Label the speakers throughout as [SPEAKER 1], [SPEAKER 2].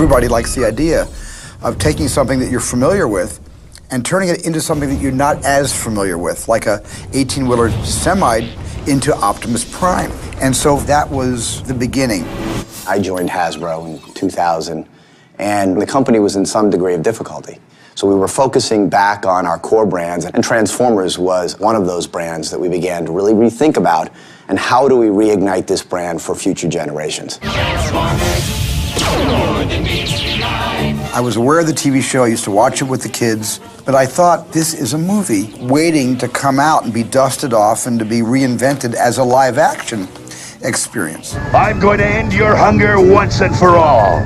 [SPEAKER 1] Everybody likes the idea of taking something that you're familiar with and turning it into something that you're not as familiar with, like a 18-wheeler semi into Optimus Prime. And so that was the beginning.
[SPEAKER 2] I joined Hasbro in 2000, and the company was in some degree of difficulty. So we were focusing back on our core brands, and Transformers was one of those brands that we began to really rethink about, and how do we reignite this brand for future generations.
[SPEAKER 1] I was aware of the TV show, I used to watch it with the kids, but I thought this is a movie waiting to come out and be dusted off and to be reinvented as a live-action experience.
[SPEAKER 3] I'm going to end your hunger once and for all.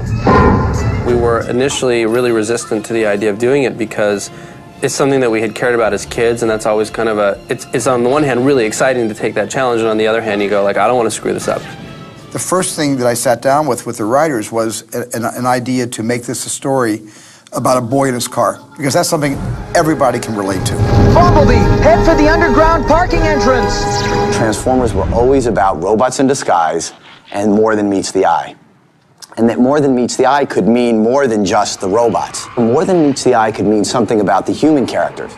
[SPEAKER 4] We were initially really resistant to the idea of doing it because it's something that we had cared about as kids, and that's always kind of it's on the one hand really exciting to take that challenge, and on the other hand you go like, I don't want to screw this up.
[SPEAKER 1] The first thing that I sat down with the writers was an idea to make this a story about a boy in his car, because that's something everybody can relate to.
[SPEAKER 5] Bumblebee, head for the underground parking entrance.
[SPEAKER 2] Transformers were always about robots in disguise and more than meets the eye. And that more than meets the eye could mean more than just the robots. More than meets the eye could mean something about the human characters.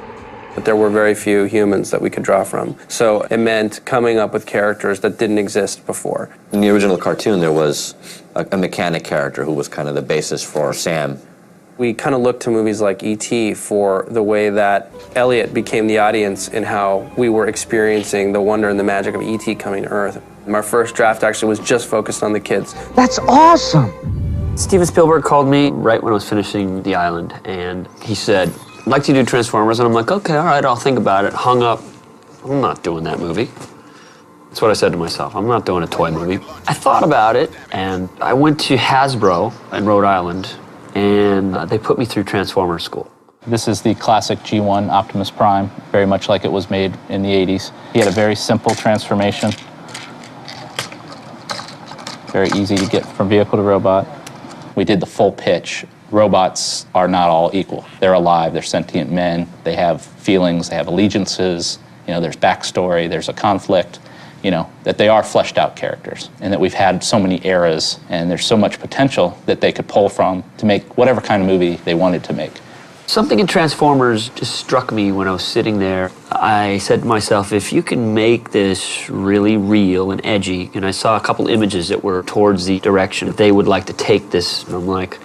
[SPEAKER 4] But there were very few humans that we could draw from. So it meant coming up with characters that didn't exist before.
[SPEAKER 6] In the original cartoon, there was a mechanic character who was kind of the basis for Sam.
[SPEAKER 4] We kind of looked to movies like E.T. for the way that Elliot became the audience in how we were experiencing the wonder and the magic of E.T. coming to Earth. Our first draft actually was just focused on the kids.
[SPEAKER 5] That's awesome!
[SPEAKER 7] Steven Spielberg called me right when I was finishing The Island, and he said, I'd like to do Transformers, and I'm like, okay, all right, I'll think about it. Hung up. I'm not doing that movie. That's what I said to myself. I'm not doing a toy movie. I thought about it, and I went to Hasbro in Rhode Island, and they put me through Transformers school.
[SPEAKER 8] This is the classic G1 Optimus Prime, very much like it was made in the 80s. He had a very simple transformation. Very easy to get from vehicle to robot. We did the full pitch. Robots are not all equal. They're alive, they're sentient men, they have feelings, they have allegiances, there's backstory, there's a conflict, that they are fleshed out characters, and that we've had so many eras, and there's so much potential that they could pull from to make whatever kind of movie they wanted to make.
[SPEAKER 7] Something in Transformers just struck me when I was sitting there. I said to myself, if you can make this really real and edgy, and I saw a couple images that were towards the direction that they would like to take this, and I'm like,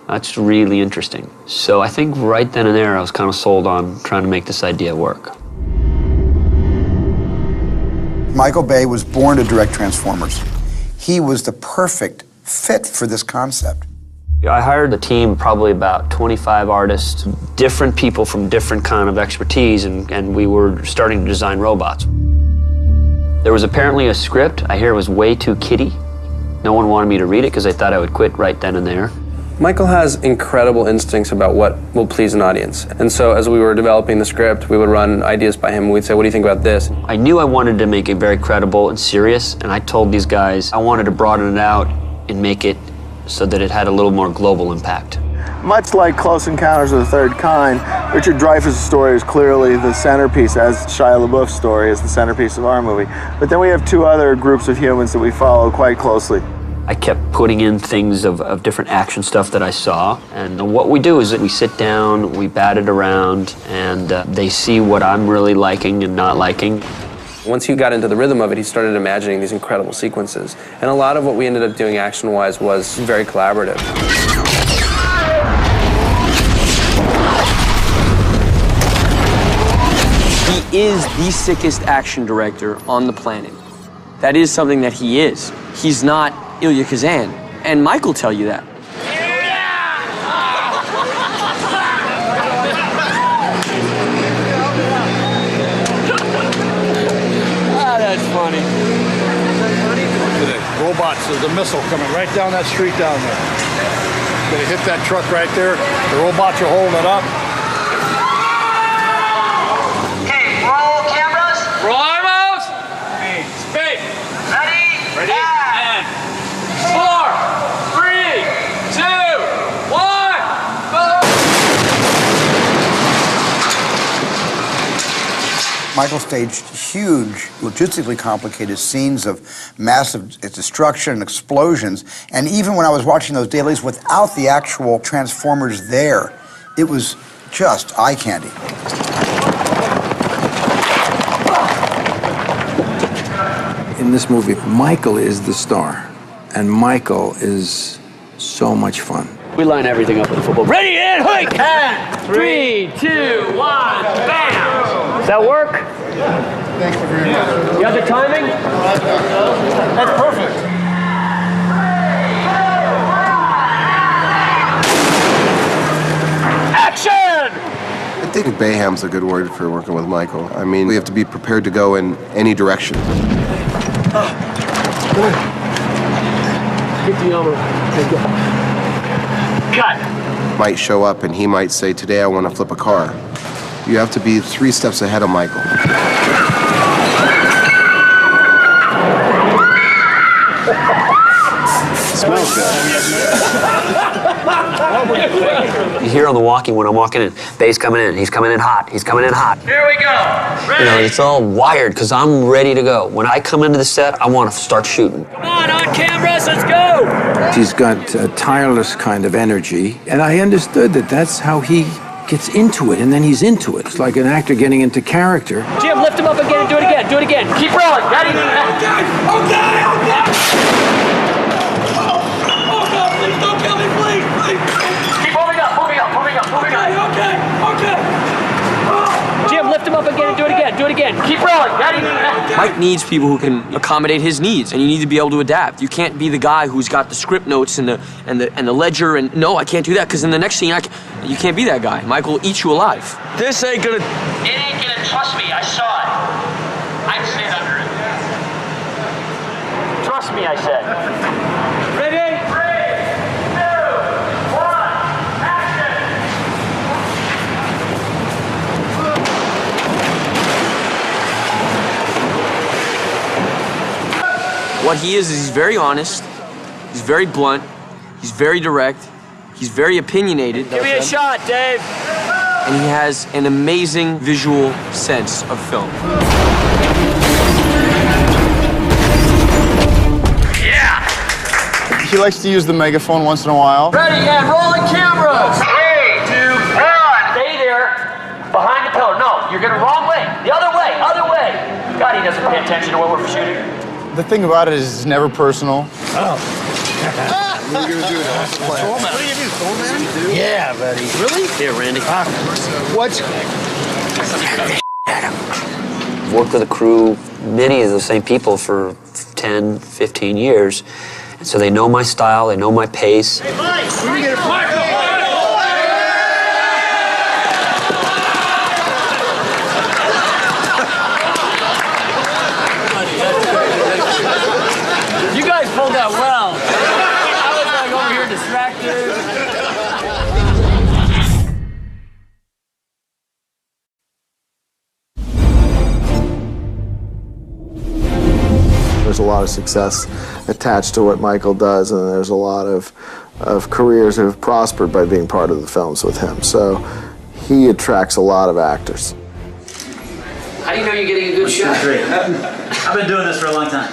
[SPEAKER 7] that's really interesting. So I think right then and there I was kind of sold on trying to make this idea work.
[SPEAKER 1] Michael Bay was born to direct Transformers. He was the perfect fit for this concept.
[SPEAKER 7] I hired a team, probably about 25 artists, different people from different kind of expertise, and we were starting to design robots. There was apparently a script. I hear it was way too kiddie. No one wanted me to read it because they thought I would quit right then and there.
[SPEAKER 4] Michael has incredible instincts about what will please an audience. And so as we were developing the script, we would run ideas by him and we'd say, what do you think about this?
[SPEAKER 7] I knew I wanted to make it very credible and serious, and I told these guys I wanted to broaden it out and make it so that it had a little more global impact.
[SPEAKER 9] Much like Close Encounters of the Third Kind, Richard Dreyfuss' story is clearly the centerpiece, as Shia LaBeouf's story is the centerpiece of our movie. But then we have two other groups of humans that we follow quite closely.
[SPEAKER 7] I kept putting in things of different action stuff that I saw, and what we do is that we sit down, we bat it around, and they see what I'm really liking and not liking.
[SPEAKER 4] Once he got into the rhythm of it, he started imagining these incredible sequences. And a lot of what we ended up doing action-wise was very collaborative.
[SPEAKER 10] He is the sickest action director on the planet. That is something that he is. He's not Ilya Kazan, and Mike will tell you that.
[SPEAKER 11] That's funny. Robots, there's a missile coming right down that street down there. Gonna hit that truck right there. The robots are holding it up.
[SPEAKER 5] Okay, roll cameras.
[SPEAKER 11] Roll armos.
[SPEAKER 5] Speed. Ready? And 4, 3, 2, 1, go!
[SPEAKER 1] Michael staged huge, logistically complicated scenes of massive destruction and explosions. And even when I was watching those dailies without the actual Transformers there, it was just eye candy.
[SPEAKER 12] In this movie, Michael is the star, and Michael is so much fun.
[SPEAKER 7] We line everything up with the football. Ready and hike! And 3, 2, 1, bam! Does that work?
[SPEAKER 11] Thanks for very much.
[SPEAKER 7] You have the timing?
[SPEAKER 11] That's perfect.
[SPEAKER 7] Action!
[SPEAKER 13] I think bayham's a good word for working with Michael. I mean, we have to be prepared to go in any direction.
[SPEAKER 7] Get the armor. Cut!
[SPEAKER 13] Might show up and he might say, today I want to flip a car. You have to be 3 steps ahead of Michael.
[SPEAKER 2] Smells good.
[SPEAKER 7] You hear on the walking when I'm walking in, bass coming in, he's coming in hot, he's coming in hot.
[SPEAKER 5] Here we go. Ready.
[SPEAKER 7] You know, it's all wired because I'm ready to go. When I come into the set, I want to start shooting.
[SPEAKER 5] Come on cameras, let's go.
[SPEAKER 12] He's got a tireless kind of energy, and I understood that that's how he gets into it, and then he's into it. It's like an actor getting into character.
[SPEAKER 5] Jim, lift him up again and do it again. Do it again. Keep rolling. Ready? Okay. Oh, God, please don't kill me, please. Keep moving up. Okay. Jim, lift him up again and do it again. Do it again. Keep rolling. Ready?
[SPEAKER 10] Mike needs people who can accommodate his needs, and you need to be able to adapt. You can't be the guy who's got the script notes and the ledger and no, I can't do that because in the next scene you can't be that guy. Michael will eat you alive.
[SPEAKER 5] This ain't gonna. It ain't gonna. Trust me, I saw it. I'd stand under it. Trust me, I said. Ready? 3, 2, 1, action!
[SPEAKER 10] What he is he's very honest, he's very blunt, he's very direct, he's very opinionated.
[SPEAKER 5] Give me a shot, Dave.
[SPEAKER 10] And he has an amazing visual sense of film.
[SPEAKER 5] Yeah!
[SPEAKER 9] He likes to use the megaphone once in a while.
[SPEAKER 5] Ready and rolling cameras. 3, 2, 1. Stay there, behind the pillar. No, you're going wrong way. The other way. God, he doesn't pay attention to what we're shooting.
[SPEAKER 9] The thing about it is it's never personal.
[SPEAKER 11] Oh.
[SPEAKER 9] What are you going to do now?
[SPEAKER 11] What are you going to do, Soul Man? Yeah, buddy. Really?
[SPEAKER 7] Here, Randy.
[SPEAKER 11] What?
[SPEAKER 7] Worked with a crew, many of the same people for 10, 15 years. And so they know my style, they know my pace.
[SPEAKER 5] Hey, Mike! We get a fire! You guys pulled that well. I was like over here distracted.
[SPEAKER 9] There's a lot of success attached to what Michael does, and there's a lot of careers that have prospered by being part of the films with him. So he attracts a lot of actors.
[SPEAKER 7] How do you know you're getting a good shot?
[SPEAKER 14] I've been doing this for a long time.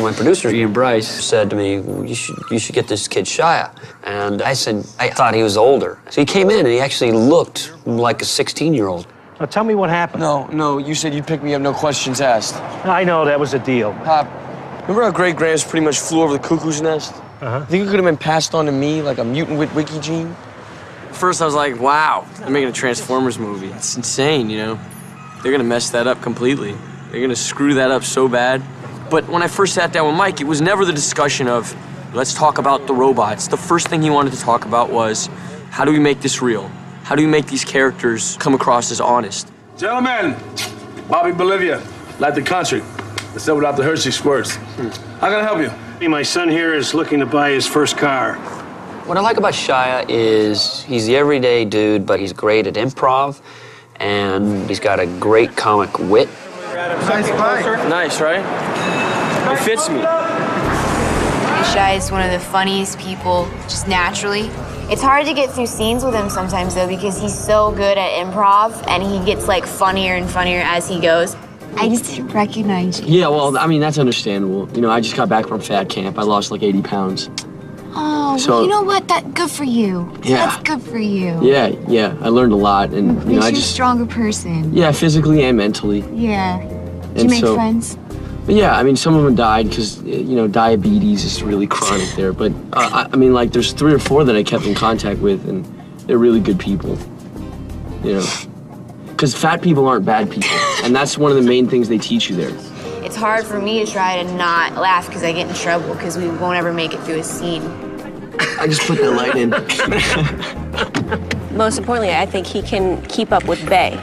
[SPEAKER 7] My producer, Ian Bryce, said to me, you should get this kid Shia. And I said, I thought he was older. So he came in and he actually looked like a 16-year-old.
[SPEAKER 14] Now tell me what happened.
[SPEAKER 10] No, you said you'd pick me up, no questions asked.
[SPEAKER 14] I know, that was a deal.
[SPEAKER 10] Pop, remember how Great Grams pretty much flew over the cuckoo's nest?
[SPEAKER 14] Uh-huh.
[SPEAKER 10] Think it could have been passed on to me like a mutant with wiki gene? First I was like, wow, they're making a Transformers movie. It's insane, you know? They're gonna mess that up completely. They're gonna screw that up so bad. But when I first sat down with Mike, it was never the discussion of, let's talk about the robots. The first thing he wanted to talk about was, how do we make this real? How do we make these characters come across as honest?
[SPEAKER 15] Gentlemen, Bobby Bolivia, like the country, except without the Hershey squirts. How can I help you?
[SPEAKER 14] My son here is looking to buy his first car.
[SPEAKER 7] What I like about Shia is he's the everyday dude, but he's great at improv, and he's got a great comic wit.
[SPEAKER 10] Nice, right? It fits me.
[SPEAKER 16] Shia is one of the funniest people, just naturally. It's hard to get through scenes with him sometimes, though, because he's so good at improv, and he gets, like, funnier and funnier as he goes. I just didn't recognize you.
[SPEAKER 10] Yeah, well, I mean, that's understandable. You know, I just got back from fat camp. I lost like 80 pounds.
[SPEAKER 16] Oh,
[SPEAKER 10] So-
[SPEAKER 16] well, you know what? Good for you.
[SPEAKER 10] Yeah.
[SPEAKER 16] That's good for you.
[SPEAKER 10] Yeah, I learned a lot, and you know,
[SPEAKER 16] Makes
[SPEAKER 10] I
[SPEAKER 16] you a
[SPEAKER 10] just
[SPEAKER 16] stronger person.
[SPEAKER 10] yeah, physically and mentally.
[SPEAKER 16] Yeah. Did
[SPEAKER 10] And
[SPEAKER 16] you make
[SPEAKER 10] so-
[SPEAKER 16] friends?
[SPEAKER 10] But yeah, I mean, some of them died because you know diabetes is really chronic there. But I mean, like, there's 3 or 4 that I kept in contact with, and they're really good people. You know, because fat people aren't bad people, and that's one of the main things they teach you there.
[SPEAKER 16] It's hard for me to try to not laugh because I get in trouble because we won't ever make it through a scene.
[SPEAKER 10] I just put the light in.
[SPEAKER 17] Most importantly, I think he can keep up with Bay.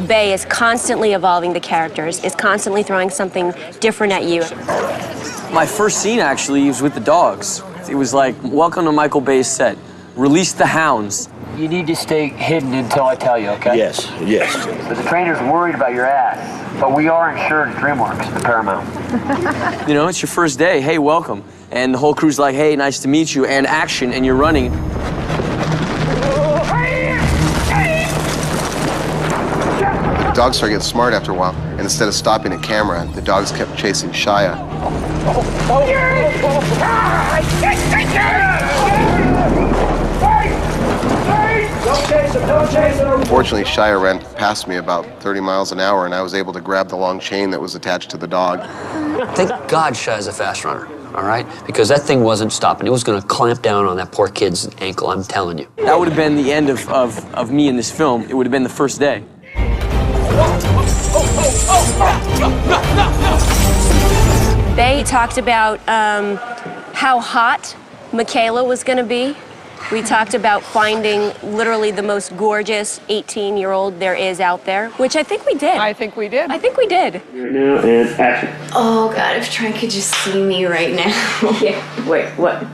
[SPEAKER 17] Bay is constantly evolving the characters, is constantly throwing something different at you.
[SPEAKER 10] My first scene actually was with the dogs. It was like, welcome to Michael Bay's set. Release the hounds.
[SPEAKER 5] You need to stay hidden until I tell you, okay?
[SPEAKER 14] Yes, yes.
[SPEAKER 5] But the trainer's worried about your ass. But we are insured at DreamWorks, the Paramount.
[SPEAKER 10] You know, it's your first day. Hey, welcome. And the whole crew's like, hey, nice to meet you, and action, and you're running.
[SPEAKER 13] The dogs started getting smart after a while, and instead of stopping the camera, the dogs kept chasing Shia. Fortunately, Shia ran past me about 30 miles an hour, and I was able to grab the long chain that was attached to the dog.
[SPEAKER 7] Thank God Shia's a fast runner, all right? Because that thing wasn't stopping. It was going to clamp down on that poor kid's ankle, I'm telling you.
[SPEAKER 10] That would have been the end of me in this film. It would have been the first day.
[SPEAKER 17] Bay talked about how hot Michaela was going to be. We talked about finding literally the most gorgeous 18-year-old there is out there, which I think we did. I think we did.
[SPEAKER 4] Now and action.
[SPEAKER 16] Oh, God, if Trent could just see me right now.
[SPEAKER 17] Yeah. Wait, what?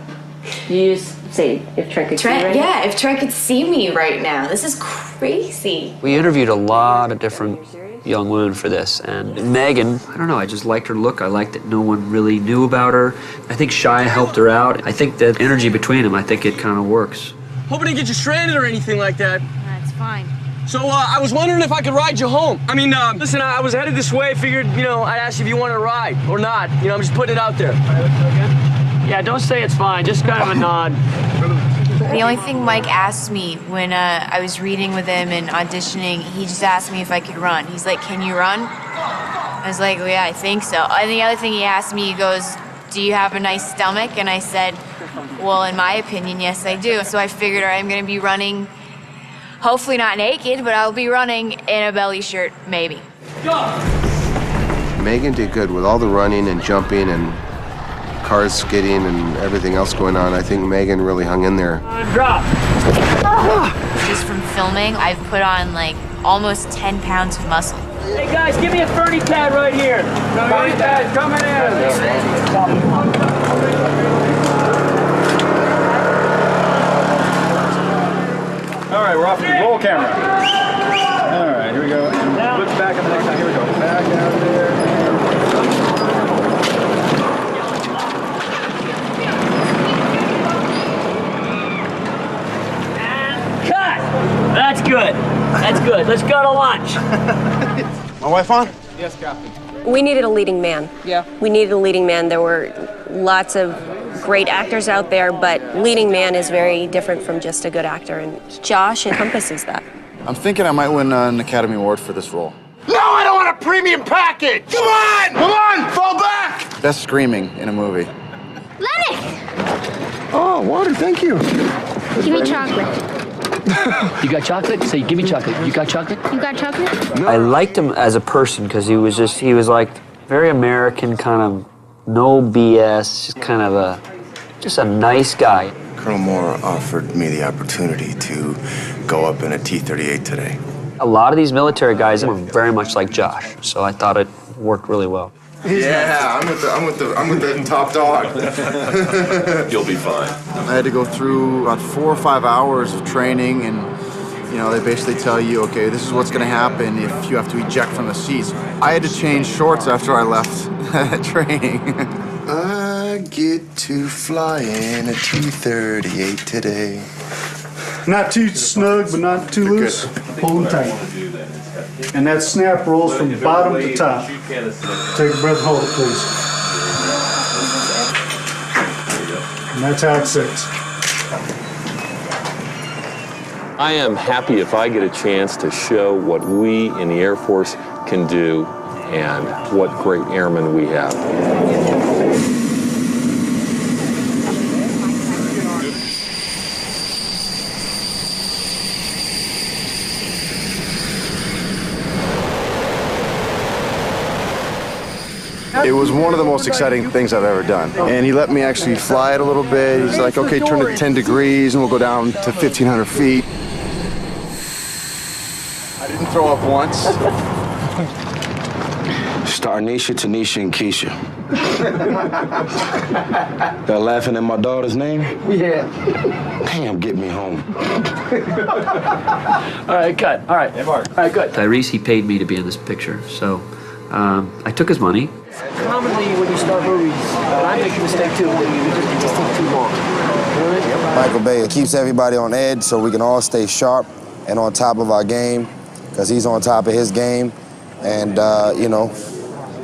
[SPEAKER 17] You just say if Trent could see you right now?
[SPEAKER 16] Yeah, if Trent could see me right now. This is crazy.
[SPEAKER 7] We interviewed a lot of different young women for this, and Megan, I don't know, I just liked her look. I liked that no one really knew about her. I think Shia helped her out. I think that energy between them, I think it kind of works.
[SPEAKER 10] Hope I didn't get you stranded or anything like that.
[SPEAKER 16] That's fine.
[SPEAKER 10] So I was wondering if I could ride you home. I mean, listen, I was headed this way. Figured, you know, I'd ask you if you wanted to ride or not. You know, I'm just putting it out there.
[SPEAKER 5] Yeah, don't say it's fine. Just kind of a nod.
[SPEAKER 16] The only thing Mike asked me when I was reading with him and auditioning, he just asked me if I could run. He's like, can you run? I was like, well, yeah, I think so. And the other thing he asked me, he goes, do you have a nice stomach? And I said, well, in my opinion, yes, I do. So I figured I'm going to be running, hopefully not naked, but I'll be running in a belly shirt, maybe.
[SPEAKER 13] Megan did good with all the running and jumping and cars skidding and everything else going on. I think Megan really hung in there.
[SPEAKER 5] Drop.
[SPEAKER 16] Just from filming, I've put on like almost 10 pounds of muscle.
[SPEAKER 5] Hey, guys, give me a 30 pad right here. 30 pad coming in.
[SPEAKER 11] All right, we're off. Roll camera. All right, here we go. And flip back on the next time. Here we go. Back out there.
[SPEAKER 5] That's good. That's good. Let's go to lunch.
[SPEAKER 13] My wife on?
[SPEAKER 11] Yes, Captain.
[SPEAKER 17] We needed a leading man.
[SPEAKER 5] Yeah.
[SPEAKER 17] We needed a leading man. There were lots of great actors out there, but leading man is very different from just a good actor, and Josh encompasses that.
[SPEAKER 18] I'm thinking I might win an Academy Award for this role.
[SPEAKER 3] No, I don't want a premium package! Come on! Come on! Fall back!
[SPEAKER 18] Best screaming in a movie.
[SPEAKER 16] Lennox!
[SPEAKER 3] Oh, water, thank you.
[SPEAKER 16] Give me chocolate.
[SPEAKER 5] You got chocolate? Say, give me chocolate. You got chocolate?
[SPEAKER 16] You got chocolate?
[SPEAKER 7] I liked him as a person because he was like very American, kind of no BS, just kind of just a nice guy.
[SPEAKER 19] Colonel Moore offered me the opportunity to go up in a T-38 today.
[SPEAKER 7] A lot of these military guys were very much like Josh, so I thought it worked really well.
[SPEAKER 19] Yeah, I'm with the top dog.
[SPEAKER 18] You'll be fine. I had to go through about 4 or 5 hours of training, and you know, they basically tell you, okay, this is what's going to happen if you have to eject from the seats. I had to change shorts after I left training.
[SPEAKER 19] I get to fly in a T-38 today.
[SPEAKER 11] Not too snug, but not too loose. Hold them tight.
[SPEAKER 20] And that snap rolls from bottom to top. Take a breath and hold it, please. And that's how it sits.
[SPEAKER 21] I am happy if I get a chance to show what we in the Air Force can do and what great airmen we have.
[SPEAKER 18] It was one of the most exciting things I've ever done. And he let me actually fly it a little bit. He's like, okay, turn it 10 degrees and we'll go down to 1,500 feet. I didn't throw up once.
[SPEAKER 3] Starnisha, Tanisha, and Keisha. They're laughing at my daughter's name?
[SPEAKER 22] Yeah.
[SPEAKER 3] Damn, get me home.
[SPEAKER 22] All right, cut. All right. All right, good.
[SPEAKER 7] Tyrese, he paid me to be in this picture, so I took his money.
[SPEAKER 22] Commonly, when you start movies, I make a mistake too, it just takes too long.
[SPEAKER 23] Michael Bay keeps everybody on edge so we can all stay sharp and on top of our game, because he's on top of his game. And, you know,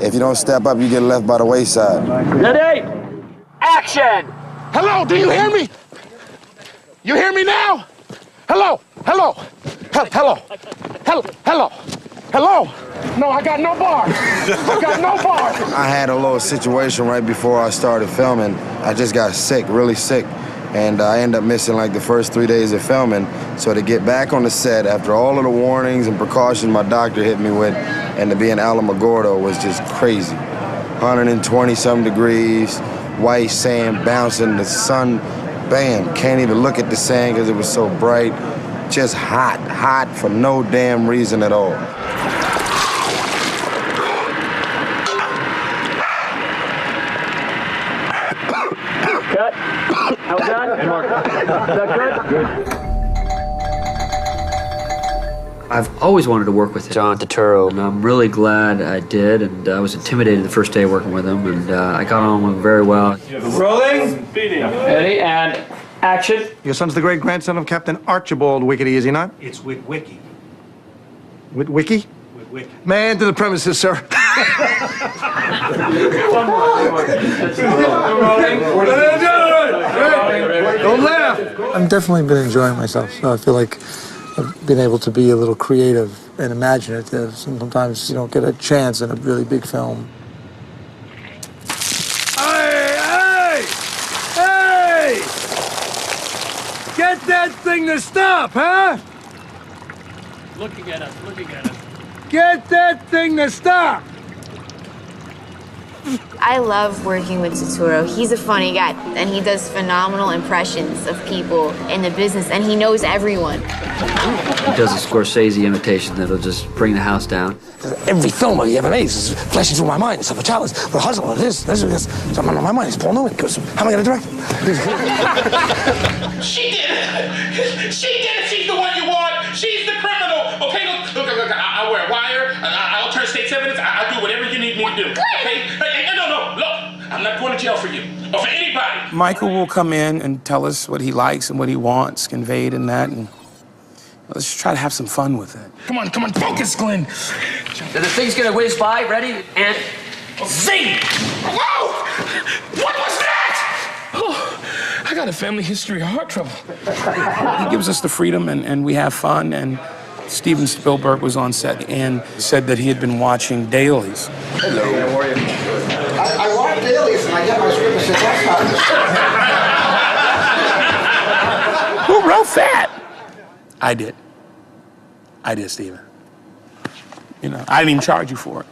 [SPEAKER 23] if you don't step up, you get left by the wayside.
[SPEAKER 22] Ready? Action!
[SPEAKER 3] Hello, do you hear me? You hear me now? Hello, hello, hello, hello, hello, hello. No, I got no bars. I got no bars.
[SPEAKER 23] I had a little situation right before I started filming. I just got sick, really sick. And I ended up missing like the first 3 days of filming. So to get back on the set after all of the warnings and precautions my doctor hit me with, and to be in Alamogordo was just crazy. 120-some degrees, white sand bouncing, the sun, bam, can't even look at the sand because it was so bright. Just hot, hot for no damn reason at all.
[SPEAKER 22] Cut. How done? Is that good?
[SPEAKER 7] I've always wanted to work with John Turturro, and I'm really glad I did, and I was intimidated the first day working with him, and I got on with him very well.
[SPEAKER 22] Rolling. Ready, and action.
[SPEAKER 24] Your son's the great-grandson of Captain Archibald Wickety, is he not?
[SPEAKER 14] It's Witwicky.
[SPEAKER 24] Witwicky?
[SPEAKER 14] Witwicky.
[SPEAKER 24] Man to the premises, sir. Don't laugh.
[SPEAKER 25] I've definitely been enjoying myself. So I feel like I've been able to be a little creative and imaginative. Sometimes you don't get a chance in a really big film.
[SPEAKER 24] Hey! Hey! Get that thing to stop, huh?
[SPEAKER 22] Looking at us, looking at us.
[SPEAKER 24] Get that thing to stop!
[SPEAKER 16] I love working with Turturro. He's a funny guy, and he does phenomenal impressions of people in the business, and he knows everyone.
[SPEAKER 7] He does a Scorsese imitation that'll just bring the house down.
[SPEAKER 3] Every film he ever made is flashing through my mind. It's a challenge. But hustle, this. Something on my mind is Paul Newman. How am I going to direct?
[SPEAKER 26] She did it! She did it! She's the one you want! She's the criminal! Okay, look, I'll wear a wire, I'll turn state's evidence, I'll do whatever you need me to do. Okay? No, look, I'm not going to jail for you, or for anybody.
[SPEAKER 24] Michael will come in and tell us what he likes and what he wants conveyed in that, and let's just try to have some fun with it.
[SPEAKER 26] Come on, focus, Glenn.
[SPEAKER 22] The thing's gonna whiz by, ready, and zing!
[SPEAKER 26] Whoa! What was that? Oh, I got a family history of heart trouble.
[SPEAKER 24] He gives us the freedom, and we have fun, and Steven Spielberg was on set and said that he had been watching dailies.
[SPEAKER 1] Hello. How are you? I watched dailies and I got my script and said, that's not.
[SPEAKER 24] Who wrote that? I did, Steven. You know, I didn't even charge you for it.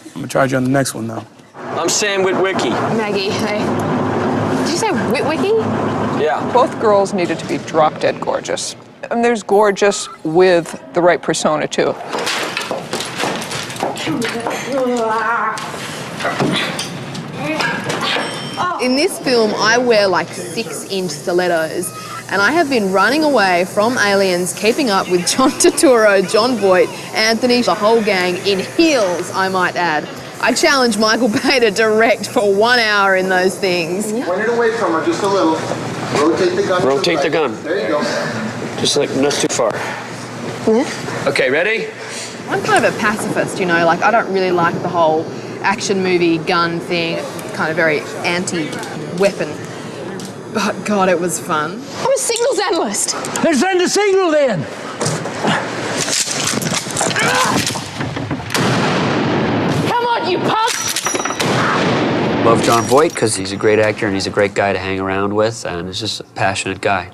[SPEAKER 24] I'm gonna charge you on the next one, though.
[SPEAKER 10] I'm Sam Witwicky.
[SPEAKER 27] Maggie, hey. Did you say Witwicky?
[SPEAKER 10] Yeah.
[SPEAKER 28] Both girls needed to be drop-dead gorgeous. And there's gorgeous with the right persona, too.
[SPEAKER 29] In this film, I wear like 6-inch stilettos, and I have been running away from aliens, keeping up with John Turturro, John Voight, Anthony, the whole gang, in heels, I might add. I challenged Michael Bay to direct for 1 hour in those things.
[SPEAKER 1] Point it away from her just a little. Rotate the gun.
[SPEAKER 10] Rotate the gun.
[SPEAKER 1] There you go.
[SPEAKER 10] Just like, not too far.
[SPEAKER 29] Yeah.
[SPEAKER 10] Okay, ready?
[SPEAKER 29] I'm kind of a pacifist, you know, like I don't really like the whole action movie gun thing, kind of very anti-weapon. But God, it was fun.
[SPEAKER 27] I'm a signals analyst.
[SPEAKER 2] Then send a signal then.
[SPEAKER 27] Come on, you punk!
[SPEAKER 7] Love John Voight because he's a great actor and he's a great guy to hang around with, and he's just a passionate guy.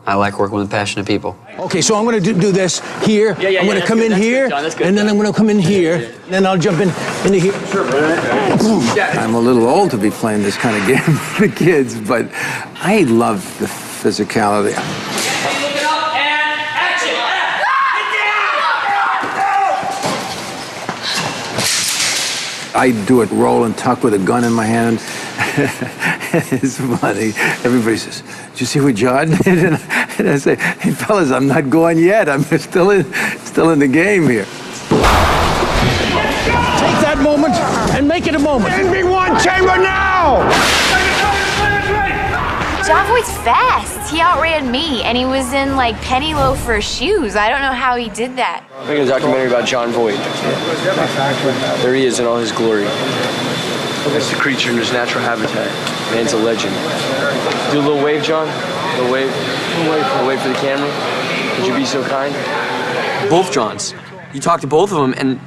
[SPEAKER 7] I like working with passionate people.
[SPEAKER 2] Okay, so I'm going to do this here. I'm going to come in here, and then I'm going to come in here, then I'll jump into here. Sure,
[SPEAKER 4] I'm a little old to be playing this kind of game for the kids, but I love the physicality. I do it roll and tuck with a gun in my hand. It's funny. Everybody says, "Did you see what John did?" And I say, "Hey, fellas, I'm not going yet. I'm still in the game here."
[SPEAKER 2] Take that moment and make it a moment.
[SPEAKER 3] NB1 chamber now!
[SPEAKER 16] John Voight's fast. He outran me, and he was in like penny loafer shoes. I don't know how he did that.
[SPEAKER 10] I'm making a documentary about John Voight. There he is in all his glory. That's the creature in his natural habitat. Man's a legend. Do a little wave, John. A little wave. A wave for the camera. Would you be so kind? Both Johns. You talk to both of them, and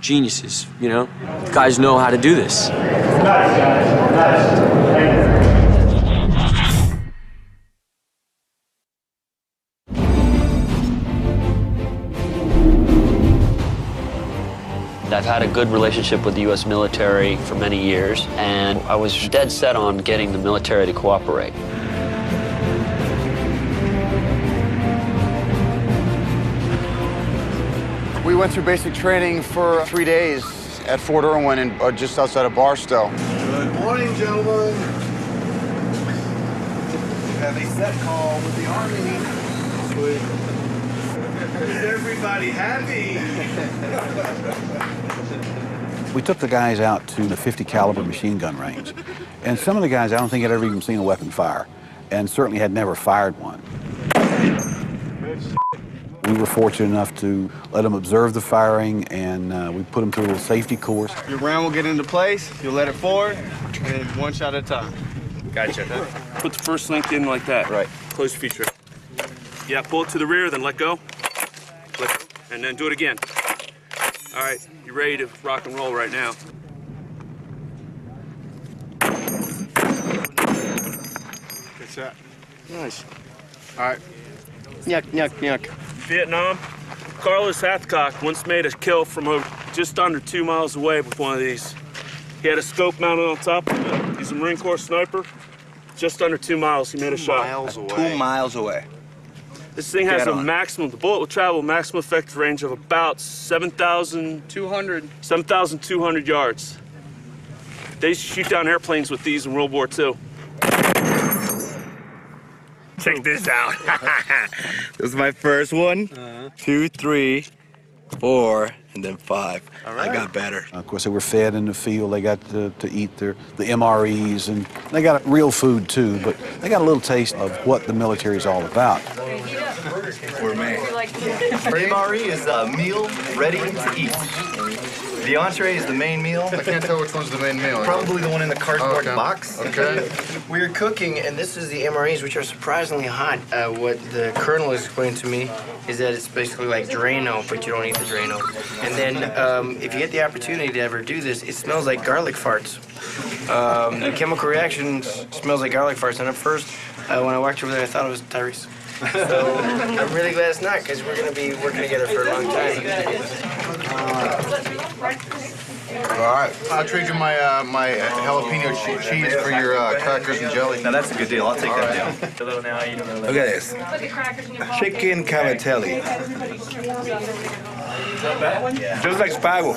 [SPEAKER 10] geniuses, you know? Guys know how to do this.
[SPEAKER 2] Nice, guys. Nice.
[SPEAKER 7] I've had a good relationship with the U.S. military for many years, and I was dead set on getting the military to cooperate.
[SPEAKER 18] We went through basic training for 3 days at Fort Irwin and just outside of Barstow.
[SPEAKER 6] Good morning, gentlemen. We have a set call with the Army. Is everybody happy?
[SPEAKER 8] We took the guys out to the 50 caliber machine gun range. And some of the guys, I don't think had ever even seen a weapon fire, and certainly had never fired one. We were fortunate enough to let them observe the firing, and we put them through a little safety course.
[SPEAKER 6] Your round will get into place, you'll let it forward, and one shot at a time.
[SPEAKER 9] Gotcha. Put the first link in like that. Right. Close the feature. Yeah, pull it to the rear, then let go. And then do it again. All right, you're ready to rock and roll right now.
[SPEAKER 6] Good shot. Nice. All right. Yuck, yuck, yuck.
[SPEAKER 9] Vietnam, Carlos Hathcock once made a kill from just under 2 miles away with one of these. He had a scope mounted on top of it. He's a Marine Corps sniper. Just under 2 miles, he made a shot.
[SPEAKER 6] 2 miles away. 2 miles away.
[SPEAKER 9] This thing has a maximum, the bullet will travel a maximum effective range of about 7,200 yards. They used to shoot down airplanes with these in World War II. Check this out.
[SPEAKER 6] This is my first one. 2, 3, 4, and then 5. All right. I got better.
[SPEAKER 8] Of course, they were fed in the field. They got to eat the MREs, and they got real food too, but they got a little taste of what the military is all about.
[SPEAKER 6] Gourmet. MRE is a meal ready to eat. The entree is the main meal. I can't tell which one's the main meal. Probably the one in the cardboard box. Okay.
[SPEAKER 12] We're cooking, and this is the MREs, which are surprisingly hot. What the colonel explained to me is that it's basically like Drano, but you don't eat the Drano. And then if you get the opportunity to ever do this, it smells like garlic farts. The chemical reaction smells like garlic farts, and at first, when I walked over there, I thought it was Tyrese. So I'm really glad it's not, because we're going to be working together for a long time.
[SPEAKER 18] All right. I'll trade you my my jalapeno cheese for your crackers and jelly.
[SPEAKER 6] Now that's a good deal. I'll take that deal.
[SPEAKER 12] Look
[SPEAKER 6] at this. Chicken cavatelli. Just like Spaggle.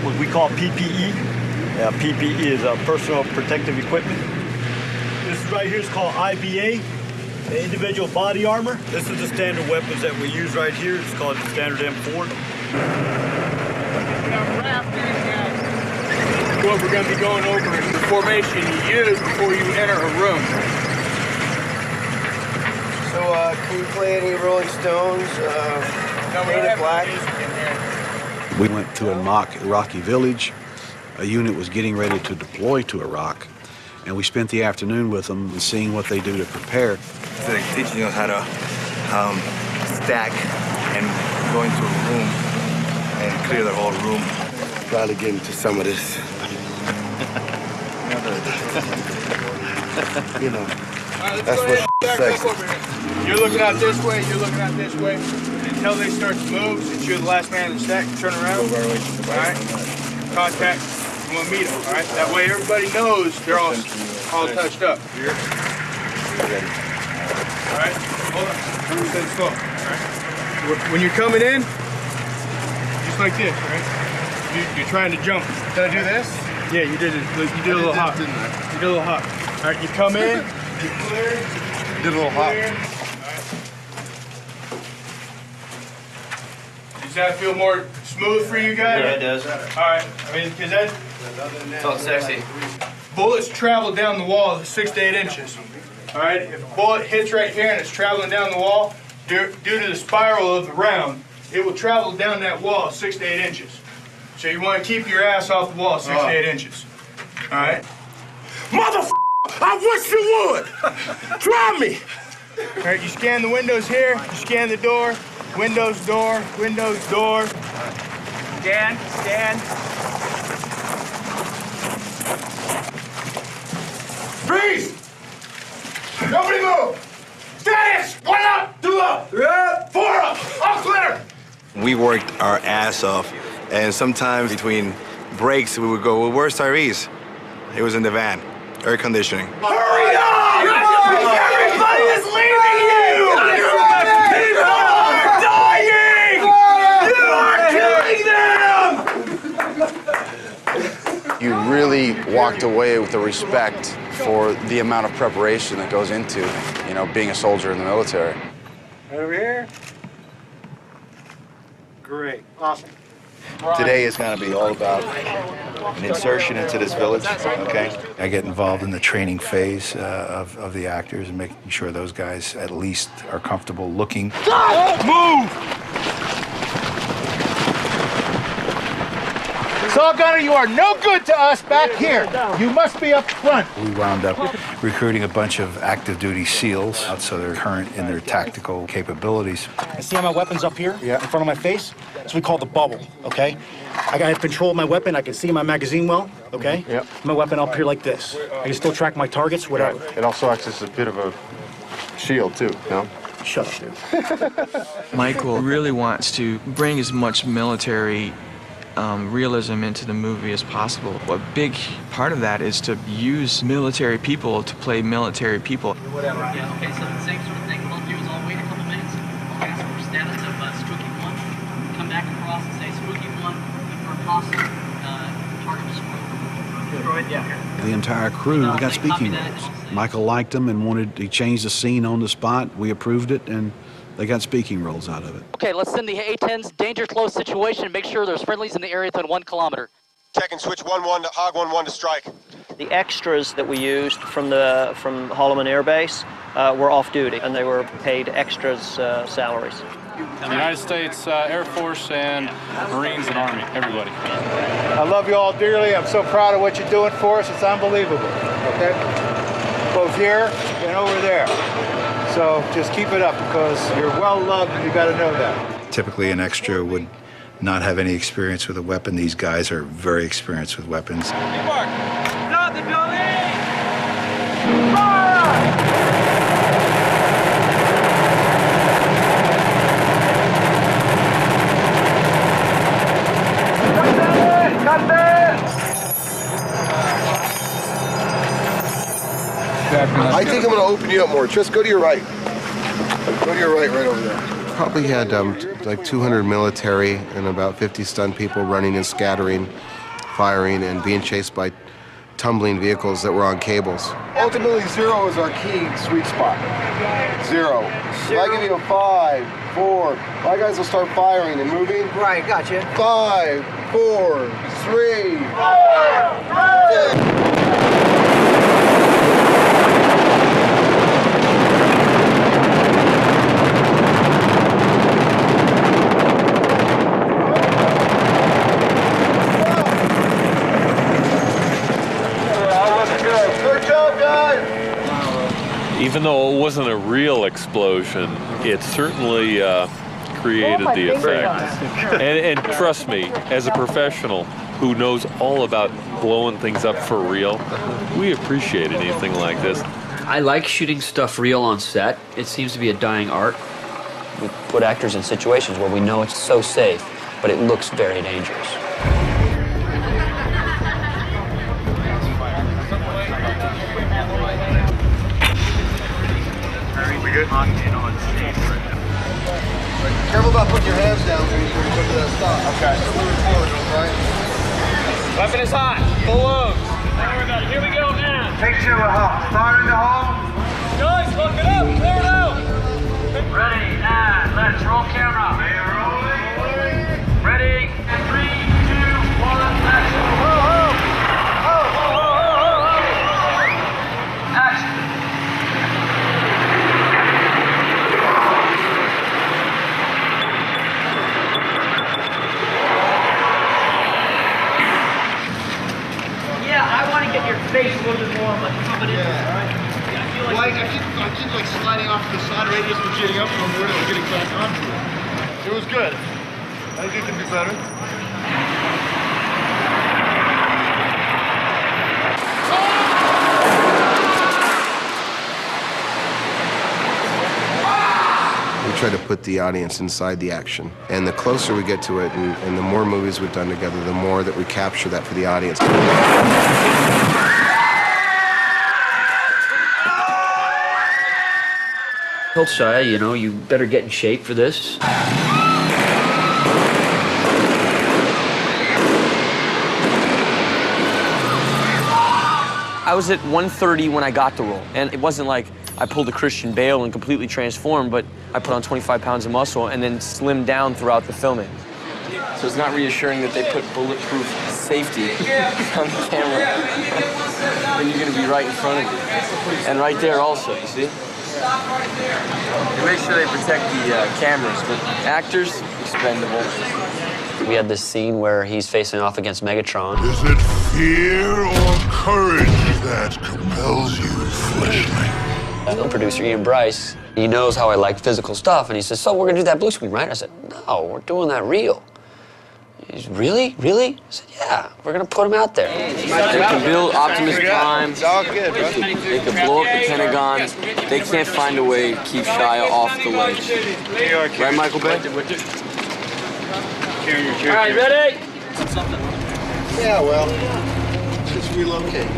[SPEAKER 13] What we call PPE. PPE is personal protective equipment. This right here is called IBA, the individual body armor. This is the standard weapons that we use right here. It's called the standard M4.
[SPEAKER 3] What we're going to be going over is the formation you use before you enter a room.
[SPEAKER 12] So, can we play any Rolling Stones? Painted black.
[SPEAKER 8] We went to a mock Iraqi village. A unit was getting ready to deploy to Iraq, and we spent the afternoon with them and seeing what they do to prepare.
[SPEAKER 6] It's like teaching us how to stack and go into a room and clear the whole room.
[SPEAKER 5] Probably get into some of this. You know, that's what sexy.
[SPEAKER 11] You're looking out this way, you're looking out this way. Until they start to move, since you're the last man in the stack, turn around. All right? Contact. You want to meet them, all right? That way everybody knows they're all touched up. All right? Hold on. Stand slow. All right? When you're coming in, just like this, right? You're trying to jump. Did I do this? Yeah, you did it. You did a little hop. You did a little hop. All right, you come in, you clear. You did a little hop. Does that feel more smooth for you guys?
[SPEAKER 12] Yeah, it does.
[SPEAKER 11] All right. I mean, because that
[SPEAKER 12] felt sexy.
[SPEAKER 11] Bullets travel down the wall 6 to 8 inches. All right. If a bullet hits right here and it's traveling down the wall, due to the spiral of the round, it will travel down that wall 6 to 8 inches. So you want to keep your ass off the wall 6 to 8 inches. All right.
[SPEAKER 3] Motherfucker! I wish you would. Try me.
[SPEAKER 11] All right. You scan the windows here. You scan the door. Windows, door, windows, door. Stand.
[SPEAKER 3] Freeze! Nobody move! Status! 1 up, 2 up, 3 up, 4 up, all clear!
[SPEAKER 6] We worked our ass off, and sometimes between breaks we would go, well, where's Tyrese? It was in the van, air conditioning.
[SPEAKER 3] Hurry up! Everybody is leaving you! People are dying! You are killing them!
[SPEAKER 18] You really walked away with the respect for the amount of preparation that goes into, you know, being a soldier in the military.
[SPEAKER 11] Over here. Great. Awesome.
[SPEAKER 14] Today is going to be all about an insertion into this village, okay? I get involved in the training phase of the actors and making sure those guys at least are comfortable looking.
[SPEAKER 3] Move!
[SPEAKER 11] Saw Gunner, you are no good to us back here. You must be up front.
[SPEAKER 14] We wound up recruiting a bunch of active duty SEALs, so they're current in their tactical capabilities.
[SPEAKER 15] I see how my weapon's up here in front of my face? That's what we call the bubble, okay? I have control of my weapon. I can see my magazine well, okay?
[SPEAKER 18] Yep.
[SPEAKER 15] My weapon up here like this. I can still track my targets, whatever.
[SPEAKER 18] Right. It also acts as a bit of a shield, too, no?
[SPEAKER 15] Shut up, dude.
[SPEAKER 10] Michael really wants to bring as much military realism into the movie as possible. A big part of that is to use military people to play military people.
[SPEAKER 17] Whatever. Yeah, okay, so the same sort of thing. What I'll do is I'll wait a couple minutes. I'll ask for status of Spooky 1. Come back across and say Spooky 1, confirm hostile, target destroyed. Yeah.
[SPEAKER 8] The entire crew got speaking roles. Michael liked them and he changed the scene on the spot. We approved it, and they got speaking roles out of it.
[SPEAKER 17] Okay, let's send the A-10s, danger close situation, make sure there's friendlies in the area within 1 kilometer.
[SPEAKER 19] Check and switch 1-1 to Hog 1-1 to strike.
[SPEAKER 20] The extras that we used from Holloman Air Base were off duty, and they were paid extras salaries.
[SPEAKER 21] The United States Air Force and Marines and Army, everybody.
[SPEAKER 11] I love you all dearly. I'm so proud of what you're doing for us. It's unbelievable, okay? Both here and over there. So just keep it up because you're well loved and you got to know that.
[SPEAKER 14] Typically an extra would not have any experience with a weapon. These guys are very experienced with weapons.
[SPEAKER 17] Stop the building!
[SPEAKER 5] I think I'm going to open you up more. Just go to your right. Go to your right over there. Probably had like 200 military and about 50 stunt people running and scattering, firing, and being chased by tumbling vehicles that were on cables. Ultimately, 0 is our key sweet spot. 0. If I give you a 5, 4, my guys will start firing and moving.
[SPEAKER 22] Right, gotcha.
[SPEAKER 5] 5, 4, 3, 2.
[SPEAKER 1] even though it wasn't a real explosion, it certainly created the effect. And trust me, as a professional who knows all about blowing things up for real, we appreciate anything like this.
[SPEAKER 7] I like shooting stuff real on set. It seems to be a dying art. We put actors in situations where we know it's so safe, but it looks very dangerous.
[SPEAKER 6] We good? Careful about putting your hands down when you go to that stop. Okay. Moving forward, right?
[SPEAKER 11] Weapon is hot. Full load. Don't worry about it. Here we go now.
[SPEAKER 6] Take 2 a hole. Fire in the hole.
[SPEAKER 11] Guys, look it up. Clear it out.
[SPEAKER 17] Ready, and let's roll camera. Ready, 3, 2, 1, action. Action. Yeah, I want to get your face a little bit more like coming in. All right.
[SPEAKER 11] Well, I keep like sliding off to the side radius and jetting up from where I'm getting back onto it. It was good. I think it can be better.
[SPEAKER 5] We try to put the audience inside the action. And the closer we get to it, and the more movies we've done together, the more that we capture that for the audience.
[SPEAKER 7] I told Shia, you know, you better get in shape for this.
[SPEAKER 10] I was at 130 when I got the role, and it wasn't like I pulled a Christian Bale and completely transformed, but I put on 25 pounds of muscle and then slimmed down throughout the filming. So it's not reassuring that they put bulletproof safety on the camera. And you're gonna be right in front of you. And right there also, you see? They make sure they protect the cameras, but actors, expendable.
[SPEAKER 7] We had this scene where he's facing off against Megatron.
[SPEAKER 4] Is it fear or courage that compels you, fleshling?
[SPEAKER 7] Film producer Ian Bryce, he knows how I like physical stuff, and he says, so we're gonna do that blue screen, right? I said, no, we're doing that real. He's, really? Really? I said, yeah, we're gonna put him out there.
[SPEAKER 10] They can build Optimus Prime. It's all good, bro. They can blow up the Pentagon. They can't find a way to keep Shia off the ledge. Right, Michael Bay?
[SPEAKER 17] All right, ready?
[SPEAKER 6] Yeah, well, just relocate.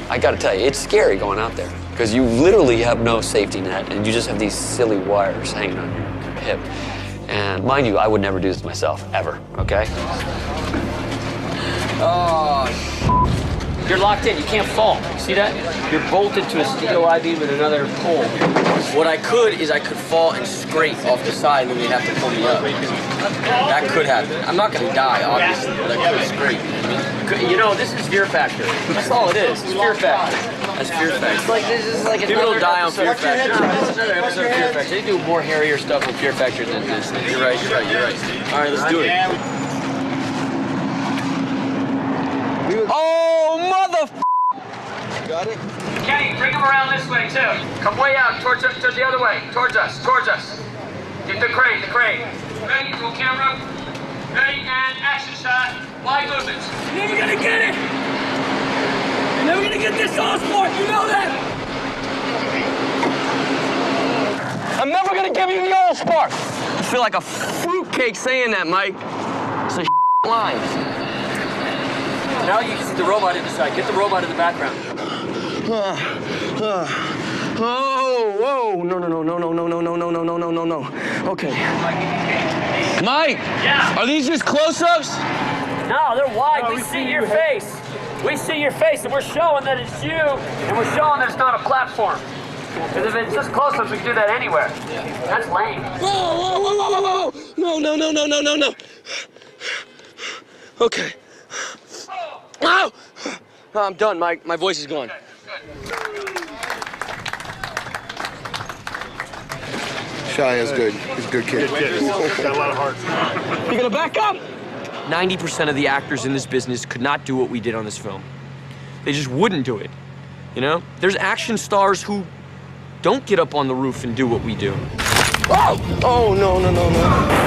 [SPEAKER 7] I gotta tell you, it's scary going out there, because you literally have no safety net, and you just have these silly wires hanging on your hip. And mind you, I would never do this myself, ever, okay?
[SPEAKER 10] Oh,
[SPEAKER 17] You're locked in. You can't fall. See that? You're bolted to a steel I-beam with another pole.
[SPEAKER 10] what I could is I could fall and scrape off the side and then they'd have to pull me up. That could happen. I'm not going to die, obviously, but I could scrape.
[SPEAKER 17] You know, this is fear factor. That's all it is. It's fear factor.
[SPEAKER 10] That's fear factor.
[SPEAKER 17] It's like this is like
[SPEAKER 10] people don't die on fear factor.
[SPEAKER 17] It's another episode of Fear Factor. They do more hairier stuff with Fear Factor than this.
[SPEAKER 10] You're right. All right, let's do it. Oh, mother!
[SPEAKER 6] Got it?
[SPEAKER 17] Kenny, bring him around this way too. Come way out towards the other way. Towards us. Get the crane. Ready, roll camera. Ready, and action shot. Wide movements. You're never gonna get it! You're never gonna get this all sport, you know that!
[SPEAKER 10] I'm never gonna give you the old spark. I feel like a fruitcake saying that, Mike. It's a line.
[SPEAKER 17] Now you can see the robot in the side. Get the robot in the background.
[SPEAKER 10] Whoa, no. Okay. Mike!
[SPEAKER 17] Yeah?
[SPEAKER 10] Are these just close-ups?
[SPEAKER 17] No, they're wide. We see your face. We see your face, and we're showing that it's you, and we're showing that it's not a platform. Because if it's just close-ups, we can do that anywhere. That's lame.
[SPEAKER 10] Whoa. No. Okay. Oh! I'm done, Mike. My voice is gone.
[SPEAKER 5] Shia's good. He's a good kid.
[SPEAKER 11] Got a lot of heart.
[SPEAKER 10] You gonna back up? 90% of the actors in this business could not do what we did on this film. They just wouldn't do it. You know? There's action stars who don't get up on the roof and do what we do.
[SPEAKER 12] Oh! Oh, no, no, no, no.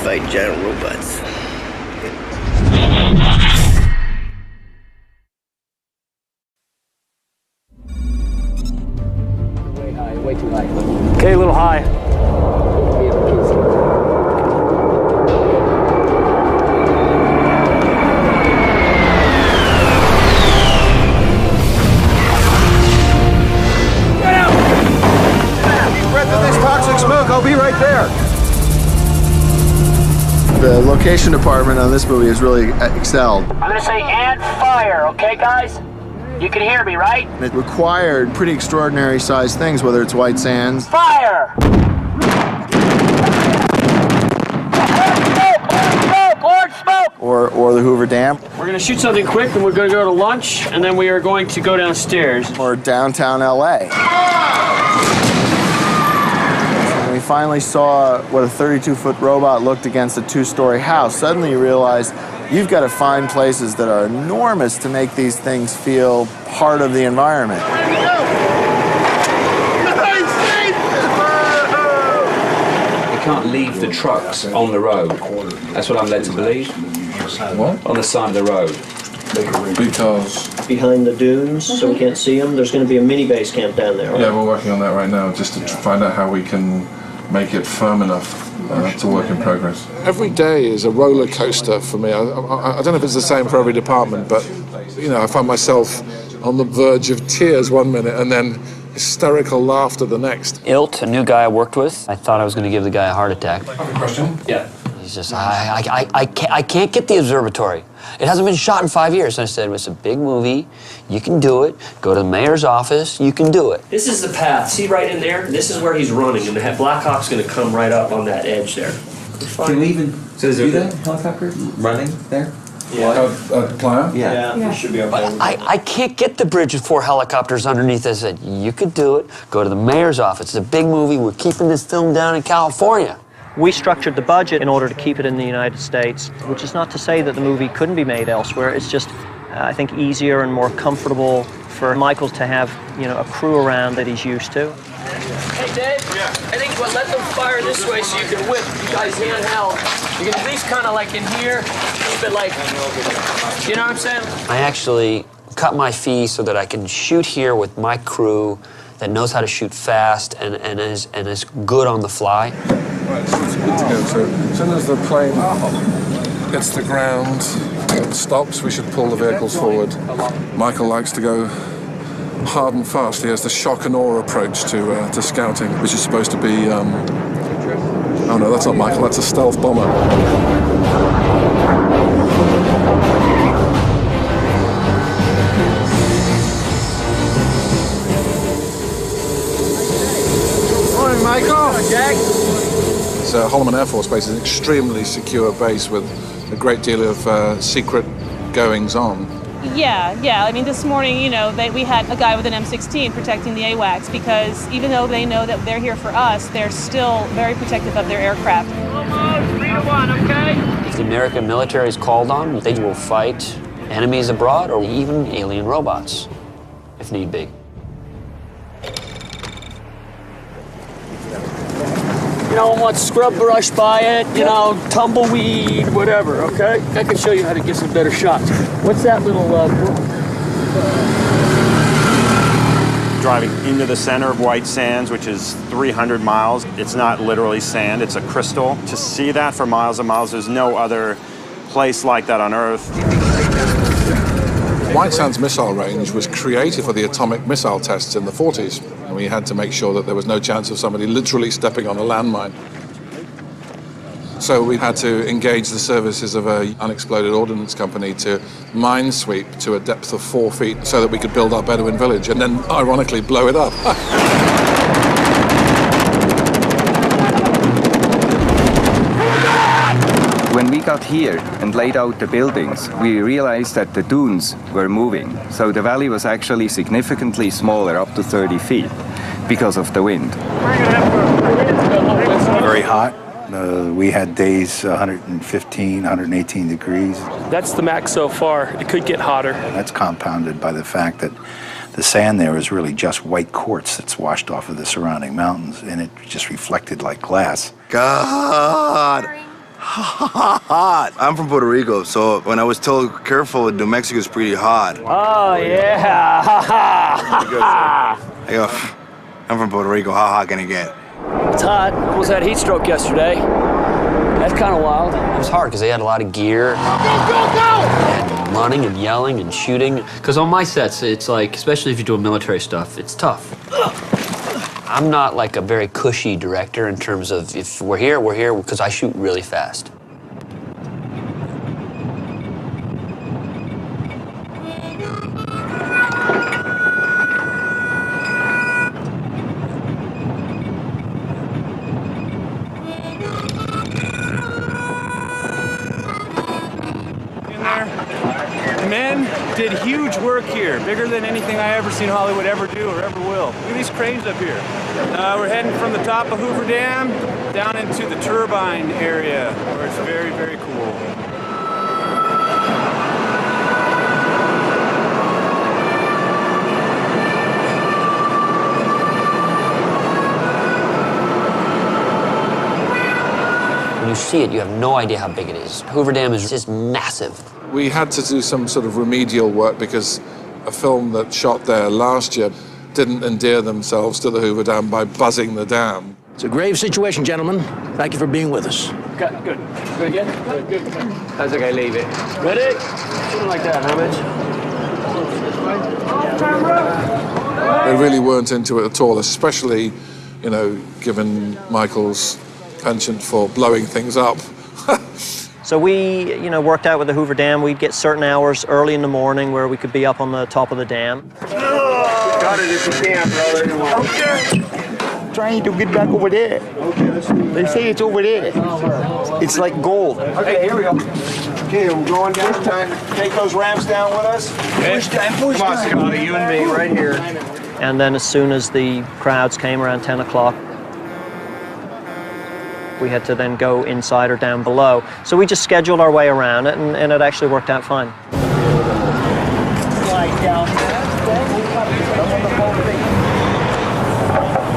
[SPEAKER 12] Fight giant robots.
[SPEAKER 22] Way high, way too high.
[SPEAKER 10] Okay, a little high.
[SPEAKER 18] Breath of this toxic smoke, I'll be right there. The location department on this movie has really excelled.
[SPEAKER 22] I'm gonna say and fire, okay guys? You can hear me, right?
[SPEAKER 18] It required pretty extraordinary sized things, whether it's white sands.
[SPEAKER 22] Fire! Lord smoke!
[SPEAKER 18] Or the Hoover Dam.
[SPEAKER 10] We're gonna shoot something quick, and we're gonna go to lunch, and then we are going to go downstairs.
[SPEAKER 18] Or downtown LA. When we finally saw what a 32-foot robot looked against a 2-story house, suddenly you realize you've got to find places that are enormous to make these things feel part of the environment.
[SPEAKER 2] You can't leave the trucks on the road. That's what I'm led to believe. What? On the side of the road.
[SPEAKER 16] Because
[SPEAKER 20] Behind the dunes, so we can't see them, there's going to be a mini base camp down there, right?
[SPEAKER 16] yeah, we're working on that right now, just to find out how we can make it firm enough to work in progress. Every day is a roller coaster for me. I don't know if it's the same for every department, but you know, I find myself on the verge of tears one minute and then hysterical laughter the next.
[SPEAKER 7] Ilt, a new guy I worked with, I thought I was going to give the guy a heart attack.
[SPEAKER 16] I have a question.
[SPEAKER 7] Yeah. He's just, I can't get the observatory. It hasn't been shot in 5 years. And I said, it's a big movie. You can do it. Go to the mayor's office. You can do it.
[SPEAKER 10] This is the path. See right in there? This is where he's running, and the Black Hawk's going to come right up on that edge there.
[SPEAKER 2] Can we even see that helicopter running there?
[SPEAKER 10] Yeah.
[SPEAKER 16] Player?
[SPEAKER 10] Yeah. It should be okay.
[SPEAKER 7] I can't get the bridge with 4 helicopters underneath. I said, you could do it. Go to the mayor's office. It's a big movie. We're keeping this film down in California.
[SPEAKER 20] We structured the budget in order to keep it in the United States, which is not to say that the movie couldn't be made elsewhere. It's just, I think, easier and more comfortable for Michael to have, you know, a crew around that he's used to.
[SPEAKER 10] Hey, Dave. Yeah. I think let them fire this way so you can whip. You guys handheld. You can at least kind of like in here, keep it like, you know what I'm saying?
[SPEAKER 7] I actually cut my fee so that I can shoot here with my crew that knows how to shoot fast and is good on the fly.
[SPEAKER 16] Right, so it's good to go. So as soon as the plane hits the ground and stops, we should pull the vehicles forward. Michael likes to go hard and fast. He has the shock and awe approach to scouting, which is supposed to be... Oh no, that's not Michael, that's a stealth bomber.
[SPEAKER 18] Morning, Michael.
[SPEAKER 10] Jack.
[SPEAKER 16] Holloman Air Force Base is an extremely secure base with a great deal of secret goings-on.
[SPEAKER 23] Yeah. I mean, this morning, you know, we had a guy with an M16 protecting the AWACS because even though they know that they're here for us, they're still very protective of their aircraft.
[SPEAKER 10] Almost 3-1, okay?
[SPEAKER 7] If the American military is called on, they will fight enemies abroad or even alien robots, if need be.
[SPEAKER 10] You don't want scrub brush by it, you know, tumbleweed, whatever, okay? I can show you how to get some better shots. What's that little...
[SPEAKER 24] Driving into the center of White Sands, which is 300 miles. It's not literally sand, it's a crystal. To see that for miles and miles, there's no other place like that on Earth.
[SPEAKER 16] White Sands Missile Range was created for the atomic missile tests in the 40s, and we had to make sure that there was no chance of somebody literally stepping on a landmine. So we had to engage the services of an unexploded ordnance company to mine sweep to a depth of 4 feet so that we could build our Bedouin village and then, ironically, blow it up.
[SPEAKER 25] When we
[SPEAKER 3] got here and laid out the buildings, we realized that the dunes were moving. So the valley was actually significantly smaller, up to 30 feet, because of the wind.
[SPEAKER 14] Very hot. We had days 115, 118 degrees.
[SPEAKER 9] That's the max so far. It could get hotter.
[SPEAKER 14] That's compounded by the fact that the sand there is really just white quartz that's washed off of the surrounding mountains, and it just reflected like glass.
[SPEAKER 18] God! Hot! I'm from Puerto Rico, so when I was told careful, New Mexico's pretty hot.
[SPEAKER 10] Oh, yeah!
[SPEAKER 18] I go, I'm from Puerto Rico, how hot can it get?
[SPEAKER 10] It's hot. Almost had a heat stroke yesterday. That's kind of wild.
[SPEAKER 7] It was hard because they had a lot of gear. Go, go, go! And running and yelling and shooting. Because on my sets, it's like, especially if you're doing military stuff, it's tough. I'm not like a very cushy director in terms of if we're here, because I shoot really fast.
[SPEAKER 13] Men did huge work here, bigger than anything I ever seen Hollywood ever do or ever will. Look at these cranes up here. We're heading from the top of Hoover Dam down into the turbine area, where it's very, very cool.
[SPEAKER 7] When you see it, you have no idea how big it is. Hoover Dam is just massive.
[SPEAKER 16] We had to do some sort of remedial work because a film that shot there last year didn't endear themselves to the Hoover Dam by buzzing the dam.
[SPEAKER 22] It's a grave situation, gentlemen. Thank you for being with us.
[SPEAKER 10] Good. Good again? Good. That's okay, leave it. Ready? Something like that, how much?
[SPEAKER 16] They really weren't into it at all, especially, you know, given Michael's penchant for blowing things up.
[SPEAKER 20] So we, worked out with the Hoover Dam. We'd get certain hours early in the morning where we could be up on the top of the dam.
[SPEAKER 15] Got it if you can, brother. Okay. Trying to get back over there. They say it's over there. It's like gold. Okay, here we go. Okay, we're going down. Push time. Take those ramps down with us. Push time, push time. Come on, Scotty, you and me right here.
[SPEAKER 20] And then as soon as the crowds came around 10 o'clock, we had to then go inside or down below. So we just scheduled our way around it, and it actually worked out fine.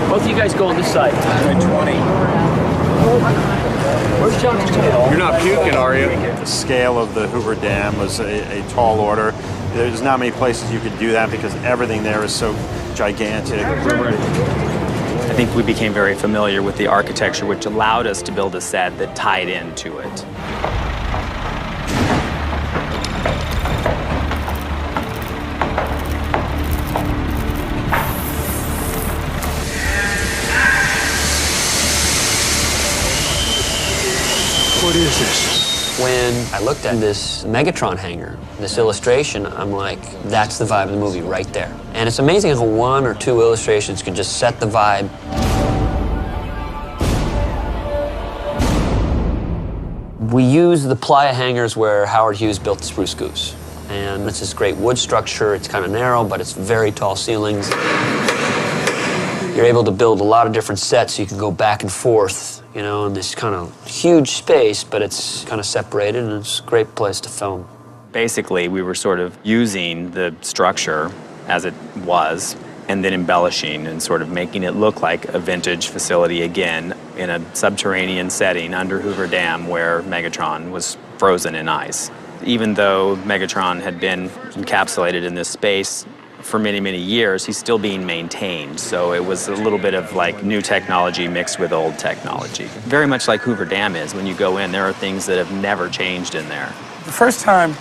[SPEAKER 10] Both of you guys go on this side. 20. Where's John's tail?
[SPEAKER 24] You're not puking, are you? The scale of the Hoover Dam was a tall order. There's not many places you could do that because everything there is so gigantic.
[SPEAKER 25] I think we became very familiar with the architecture, which allowed us to build a set that tied into it.
[SPEAKER 22] What is this?
[SPEAKER 7] When I looked at this Megatron hangar, this illustration, I'm like, that's the vibe of the movie right there. And it's amazing how one or two illustrations can just set the vibe. We use the playa hangars where Howard Hughes built the Spruce Goose. And it's this great wood structure. It's kind of narrow, but it's very tall ceilings. You're able to build a lot of different sets so you can go back and forth, in this kind of huge space, but it's kind of separated, and it's a great place to film.
[SPEAKER 25] Basically, we were sort of using the structure as it was, and then embellishing and sort of making it look like a vintage facility again in a subterranean setting under Hoover Dam where Megatron was frozen in ice. Even though Megatron had been encapsulated in this space for many, many years, he's still being maintained. So it was a little bit of like new technology mixed with old technology. Very much like Hoover Dam is. When you go in, there are things that have never changed in there.
[SPEAKER 26] The first time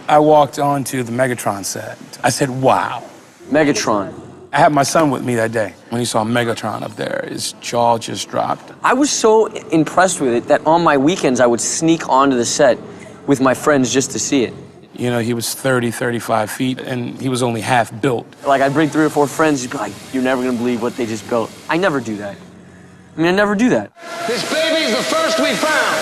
[SPEAKER 26] I walked onto the Megatron set, I said, wow.
[SPEAKER 10] Megatron.
[SPEAKER 26] I had my son with me that day. When he saw Megatron up there, his jaw just dropped.
[SPEAKER 10] I was so impressed with it that on my weekends I would sneak onto the set with my friends just to see it.
[SPEAKER 26] He was 30, 35 feet, and he was only half built.
[SPEAKER 10] Like, I'd bring 3 or 4 friends, you'd be like, you're never gonna believe what they just built. I never do that. I never do that.
[SPEAKER 22] This baby's the first we found.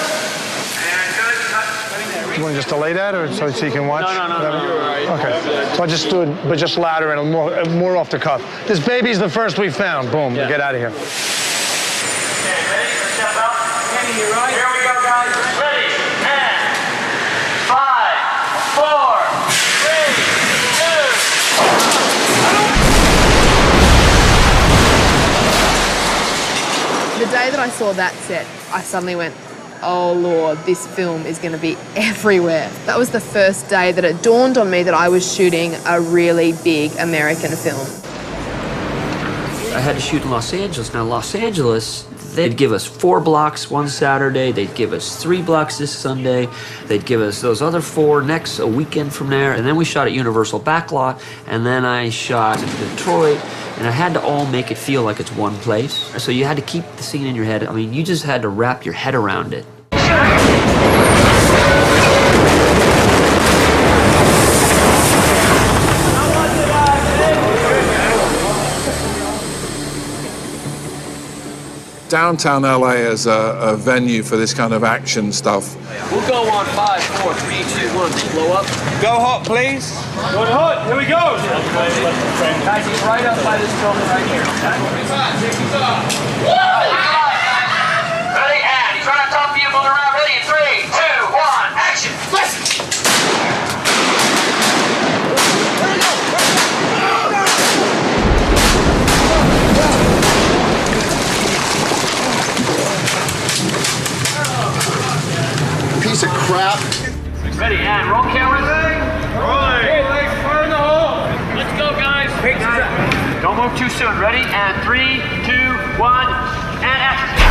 [SPEAKER 1] You want to just delay that, or so you can watch?
[SPEAKER 10] No, you're all right.
[SPEAKER 1] Okay. So I'll just do it, but just louder and more off the cuff. This baby's the first we found. Boom.
[SPEAKER 10] Yeah.
[SPEAKER 1] Get out of here.
[SPEAKER 10] Okay, ready? Step up. Kenny, you're right. Here we go, guys. Ready? And 5, 4, 3, 2.
[SPEAKER 4] The day that I saw that set, I suddenly went, oh Lord, this film is going to be everywhere. That was the first day that it dawned on me that I was shooting a really big American film.
[SPEAKER 7] I had to shoot in Los Angeles. Now, Los Angeles, they'd give us 4 blocks one Saturday, they'd give us 3 blocks this Sunday, they'd give us those other 4 next a weekend from there, and then we shot at Universal Backlot, and then I shot in Detroit, and I had to all make it feel like it's one place. So you had to keep the scene in your head. I mean, you just had to wrap your head around it.
[SPEAKER 16] Downtown LA is a venue for this kind of action stuff.
[SPEAKER 10] We'll go on 5, 4, 3, 2, 1. Blow up.
[SPEAKER 13] Go hot, please.
[SPEAKER 10] Go hot. Here we go. Guys, he's right up by this building right here. Ready, and he's right on top of you, moving around. Ready, 3, 2, 1, action. Listen.
[SPEAKER 5] Piece of crap.
[SPEAKER 10] Ready, and roll camera. Rolling. Hey, legs, fire in the hole. Let's go, guys. Don't move too soon. Ready, and 3, 2, 1, and action.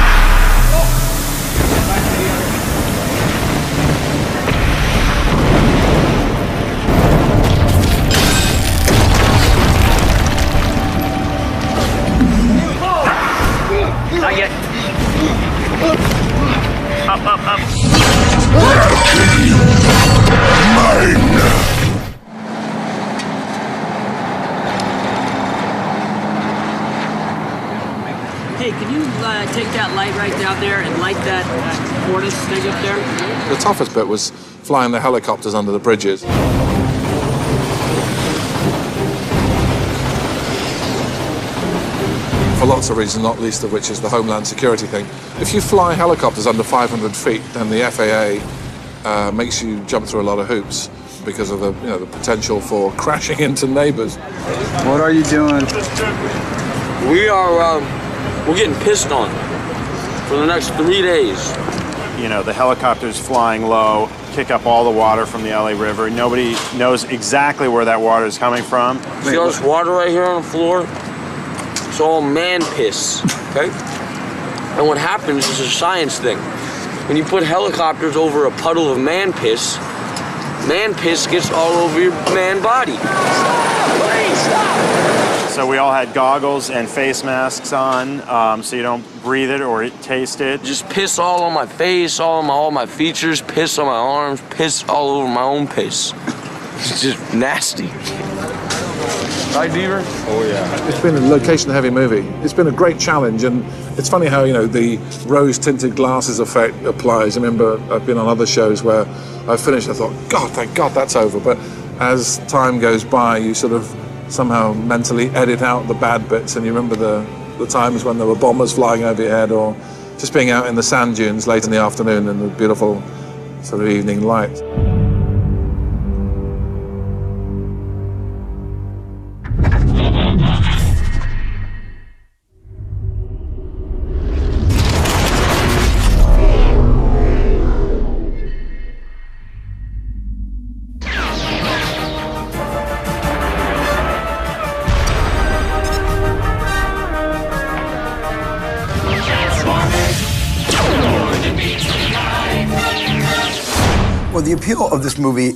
[SPEAKER 10] Not yet. Up, up, up.
[SPEAKER 7] Hey, can you take that light right down there and light that Mortis thing up there?
[SPEAKER 16] The toughest bit was flying the helicopters under the bridges. For lots of reasons, not least of which is the Homeland Security thing. If you fly helicopters under 500 feet, then the FAA makes you jump through a lot of hoops because of the potential for crashing into neighbors.
[SPEAKER 18] What are you doing?
[SPEAKER 10] We're getting pissed on for the next 3 days.
[SPEAKER 24] You know, the helicopters flying low, kick up all the water from the LA River. Nobody knows exactly where that water is coming from.
[SPEAKER 10] See all this water right here on the floor? It's all man piss, okay? And what happens is a science thing. When you put helicopters over a puddle of man piss gets all over your man body. Please stop!
[SPEAKER 24] So we all had goggles and face masks on, so you don't breathe it or taste it.
[SPEAKER 10] Just piss all on my face, all my features, piss on my arms, piss all over my own piss. It's just nasty.
[SPEAKER 13] Right, Deaver?
[SPEAKER 16] Oh, yeah. It's been a location-heavy movie. It's been a great challenge, and it's funny how, the rose-tinted glasses effect applies. I remember I've been on other shows where I finished, I thought, God, thank God that's over. But as time goes by, you sort of somehow mentally edit out the bad bits, and you remember the times when there were bombers flying over your head, or just being out in the sand dunes late in the afternoon in the beautiful sort of evening light.
[SPEAKER 15] Well, the appeal of this movie,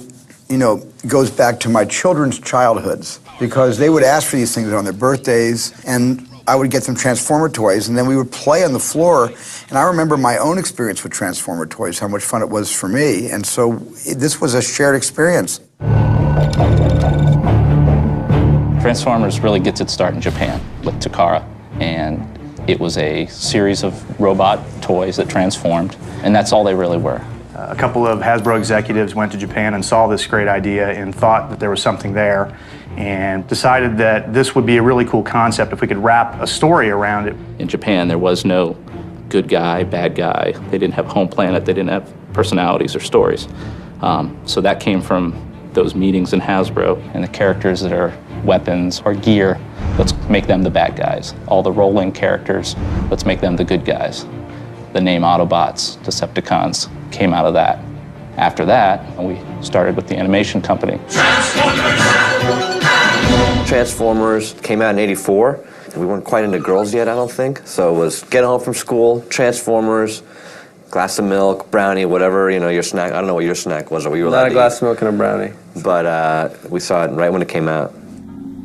[SPEAKER 15] goes back to my children's childhoods, because they would ask for these things on their birthdays, and I would get them Transformer toys, and then we would play on the floor. And I remember my own experience with Transformer toys, how much fun it was for me, and so this was a shared experience.
[SPEAKER 6] Transformers really gets its start in Japan with Takara, and it was a series of robot toys that transformed, and that's all they really were.
[SPEAKER 8] A couple of Hasbro executives went to Japan and saw this great idea and thought that there was something there and decided that this would be a really cool concept if we could wrap a story around it.
[SPEAKER 6] In Japan, there was no good guy, bad guy. They didn't have home planet. They didn't have personalities or stories. So that came from those meetings in Hasbro. And the characters that are weapons or gear, let's make them the bad guys. All the rolling characters, let's make them the good guys. The name Autobots, Decepticons, came out of that. After that, we started with the animation company.
[SPEAKER 11] Transformers came out in '84. We weren't quite into girls yet, I don't think. So it was get home from school, Transformers, glass of milk, brownie, whatever, you know, your snack. I don't know what your snack was or what you were allowed to eat.
[SPEAKER 10] Not a glass of milk and a brownie.
[SPEAKER 11] But we saw it right when it came out.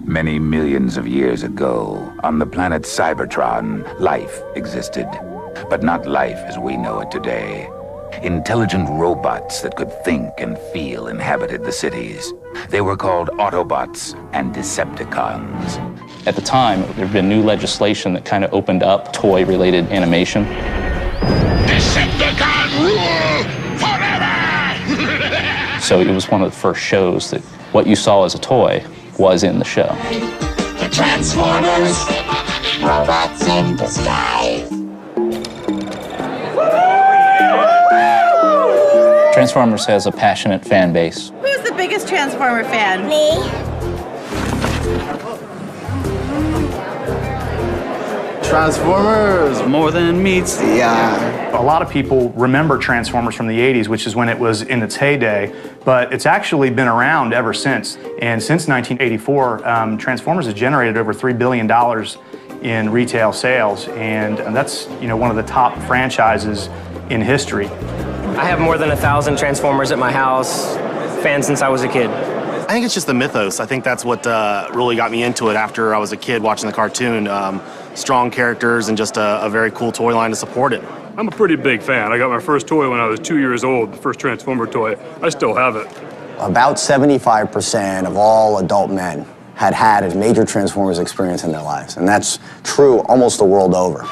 [SPEAKER 12] Many millions of years ago, on the planet Cybertron, life existed. But not life as we know it today. Intelligent robots that could think and feel inhabited the cities. They were called Autobots and Decepticons.
[SPEAKER 6] At the time, there had been new legislation that kind of opened up toy-related animation.
[SPEAKER 12] Decepticon rule forever!
[SPEAKER 6] So it was one of the first shows that what you saw as a toy was in the show.
[SPEAKER 12] The Transformers, robots in disguise.
[SPEAKER 6] Transformers has a passionate fan base.
[SPEAKER 17] Who's the biggest Transformer fan? Me.
[SPEAKER 8] Transformers! More than meets the eye. A lot of people remember Transformers from the 80s, which is when it was in its heyday, but it's actually been around ever since. And since 1984, Transformers has generated over $3 billion in retail sales, and that's, you know, one of the top franchises in history.
[SPEAKER 19] I have more than 1,000 Transformers at my house, fan since I was a kid.
[SPEAKER 21] I think it's just the mythos. I think that's what really got me into it after I was a kid watching the cartoon. Strong characters and just a very cool toy line to support it.
[SPEAKER 27] I'm a pretty big fan. I got my first toy when I was 2 years old, the first Transformer toy. I still have it.
[SPEAKER 28] About 75% of all adult men had a major Transformers experience in their lives, and that's true almost the world over.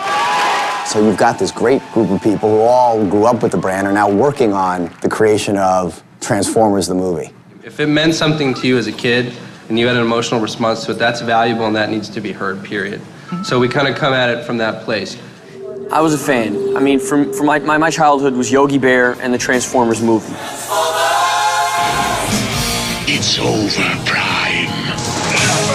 [SPEAKER 28] So you've got this great group of people who all grew up with the brand are now working on the creation of Transformers the movie.
[SPEAKER 29] If it meant something to you as a kid and you had an emotional response to it, that's valuable and that needs to be heard, period. So we kind of come at it from that place.
[SPEAKER 10] I was a fan. I mean, from my childhood was Yogi Bear and the Transformers movie.
[SPEAKER 12] It's over, Prime.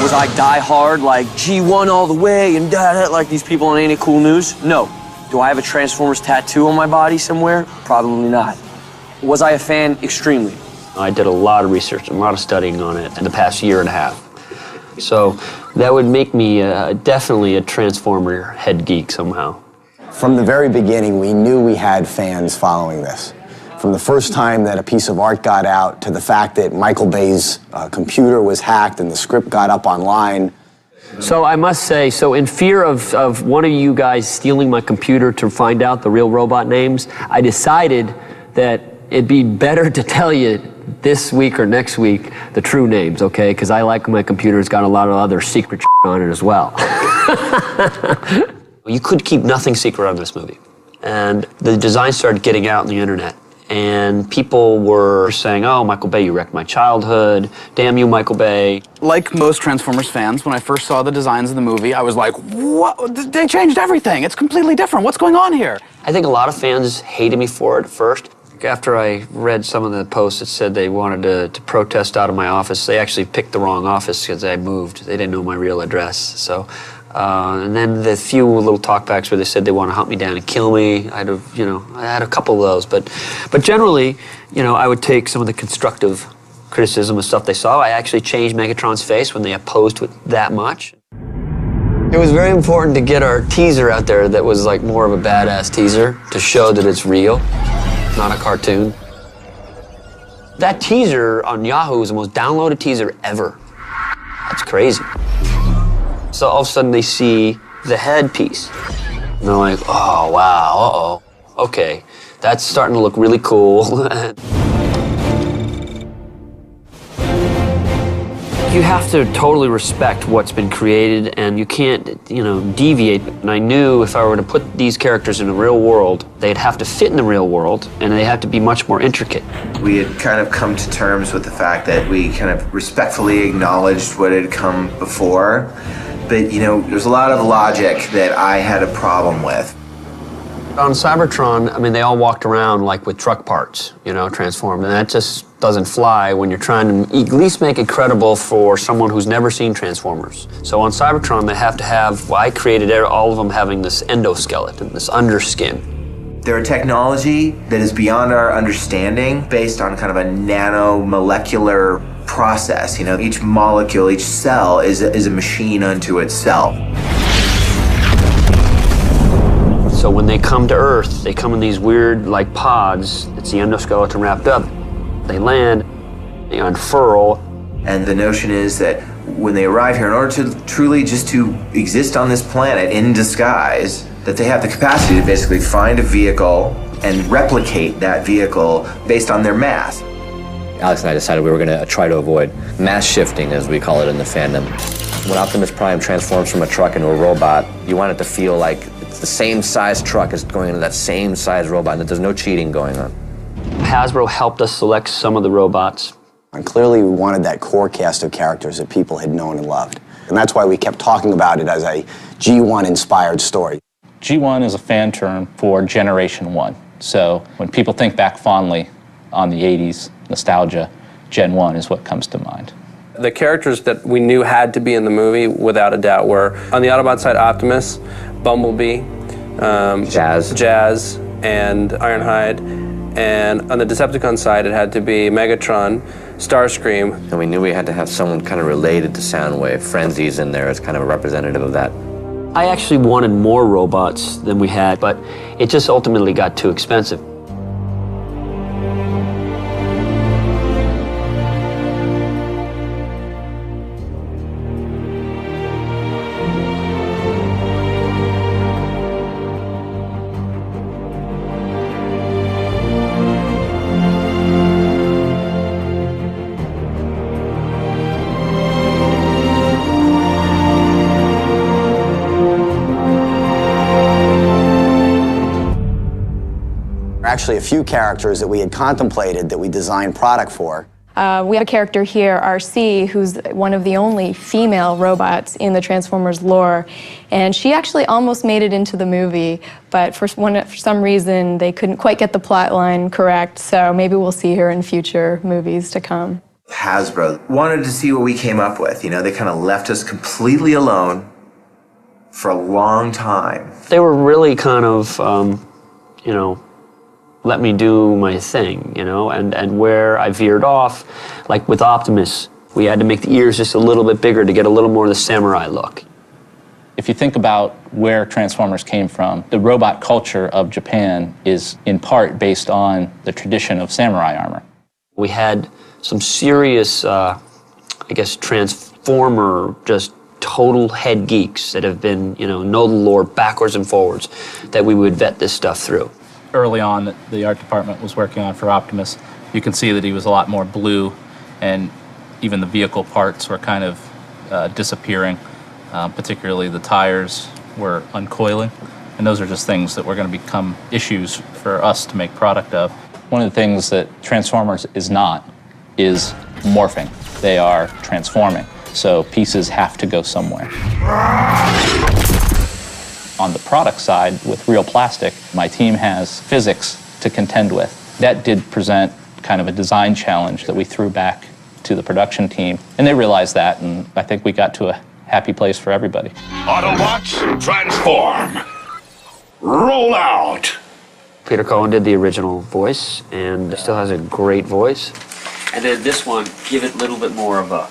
[SPEAKER 10] Was I die hard, like G1 all the way and da like these people on Ain't It Cool News? No. Do I have a Transformers tattoo on my body somewhere? Probably not. Was I a fan? Extremely.
[SPEAKER 7] I did a lot of research and a lot of studying on it in the past year and a half. So that would make me definitely a Transformer head geek somehow.
[SPEAKER 28] From the very beginning, we knew we had fans following this. From the first time that a piece of art got out to the fact that Michael Bay's computer was hacked and the script got up online.
[SPEAKER 7] So I must say, so in fear of one of you guys stealing my computer to find out the real robot names, I decided that it'd be better to tell you this week or next week the true names, okay? Because I like my computer's got a lot of other secret on it as well. You could keep nothing secret on this movie. And the design started getting out on the internet. And people were saying, oh, Michael Bay, you wrecked my childhood. Damn you, Michael Bay.
[SPEAKER 29] Like most Transformers fans, when I first saw the designs of the movie, I was like, what? They changed everything. It's completely different. What's going on here?
[SPEAKER 7] I think a lot of fans hated me for it at first. After I read some of the posts that said they wanted to protest out of my office, they actually picked the wrong office because I moved. They didn't know my real address. So, and then the few little talkbacks where they said they want to hunt me down and kill me, I had a couple of those. But generally, I would take some of the constructive criticism of stuff they saw. I actually changed Megatron's face when they opposed it that much. It was very important to get our teaser out there that was like more of a badass teaser to show that it's real. Not a cartoon. That teaser on Yahoo is the most downloaded teaser ever. That's crazy. So all of a sudden they see the headpiece. And they're like, oh, wow, uh-oh. Okay, that's starting to look really cool. You have to totally respect what's been created, and you can't, deviate. And I knew if I were to put these characters in the real world, they'd have to fit in the real world, and they have to be much more intricate.
[SPEAKER 2] We had kind of come to terms with the fact that we kind of respectfully acknowledged what had come before, but, there's a lot of logic that I had a problem with.
[SPEAKER 7] On Cybertron, they all walked around like with truck parts, transformed, and that just doesn't fly when you're trying to at least make it credible for someone who's never seen Transformers. So on Cybertron, they have to have, I created all of them having this endoskeleton, this underskin.
[SPEAKER 2] They're a technology that is beyond our understanding, based on kind of a nanomolecular process. Each molecule, each cell is a machine unto itself.
[SPEAKER 7] So when they come to Earth, they come in these weird, pods. It's the endoskeleton wrapped up. They land, they unfurl.
[SPEAKER 2] And the notion is that when they arrive here, in order to truly just to exist on this planet in disguise, that they have the capacity to basically find a vehicle and replicate that vehicle based on their mass.
[SPEAKER 11] Alex and I decided we were going to try to avoid mass shifting, as we call it in the fandom. When Optimus Prime transforms from a truck into a robot, you want it to feel like it's the same size truck is going into that same size robot, and that there's no cheating going on.
[SPEAKER 7] Hasbro helped us select some of the robots.
[SPEAKER 28] And clearly we wanted that core cast of characters that people had known and loved. And that's why we kept talking about it as a G1-inspired story.
[SPEAKER 6] G1 is a fan term for Generation 1. So when people think back fondly on the 80s, nostalgia, Gen 1 is what comes to mind.
[SPEAKER 29] The characters that we knew had to be in the movie, without a doubt, were on the Autobot side, Optimus, Bumblebee, Jazz, and Ironhide. And on the Decepticon side, it had to be Megatron, Starscream.
[SPEAKER 11] And we knew we had to have someone kind of related to Soundwave. Frenzy's in there as kind of a representative of that.
[SPEAKER 7] I actually wanted more robots than we had, but it just ultimately got too expensive.
[SPEAKER 28] Actually, a few characters that we had contemplated that we designed product for.
[SPEAKER 3] We have a character here, RC, who's one of the only female robots in the Transformers lore, and she actually almost made it into the movie, but for some reason they couldn't quite get the plot line correct, so maybe we'll see her in future movies to come.
[SPEAKER 2] Hasbro wanted to see what we came up with. They kind of left us completely alone for a long time.
[SPEAKER 7] They were really kind of, let me do my thing, and where I veered off, like with Optimus, we had to make the ears just a little bit bigger to get a little more of the samurai look.
[SPEAKER 6] If you think about where Transformers came from, the robot culture of Japan is in part based on the tradition of samurai armor.
[SPEAKER 7] We had some serious, Transformer, just total head geeks that have been, know the lore backwards and forwards, that we would vet this stuff through.
[SPEAKER 6] Early on that the art department was working on for Optimus, you can see that he was a lot more blue, and even the vehicle parts were kind of disappearing. Particularly the tires were uncoiling, and those are just things that were going to become issues for us to make product of. One of the things that Transformers is not is morphing. They are transforming, so pieces have to go somewhere. On the product side, with real plastic, my team has physics to contend with. That did present kind of a design challenge that we threw back to the production team, and they realized that, and I think we got to a happy place for everybody.
[SPEAKER 12] Autobots, transform! Roll out!
[SPEAKER 7] Peter Cullen did the original voice, and still has a great voice. And then this one, give it a little bit more of a,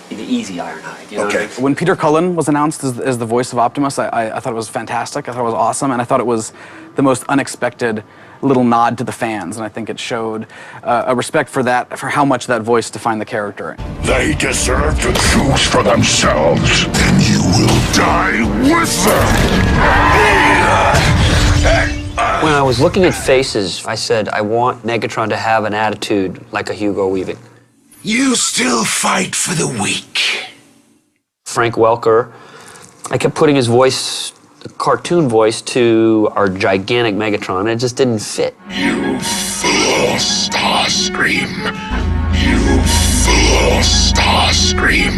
[SPEAKER 7] the easy Ironhide.
[SPEAKER 9] Okay. When Peter Cullen was announced as the voice of Optimus, I thought it was fantastic. I thought it was awesome, and I thought it was the most unexpected little nod to the fans, and I think it showed a respect for that, for how much that voice defined the character.
[SPEAKER 12] They deserve to choose for themselves, and you will die with them.
[SPEAKER 7] When I was looking at faces, I said, I want Megatron to have an attitude like a Hugo Weaving.
[SPEAKER 12] You still fight for the weak.
[SPEAKER 7] Frank Welker, I kept putting his voice, the cartoon voice, to our gigantic Megatron, and it just didn't fit.
[SPEAKER 12] You fool, Starscream. You fool, Starscream.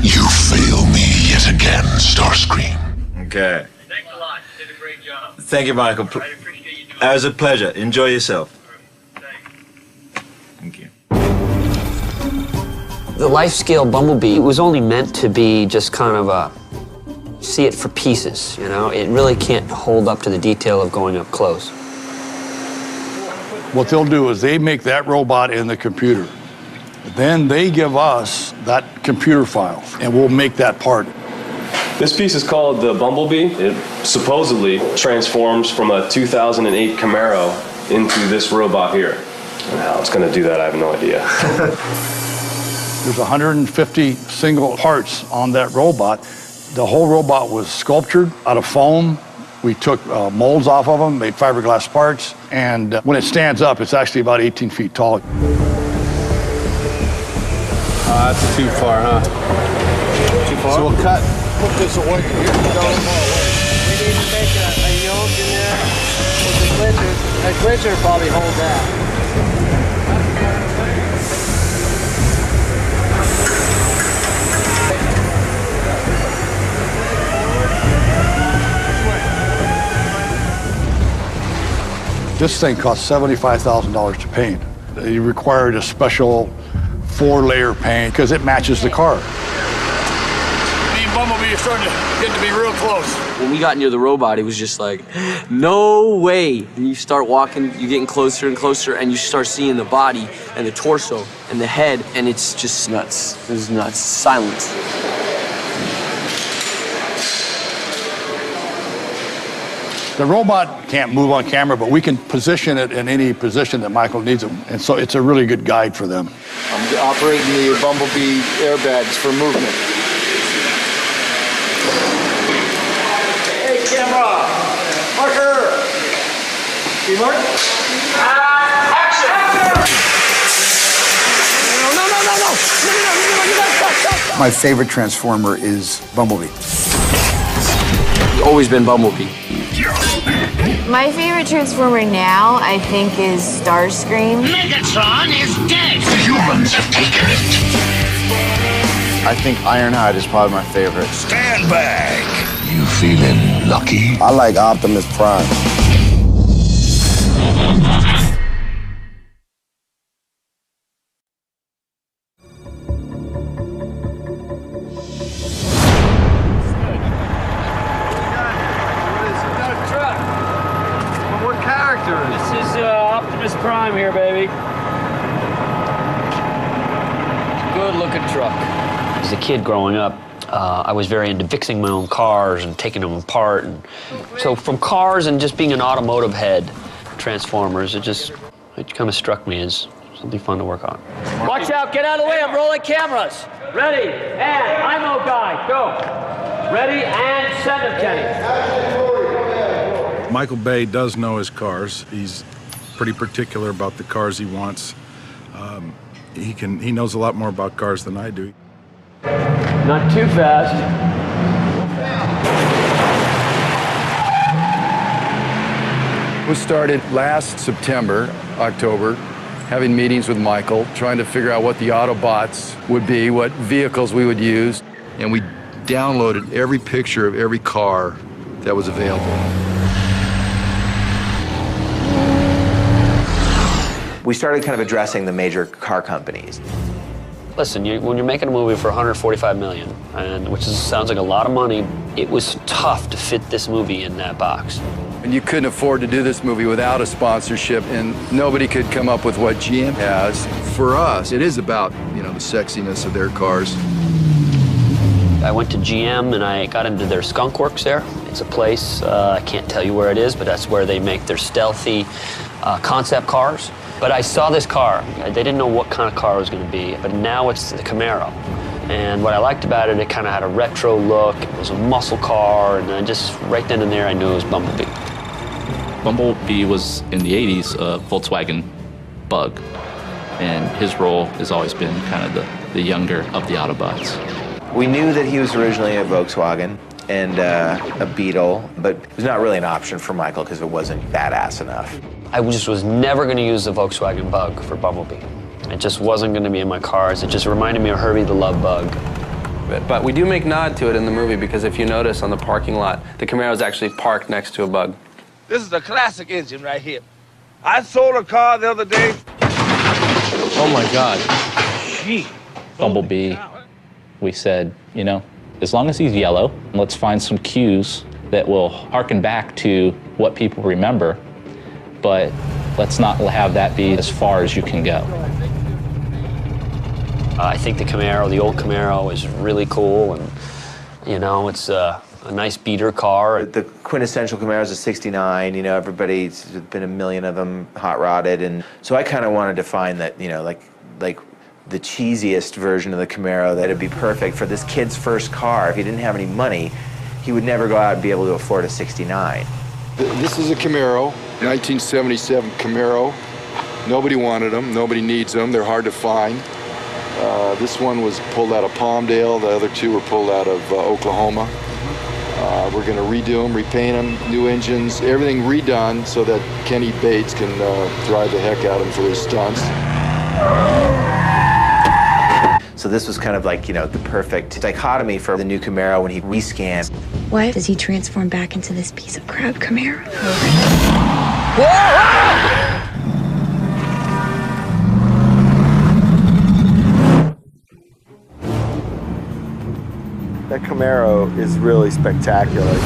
[SPEAKER 12] You fail me yet again, Starscream.
[SPEAKER 1] Okay. Thanks a lot. You did a great job. Thank you, Michael. I appreciate you doing it. It was a pleasure. Enjoy yourself. Thank you.
[SPEAKER 7] The life-scale Bumblebee was only meant to be just kind of a see it for pieces, you know? It really can't hold up to the detail of going up close.
[SPEAKER 4] What they'll do is they make that robot in the computer. Then they give us that computer file, and we'll make that part.
[SPEAKER 5] This piece is called the Bumblebee. It supposedly transforms from a 2008 Camaro into this robot here. And how it's going to do that, I have no idea.
[SPEAKER 4] There's 150 single parts on that robot. The whole robot was sculptured out of foam. We took molds off of them, made fiberglass parts, and when it stands up, it's actually about 18 feet tall.
[SPEAKER 5] That's too far, huh?
[SPEAKER 4] Too far? So we'll put this away.
[SPEAKER 14] We need to make a yoke in there with the glitcher. A glitcher probably hold that.
[SPEAKER 4] This thing cost $75,000 to paint. It required a special 4-layer paint because it matches the car.
[SPEAKER 14] Me and Bumblebee are starting to get to be real close.
[SPEAKER 10] When we got near the robot, it was just like, no way. And you start walking, you're getting closer and closer, and you start seeing the body and the torso and the head, and it's just nuts. It was nuts. Silence.
[SPEAKER 4] The robot can't move on camera, but we can position it in any position that Michael needs it. And so it's a really good guide for them.
[SPEAKER 15] I'm operating the Bumblebee airbags for movement.
[SPEAKER 14] Hey, camera! Marker! You mark? Action! No!
[SPEAKER 28] My favorite Transformer is Bumblebee.
[SPEAKER 10] Always been Bumblebee.
[SPEAKER 20] My favorite Transformer now, I think, is Starscream.
[SPEAKER 12] Megatron is dead! The humans have taken it.
[SPEAKER 18] I think Ironhide is probably my favorite.
[SPEAKER 12] Stand back. You feeling lucky?
[SPEAKER 28] I like Optimus Prime.
[SPEAKER 14] This is Optimus Prime here, baby. Good looking truck.
[SPEAKER 7] As a kid growing up, I was very into fixing my own cars and taking them apart. And so from cars and just being an automotive head, Transformers, it kind of struck me as something fun to work on.
[SPEAKER 14] Watch out, get out of the way, I'm rolling cameras. Ready, and IMO guy, go. Ready, and send him, Kenny.
[SPEAKER 16] Michael Bay does know his cars. He's pretty particular about the cars he wants. He knows a lot more about cars than I do.
[SPEAKER 14] Not too fast.
[SPEAKER 22] We started last September, October, having meetings with Michael, trying to figure out what the Autobots would be, what vehicles we would use. And we downloaded every picture of every car that was available.
[SPEAKER 2] We started kind of addressing the major car companies.
[SPEAKER 7] Listen, when you're making a movie for $145 million, which sounds like a lot of money, it was tough to fit this movie in that box.
[SPEAKER 22] And you couldn't afford to do this movie without a sponsorship, and nobody could come up with what GM has. For us, it is about, the sexiness of their cars.
[SPEAKER 7] I went to GM and I got into their skunk works there. It's a place, I can't tell you where it is, but that's where they make their stealthy concept cars. But I saw this car. They didn't know what kind of car it was going to be, but now it's the Camaro. And what I liked about it, it kind of had a retro look. It was a muscle car, and then just right then and there, I knew it was Bumblebee.
[SPEAKER 6] Bumblebee was, in the 80s, a Volkswagen Bug. and his role has always been kind of the younger of the Autobots.
[SPEAKER 2] We knew that he was originally a Volkswagen and a Beetle, but it was not really an option for Michael because it wasn't badass enough.
[SPEAKER 7] I just was never going to use the Volkswagen Bug for Bumblebee. It just wasn't going to be in my cars. It just reminded me of Herbie the Love Bug.
[SPEAKER 29] But we do make nod to it in the movie because if you notice on the parking lot, the Camaro is actually parked next to a Bug.
[SPEAKER 8] This is a classic engine right here. I sold a car the other day.
[SPEAKER 29] Oh my God.
[SPEAKER 8] Gee.
[SPEAKER 6] Bumblebee, we said, you know, as long as he's yellow, let's find some cues that will harken back to what people remember, but let's not have that be as far as you can go.
[SPEAKER 7] I think the Camaro, the old Camaro, is really cool, and you know, it's a nice beater car.
[SPEAKER 2] The quintessential Camaro is a '69. You know, everybody's been a million of them hot rodded, and so I kind of wanted to find that, you know, like the cheesiest version of the Camaro that'd be perfect for this kid's first car. If he didn't have any money, he would never go out and be able to afford a '69.
[SPEAKER 22] This is a Camaro, 1977 Camaro. Nobody wanted them, nobody needs them, they're hard to find. This one was pulled out of Palmdale, the other two were pulled out of Oklahoma. We're gonna redo them, repaint them, new engines, everything redone so that Kenny Bates can drive the heck out of them for his stunts.
[SPEAKER 2] So this was kind of like, you know, the perfect dichotomy for the new Camaro when he rescans.
[SPEAKER 13] Why does he transform back into this piece of crap Camaro?
[SPEAKER 18] That Camaro is really spectacular.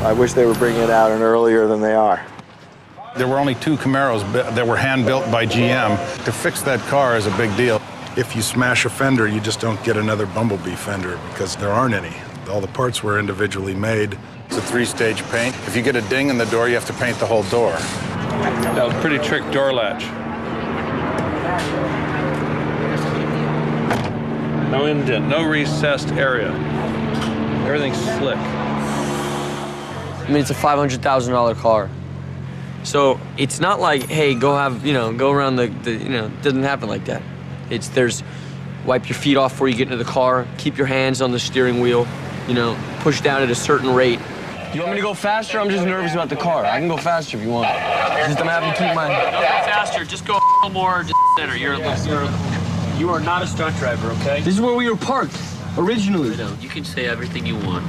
[SPEAKER 18] I wish they were bringing it out earlier than they are.
[SPEAKER 17] There were only 2 Camaros that were hand-built by GM. To fix that car is a big deal. If you smash a fender, you just don't get another Bumblebee fender because there aren't any. All the parts were individually made. It's a 3-stage paint. If you get a ding in the door, you have to paint the whole door.
[SPEAKER 27] That was a pretty trick door latch. No indent, no recessed area. Everything's slick.
[SPEAKER 10] I mean, it's a $500,000 car. So it's not like, hey, go have, you know, go around the you know, it doesn't happen like that. There's wipe your feet off before you get into the car, keep your hands on the steering wheel, you know, push down at a certain rate. You want me to go faster? I'm just nervous about the car. I can go faster if you want. Just I'm having to keep my...
[SPEAKER 14] Don't go faster, just go a little more center. You are not a stunt driver, okay?
[SPEAKER 10] This is where we were parked, originally.
[SPEAKER 14] You can say everything you want.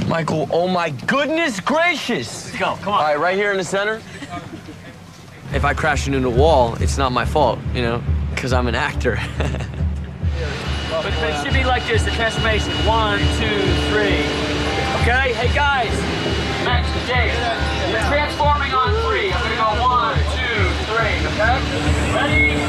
[SPEAKER 10] Michael, oh my goodness gracious!
[SPEAKER 14] Let's go, come on.
[SPEAKER 10] All right, right here in the center. If I crash into a wall, it's not my fault, you know, because I'm an actor.
[SPEAKER 14] But it should be like this, the transformation. 1, 2, 3. Okay? Hey, guys. Max, Jake. We're transforming on 3. I'm going to go 1, 2, 3. Okay? Ready?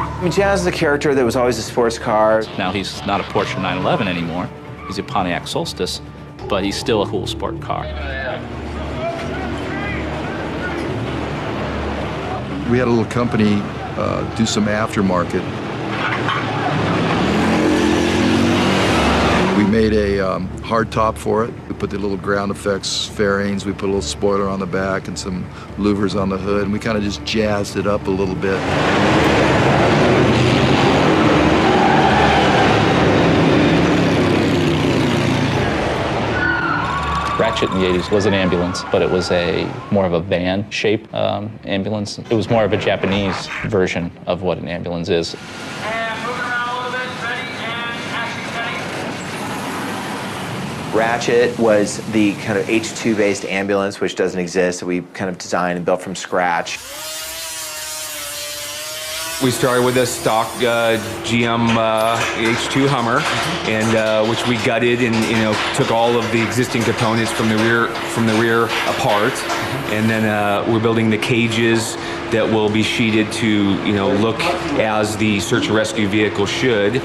[SPEAKER 2] I mean, Jazz is a character that was always a sports car.
[SPEAKER 6] Now he's not a Porsche 911 anymore. He's a Pontiac Solstice, but he's still a cool sport car.
[SPEAKER 22] We had a little company do some aftermarket. We made a hard top for it. We put the little ground effects fairings. We put a little spoiler on the back and some louvers on the hood, and we kind of just jazzed it up a little bit.
[SPEAKER 6] Ratchet in the 80s was an ambulance, but it was more of a van shape ambulance. It was more of a Japanese version of what an ambulance is.
[SPEAKER 2] Ratchet was the kind of H2-based ambulance, which doesn't exist, that we kind of designed and built from scratch.
[SPEAKER 19] We started with a stock GM H2 Hummer, and which we gutted and took all of the existing components from the rear apart, and then we're building the cages that will be sheeted to look as the search and rescue vehicle should.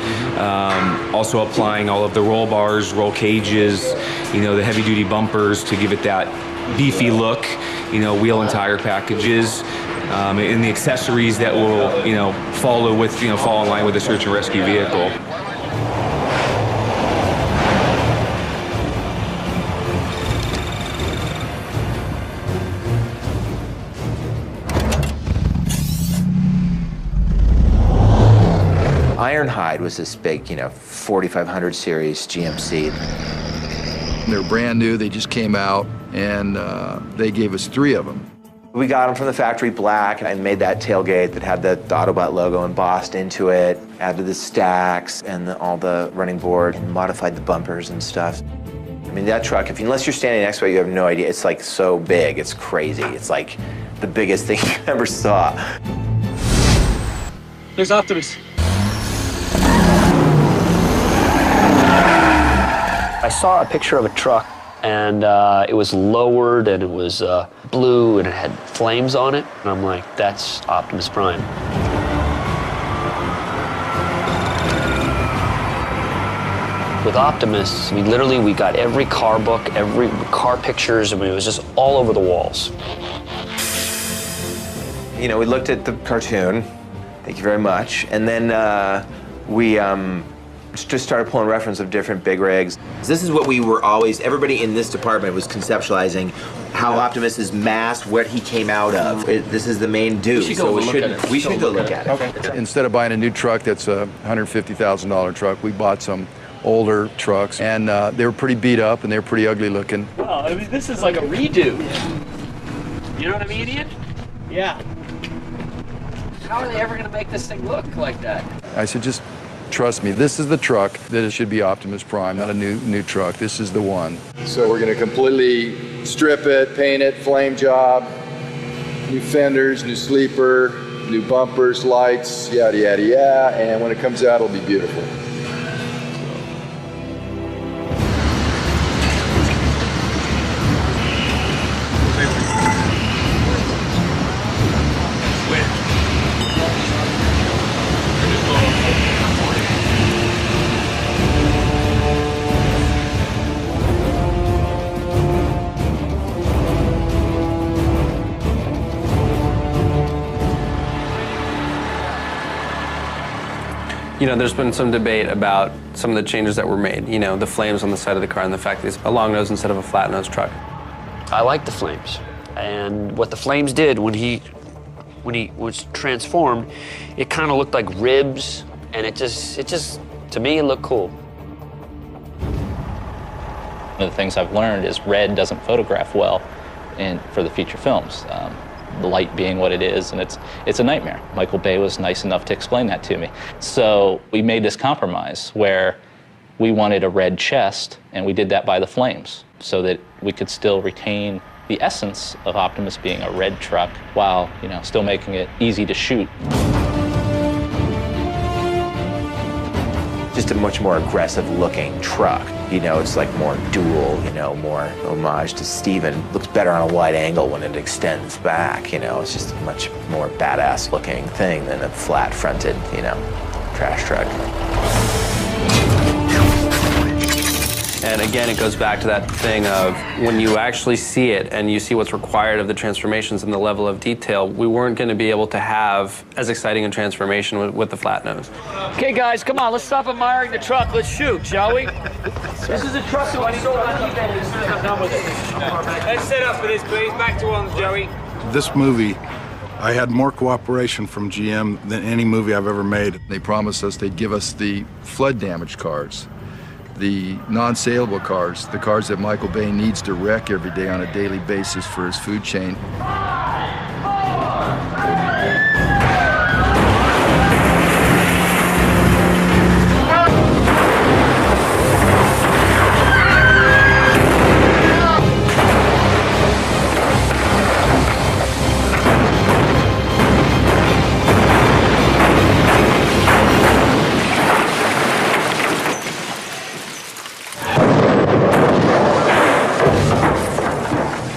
[SPEAKER 19] Also applying all of the roll bars, roll cages, the heavy duty bumpers to give it that beefy look. Wheel and tire packages. and the accessories that will, you know, fall in line with the search and rescue vehicle.
[SPEAKER 2] Ironhide was this big, 4500 series GMC.
[SPEAKER 22] They're brand new, they just came out, and they gave us 3 of them.
[SPEAKER 2] We got them from the factory black, and I made that tailgate that had the Autobot logo embossed into it, added the stacks and all the running board, and modified the bumpers and stuff. I mean, that truck, unless you're standing next to it, you have no idea. It's like so big, it's crazy. It's like the biggest thing you ever saw.
[SPEAKER 14] There's Optimus.
[SPEAKER 7] I saw a picture of a truck, and it was lowered, and it was blue, and it had flames on it. And I'm like, that's Optimus Prime. With Optimus, literally, we got every car book, every car pictures. I mean, it was just all over the walls.
[SPEAKER 2] We looked at the cartoon. Thank you very much. And then we just started pulling reference of different big rigs. This is what we were always, everybody in this department was conceptualizing how Optimus is masked, what he came out of. This is the main dude.
[SPEAKER 7] We should go
[SPEAKER 2] look at it.
[SPEAKER 22] Okay. Instead of buying a new truck that's a $150,000 truck, we bought some older trucks, and they were pretty beat up and they were pretty ugly looking.
[SPEAKER 14] Well, I mean, this is like a redo. You know what I mean, Ian? Yeah. How are they ever going to make this thing look like that?
[SPEAKER 22] I said, just trust me, this is the truck that it should be Optimus Prime, not a new truck. This is the one. So we're going to completely strip it, paint it, flame job, new fenders, new sleeper, new bumpers, lights, yada, yada, yada. And when it comes out, it'll be beautiful.
[SPEAKER 29] There's been some debate about some of the changes that were made. The flames on the side of the car and the fact that it's a long nose instead of a flat nose truck.
[SPEAKER 7] I like the flames. And what the flames did when he was transformed, it kind of looked like ribs, and it just, to me, it looked cool.
[SPEAKER 6] One of the things I've learned is red doesn't photograph well for the feature films. The light being what it is, and it's a nightmare. Michael Bay was nice enough to explain that to me. So we made this compromise where we wanted a red chest, and we did that by the flames, so that we could still retain the essence of Optimus being a red truck while, still making it easy to shoot.
[SPEAKER 2] Just a much more aggressive looking truck. It's like more dual, more homage to Steven. Looks better on a wide angle when it extends back, It's just a much more badass looking thing than a flat fronted, trash truck.
[SPEAKER 29] And again, it goes back to that thing of when you actually see it and you see what's required of the transformations and the level of detail, we weren't going to be able to have as exciting a transformation with the flat nose.
[SPEAKER 14] Okay, guys, come on, let's stop admiring the truck. Let's shoot, shall we? This is a truck that I sold on eBay as soon as I'm done with it. Let's set up for this, please. Back to one, Joey.
[SPEAKER 17] This movie, I had more cooperation from GM than any movie I've ever made.
[SPEAKER 22] They promised us they'd give us the flood damaged cars, the non-saleable cars, the cars that Michael Bay needs to wreck every day on a daily basis for his food chain.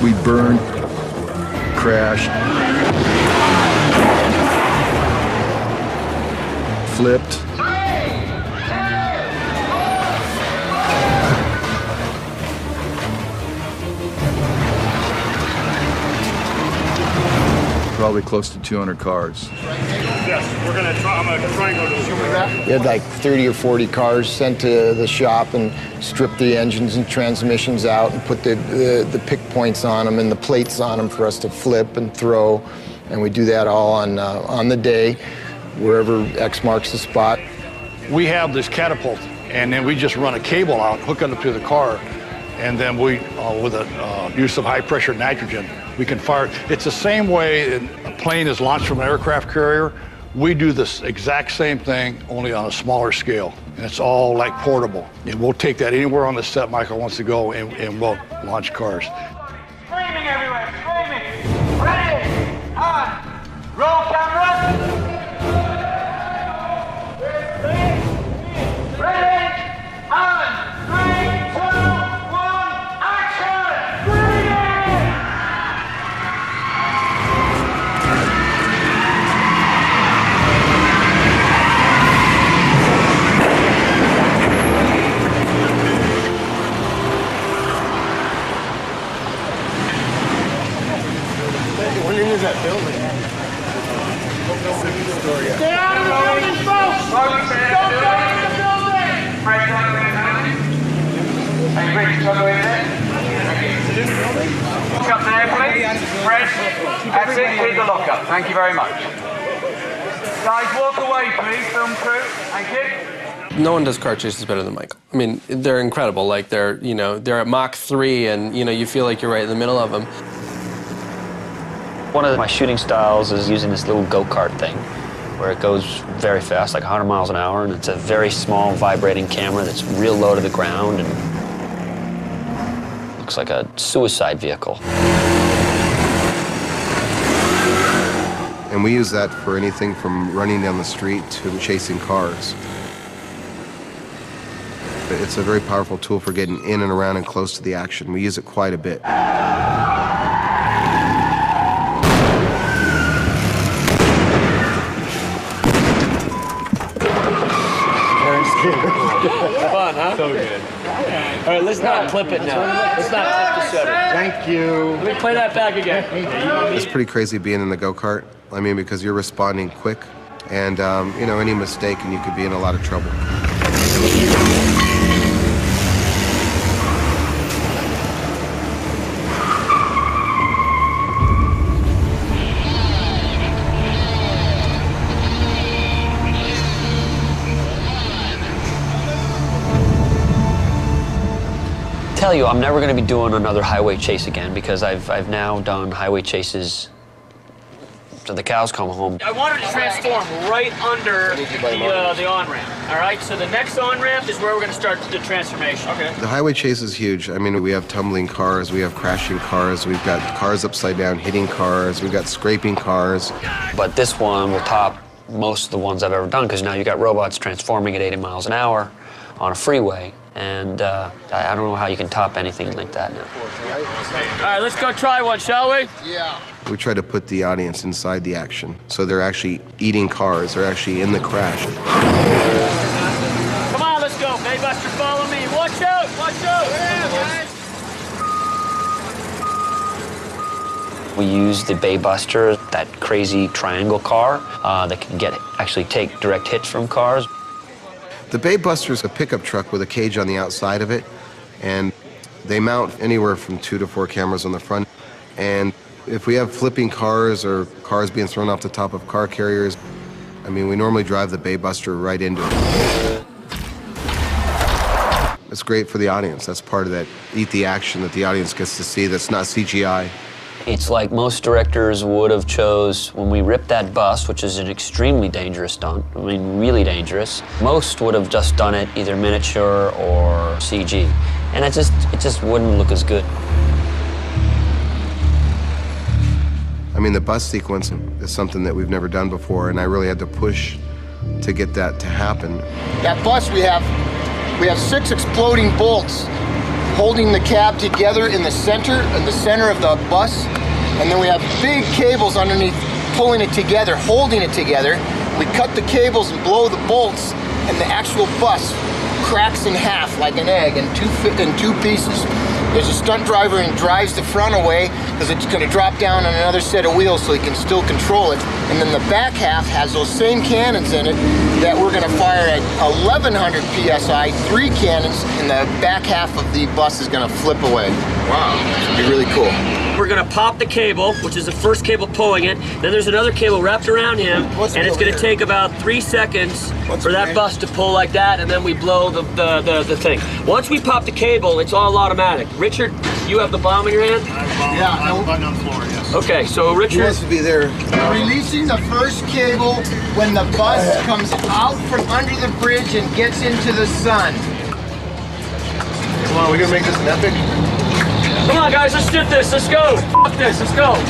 [SPEAKER 22] We burned, crashed, flipped. probably close to 200 cars.
[SPEAKER 27] Yes, I'm gonna try and go to the super.
[SPEAKER 15] We had like 30 or 40 cars sent to the shop and stripped the engines and transmissions out and put the pick points on them and the plates on them for us to flip and throw. And we do that all on the day, wherever X marks the spot.
[SPEAKER 4] We have this catapult, and then we just run a cable out, hook it up to the car, and then we, with the use of high-pressure nitrogen, we can fire. It's the same way a plane is launched from an aircraft carrier. We do this exact same thing, only on a smaller scale, and it's all like portable. And we'll take that anywhere on the set Michael wants to go, and we'll launch cars.
[SPEAKER 14] Screaming everywhere, screaming. Ready, on, roll camera. Ready, on, 3, 2, 1, action!
[SPEAKER 15] What is that building?
[SPEAKER 14] Stay out of the building, folks! Don't go in the building! Fred, don't go in there. Hey, Rich, don't go in there. Look up there, please. Fred, that's it, keep the lock up. Thank you very much. Guys, walk away, please, film crew. Thank you.
[SPEAKER 1] No one does car chases better than Michael. I mean, they're incredible. Like, they're at Mach 3, and, you feel like you're right in the middle of them.
[SPEAKER 7] One of my shooting styles is using this little go-kart thing where it goes very fast, like 100 miles an hour, and it's a very small vibrating camera that's real low to the ground and looks like a suicide vehicle.
[SPEAKER 3] And we use that for anything from running down the street to chasing cars. It's a very powerful tool for getting in and around and close to the action. We use it quite a bit.
[SPEAKER 14] Fun, huh? So good. All right, let's not clip it now. Let's not clip the shutter.
[SPEAKER 15] Thank you.
[SPEAKER 14] Let me play that back again.
[SPEAKER 3] It's pretty crazy being in the go-kart. I mean, because you're responding quick, and any mistake and you could be in a lot of trouble.
[SPEAKER 7] I tell you, I'm never going to be doing another highway chase again because I've now done highway chases till the cows come home.
[SPEAKER 14] I wanted to transform right under the on-ramp, all right? So the next on-ramp is where we're going to start the transformation. Okay.
[SPEAKER 3] The highway chase is huge. I mean, we have tumbling cars, we have crashing cars, we've got cars upside down hitting cars, we've got scraping cars.
[SPEAKER 7] But this one will top most of the ones I've ever done because now you got robots transforming at 80 miles an hour on a freeway. And I don't know how you can top anything like that now.
[SPEAKER 14] All right, let's go try one, shall we?
[SPEAKER 15] Yeah.
[SPEAKER 3] We try to put the audience inside the action. So they're actually eating cars, they're actually in the crash.
[SPEAKER 14] Come on, let's go. Baybuster, follow me. Watch out, watch out. Yeah, guys.
[SPEAKER 7] We use the Baybuster, that crazy triangle car that can actually take direct hits from cars.
[SPEAKER 3] The Baybuster is a pickup truck with a cage on the outside of it, and they mount anywhere from 2 to 4 cameras on the front. And if we have flipping cars or cars being thrown off the top of car carriers, I mean, we normally drive the Baybuster right into it. It's great for the audience. That's part of that eat the action that the audience gets to see that's not CGI.
[SPEAKER 7] It's like most directors would have chose when we ripped that bus, which is an extremely dangerous stunt, I mean, really dangerous. Most would have just done it either miniature or CG. And it just wouldn't look as good.
[SPEAKER 3] I mean, the bus sequence is something that we've never done before, and I really had to push to get that to happen.
[SPEAKER 15] That bus, we have 6 exploding bolts holding the cab together in the center of the bus, and then we have big cables underneath pulling it together, holding it together. We cut the cables and blow the bolts, and the actual bus cracks in half like an egg in two pieces. There's a stunt driver and drives the front away because it's going to drop down on another set of wheels so he can still control it. And then the back half has those same cannons in it that we're going to fire at 1100 PSI, 3 cannons, and the back half of the bus is going to flip away. Wow, it's going to be really cool.
[SPEAKER 14] We're gonna pop the cable, which is the first cable pulling it. Then there's another cable wrapped around him, and it's gonna take about 3 seconds for that bus to pull like that, and then we blow the thing. Once we pop the cable, it's all automatic. Richard, you have the bomb in your hand?
[SPEAKER 15] Yeah, I have a button on the floor, yes.
[SPEAKER 14] Okay, so Richard...
[SPEAKER 15] He wants to be there. Releasing the first cable when the bus comes out from under the bridge and gets into the sun. Come on, we're gonna make this an epic.
[SPEAKER 14] Come on, guys, let's shoot this. Let's go. Fuck this. Let's go. Come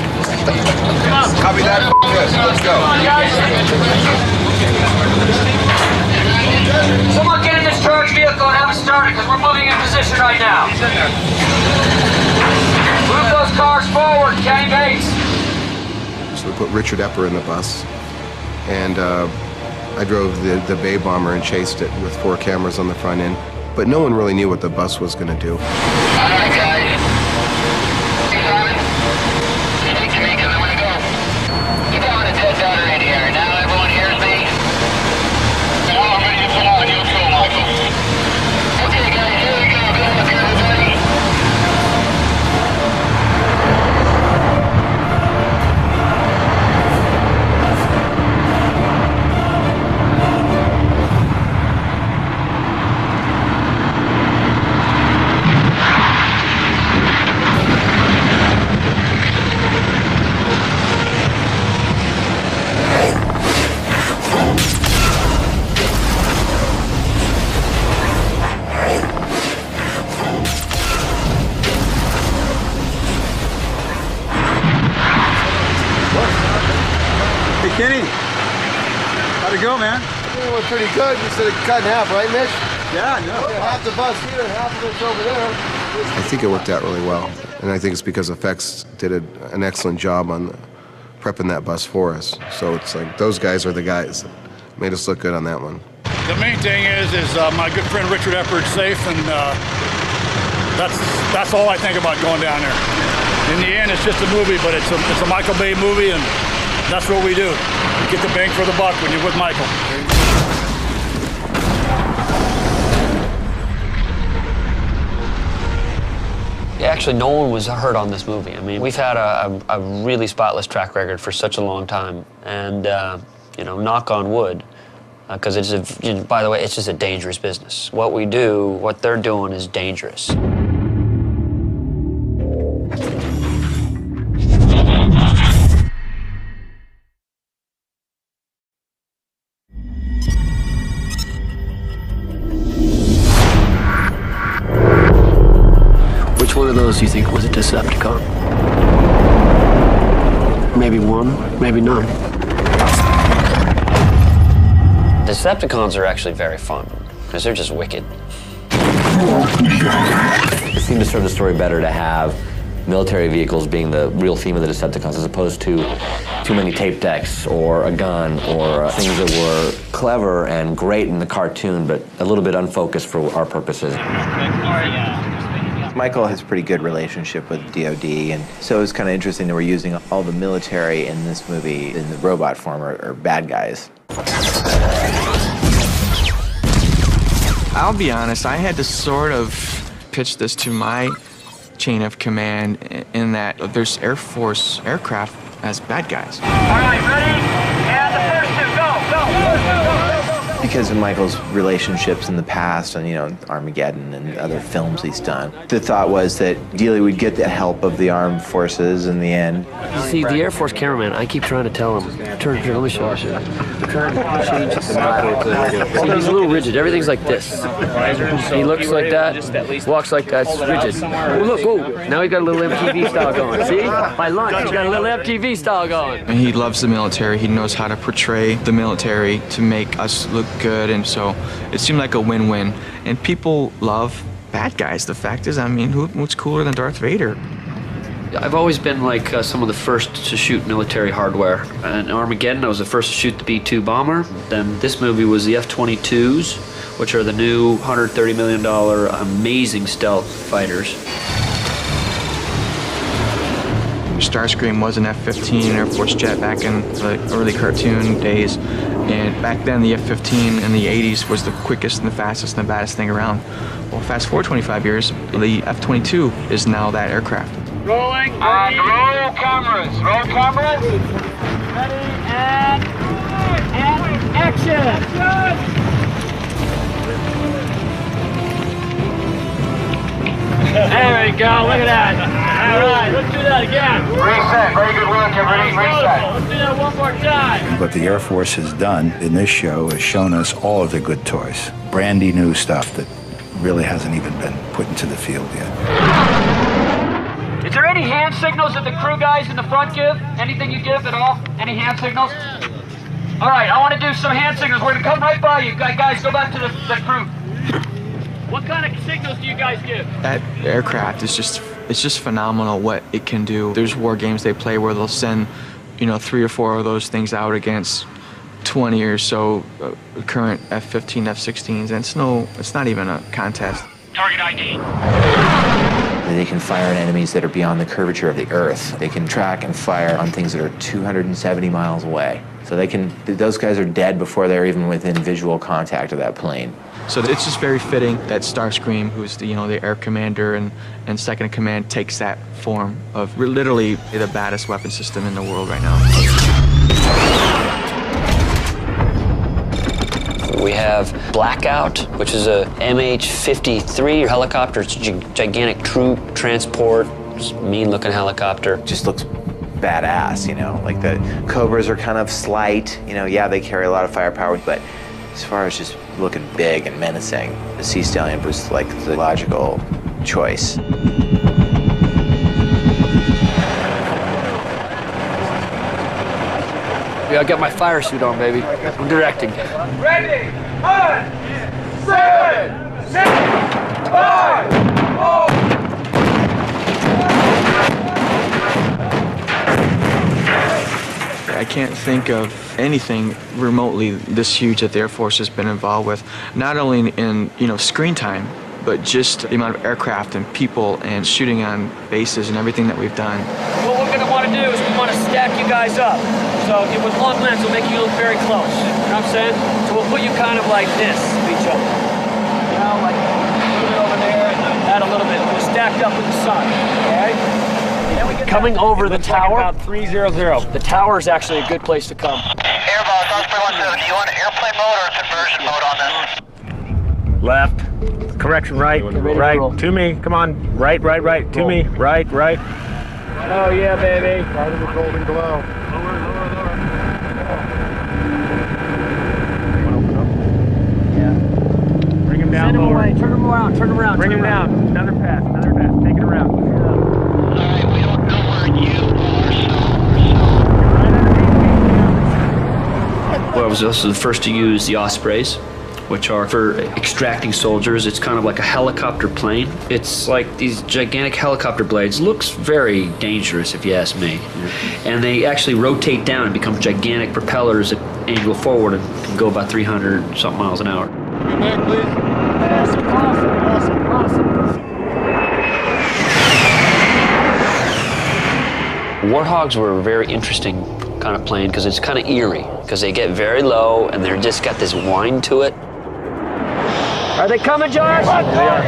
[SPEAKER 14] on.
[SPEAKER 15] Copy that. Let's go.
[SPEAKER 14] Come on, guys. Someone get in this charged vehicle and have it started, because we're moving in position right now. Move those cars forward, Kenny Bates.
[SPEAKER 3] So we put Richard Epper in the bus, and I drove the Bay Bomber and chased it with 4 cameras on the front end. But no one really knew what the bus was going to do.
[SPEAKER 15] All right, guys.
[SPEAKER 5] Kenny, how'd it go, man?
[SPEAKER 15] It went pretty good. You said it cut in half, right, Mitch?
[SPEAKER 5] Yeah, no.
[SPEAKER 15] Half the bus here and half of it's over there.
[SPEAKER 3] I think it worked out really well, and I think it's because effects did an excellent job on prepping that bus for us. So it's like those guys are the guys that made us look good on that one.
[SPEAKER 4] The main thing is my good friend Richard Epper's safe, and that's all I think about going down there. In the end, it's just a movie, but it's a Michael Bay movie, and that's what we do. You get the bang for the buck when you're with Michael.
[SPEAKER 7] Actually, no one was hurt on this movie. I mean, we've had a really spotless track record for such a long time, and you know, knock on wood, because it's by the way, it's just a dangerous business. What we do, what they're doing, is dangerous. Which one of those do you think was a Decepticon? Maybe one, maybe none. Decepticons are actually very fun, because they're just wicked.
[SPEAKER 9] It seemed to serve the story better to have military vehicles being the real theme of the Decepticons, as opposed to too many tape decks or a gun or things that were clever and great in the cartoon, but a little bit unfocused for our purposes.
[SPEAKER 2] Michael has a pretty good relationship with DOD, and so it's kind of interesting that we're using all the military in this movie in the robot form are bad guys.
[SPEAKER 11] I'll be honest, I had to sort of pitch this to my chain of command in that there's Air Force aircraft as bad guys.
[SPEAKER 14] All right, ready? And the first two, go, go, go.
[SPEAKER 2] Because of Michael's relationships in the past and, you know, Armageddon and other films he's done, the thought was that Dealey would get the help of the armed forces in the end.
[SPEAKER 7] You see, the Air Force cameraman, I keep trying to tell him, turn, let me show you. Turn, change. See, he's a little rigid. Everything's like this. He looks like that, walks like that, it's rigid. Oh, look, oh, now he got a little MTV style going. See? By lunch, he's got a little MTV style going.
[SPEAKER 11] He loves the military. He knows how to portray the military to make us look good, and so it seemed like a win-win. And people love bad guys. The fact is, I mean, what's cooler than Darth Vader?
[SPEAKER 7] I've always been like some of the first to shoot military hardware. In Armageddon, I was the first to shoot the B-2 bomber. Then this movie was the F-22s, which are the new $130 million amazing stealth fighters.
[SPEAKER 11] Starscream was an F-15 Air Force jet back in the early cartoon days. And back then, the F-15 in the 80s was the quickest and the fastest and the baddest thing around. Well, fast forward 25 years, the F-22 is now that aircraft.
[SPEAKER 14] Rolling. And roll cameras. Roll cameras. Ready and action. There we go. Look at that. All right, let's do that again.
[SPEAKER 15] Reset. Very good work, everybody. Reset.
[SPEAKER 14] Let's do that one more time.
[SPEAKER 12] What the Air Force has done in this show is shown us all of the good toys. Brandy new stuff that really hasn't even been put into the field yet.
[SPEAKER 14] Is there any hand signals that the crew guys in the front give? Anything you give at all? Any hand signals? All right, I want to do some hand signals. We're going to come right by you. Guys, go back to the crew. What kind of signals do you guys give?
[SPEAKER 11] That aircraft is just phenomenal what it can do. There's war games they play where they'll send, 3 or 4 of those things out against 20 or so current F-15, F-16s, and it's not even a contest.
[SPEAKER 14] Target ID.
[SPEAKER 2] They can fire on enemies that are beyond the curvature of the Earth. They can track and fire on things that are 270 miles away. So those guys are dead before they're even within visual contact of that plane.
[SPEAKER 11] So it's just very fitting that Starscream, who's the air commander and second in command, takes that form of literally the baddest weapon system in the world right now.
[SPEAKER 7] We have Blackout, which is a MH-53 helicopter. It's a gigantic troop transport, mean-looking helicopter.
[SPEAKER 2] Just looks badass, like the Cobras are kind of slight, yeah, they carry a lot of firepower, but as far as just looking big and menacing, the Sea Stallion was like the logical choice.
[SPEAKER 10] Yeah, I got my fire suit on, baby. I'm directing.
[SPEAKER 14] Ready. 1, 7, 6, 5, 4.
[SPEAKER 11] I can't think of anything remotely this huge that the Air Force has been involved with, not only in screen time, but just the amount of aircraft and people and shooting on bases and everything that we've done.
[SPEAKER 14] What we're going to want to do is we want to stack you guys up. So with long lens, we'll make you look very close. You know what I'm saying? So we'll put you kind of like this to each other. Like a little bit over there and that a little bit. We're stacked up with the sun. Okay? Coming over the tower. About 300. The tower is actually a good place to come.
[SPEAKER 15] Airboss, Osprey 17, do you want airplane mode or conversion mode on this?
[SPEAKER 16] Left. Correction, right. Right. To me. Come on. Right. To me. Right.
[SPEAKER 14] Oh, yeah, baby.
[SPEAKER 17] Right in the golden glow.
[SPEAKER 14] Lower.
[SPEAKER 16] Bring him down.
[SPEAKER 14] Send him away. Turn him around.
[SPEAKER 16] Bring him down. Another path. Take it around.
[SPEAKER 7] Well, I was also the first to use the Ospreys, which are for extracting soldiers. It's kind of like a helicopter plane. It's like these gigantic helicopter blades. Looks very dangerous, if you ask me. And they actually rotate down and become gigantic propellers that angle forward and can go about 300 something miles an hour.
[SPEAKER 17] Come back, please.
[SPEAKER 14] Awesome.
[SPEAKER 7] Warthogs were a very interesting kind of plane because it's kind of eerie because they get very low and they're just got this whine to it.
[SPEAKER 14] Are they coming, Josh?
[SPEAKER 7] They are.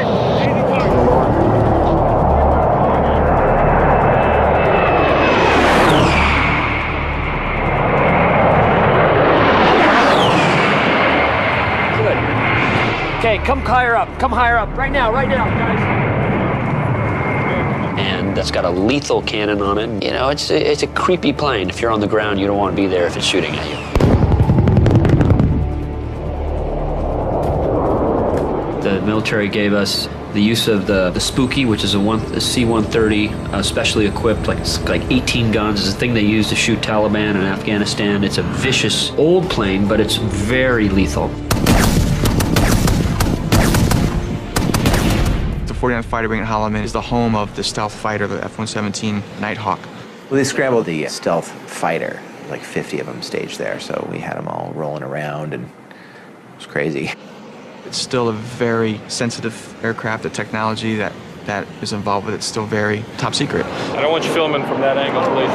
[SPEAKER 14] Okay, come higher up, right now, guys.
[SPEAKER 7] And it's got a lethal cannon on it. It's a creepy plane. If you're on the ground, you don't want to be there if it's shooting at you. The military gave us the use of the Spooky, which is a C-130, specially equipped, like 18 guns. It's a thing they use to shoot Taliban in Afghanistan. It's a vicious old plane, but it's very lethal.
[SPEAKER 11] The 49th Fighter Wing at Holloman is the home of the stealth fighter, the F-117 Nighthawk.
[SPEAKER 2] Well, they scrambled the stealth fighter, like 50 of them staged there, so we had them all rolling around, and it was crazy.
[SPEAKER 11] It's still a very sensitive aircraft, a technology that that is involved with it still very top secret.
[SPEAKER 27] I don't want you filming from that angle, please.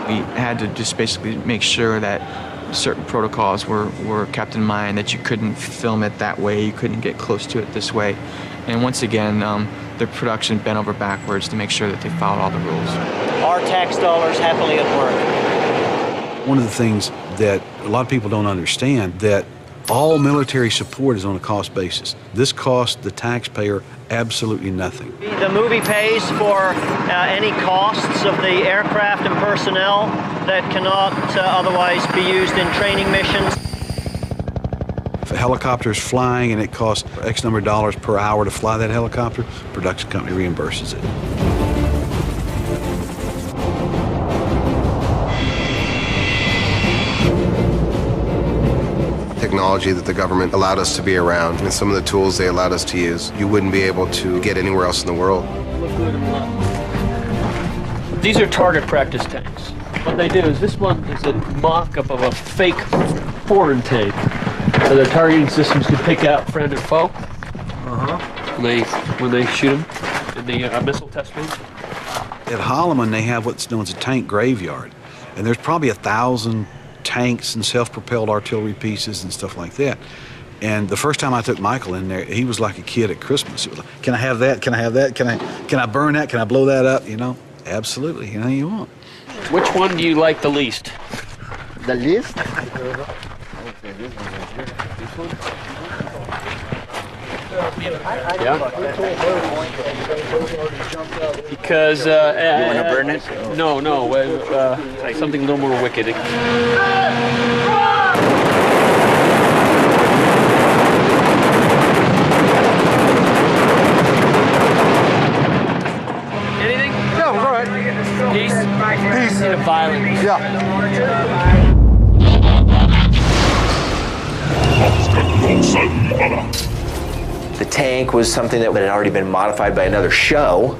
[SPEAKER 11] We had to just basically make sure that certain protocols were kept in mind, that you couldn't film it that way, you couldn't get close to it this way. And once again, the production bent over backwards to make sure that they followed all the rules.
[SPEAKER 8] Our tax dollars happily at work.
[SPEAKER 12] One of the things that a lot of people don't understand, that all military support is on a cost basis. This costs the taxpayer absolutely nothing.
[SPEAKER 8] The movie pays for any costs of the aircraft and personnel that cannot otherwise be used in training missions.
[SPEAKER 12] If a helicopter is flying and it costs X number of dollars per hour to fly that helicopter, production company reimburses it.
[SPEAKER 3] Technology that the government allowed us to be around and some of the tools they allowed us to use, you wouldn't be able to get anywhere else in the world.
[SPEAKER 8] These are target practice tanks. What they do is, this one is a mock-up of a fake foreign tank. So the targeting systems can pick out friend and foe. When they shoot them in the missile test range.
[SPEAKER 12] At Holloman, they have what's known as a tank graveyard, and there's probably 1,000 tanks and self-propelled artillery pieces and stuff like that. And the first time I took Michael in there, he was like a kid at Christmas. It was like, can I have that? Can I have that? Can I burn that? Can I blow that up? You know, absolutely, anything you want.
[SPEAKER 8] Which one do you like the least?
[SPEAKER 15] The least?
[SPEAKER 8] Yeah. Because
[SPEAKER 15] you want to burn it?
[SPEAKER 8] No, something a little more wicked. Anything?
[SPEAKER 15] No, all right.
[SPEAKER 8] Peace? Peace. And violence.
[SPEAKER 15] Yeah.
[SPEAKER 2] The tank was something that had already been modified by another show.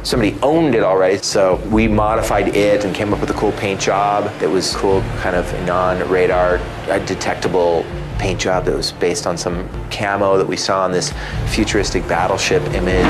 [SPEAKER 2] Somebody owned it already, so we modified it and came up with a cool paint job that was cool, kind of non-radar detectable paint job that was based on some camo that we saw in this futuristic battleship image.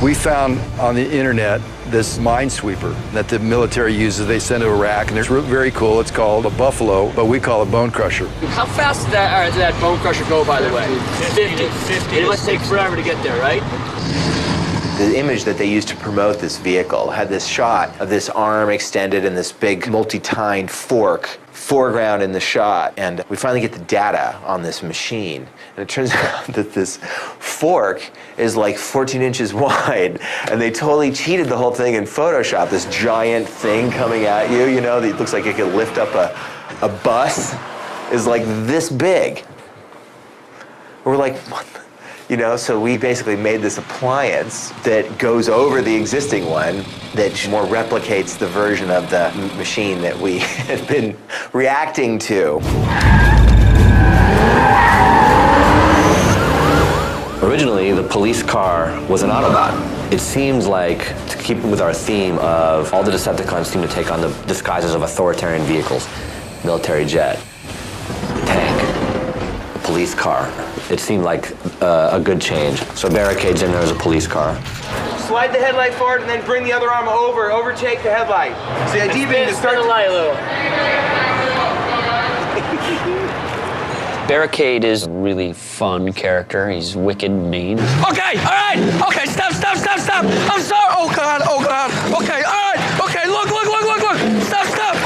[SPEAKER 22] We found on the internet this minesweeper that the military uses. They send to Iraq, and it's very cool. It's called a Buffalo, but we call it Bone Crusher.
[SPEAKER 8] How fast does that bone crusher go, by the way? 50. It must take forever to get there, right?
[SPEAKER 2] The image that they used to promote this vehicle had this shot of this arm extended and this big multi-tined fork foreground in the shot. And we finally get the data on this machine. And it turns out that this fork is like 14 inches wide. And they totally cheated the whole thing in Photoshop. This giant thing coming at you, you know, that looks like it could lift up a bus, is like this big. We're like, what the? You know, so we basically made this appliance that goes over the existing one that more replicates the version of the machine that we had been reacting to.
[SPEAKER 9] Originally, the police car was an Autobot. It seems like, to keep with our theme of all the Decepticons seem to take on the disguises of authoritarian vehicles, military jet, tank, police car. It seemed like a good change. So barricades in there as a police car.
[SPEAKER 10] Slide the headlight forward and then bring the other arm over. Overtake the headlight. So the idea being to start
[SPEAKER 8] the light a little. Barricade is a really fun character. He's wicked mean.
[SPEAKER 14] Okay, all right. Okay, stop. I'm sorry. Oh, God. Okay, all right. Okay, look. Stop.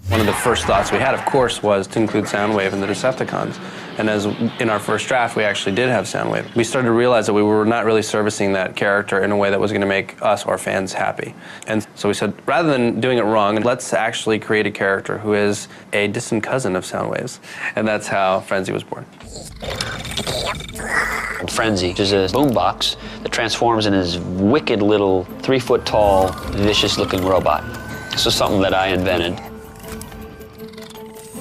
[SPEAKER 1] One of the first thoughts we had, of course, was to include Soundwave in the Decepticons. And as in our first draft, we actually did have Soundwave. We started to realize that we were not really servicing that character in a way that was going to make us or fans happy. And so we said, rather than doing it wrong, let's actually create a character who is a distant cousin of Soundwave's. And that's how Frenzy was born.
[SPEAKER 7] Frenzy is a boombox that transforms into this wicked little 3-foot-tall, vicious-looking robot. This was something that I invented.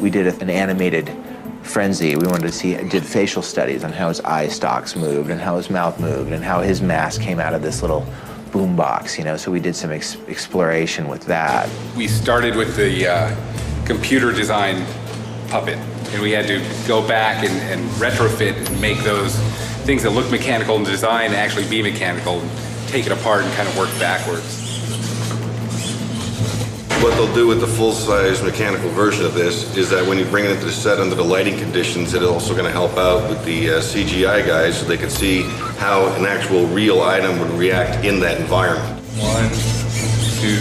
[SPEAKER 2] We did an animated frenzy. We wanted to see, did facial studies on how his eye stalks moved and how his mouth moved and how his mask came out of this little boom box, you know, so we did some exploration with that.
[SPEAKER 19] We started with the computer design puppet, and we had to go back and retrofit and make those things that look mechanical in design actually be mechanical, and take it apart and kind of work backwards.
[SPEAKER 13] What they'll do with the full-size mechanical version of this is that when you bring it into the set under the lighting conditions, it's also going to help out with the CGI guys so they can see how an actual real item would react in that environment.
[SPEAKER 19] 1, 2,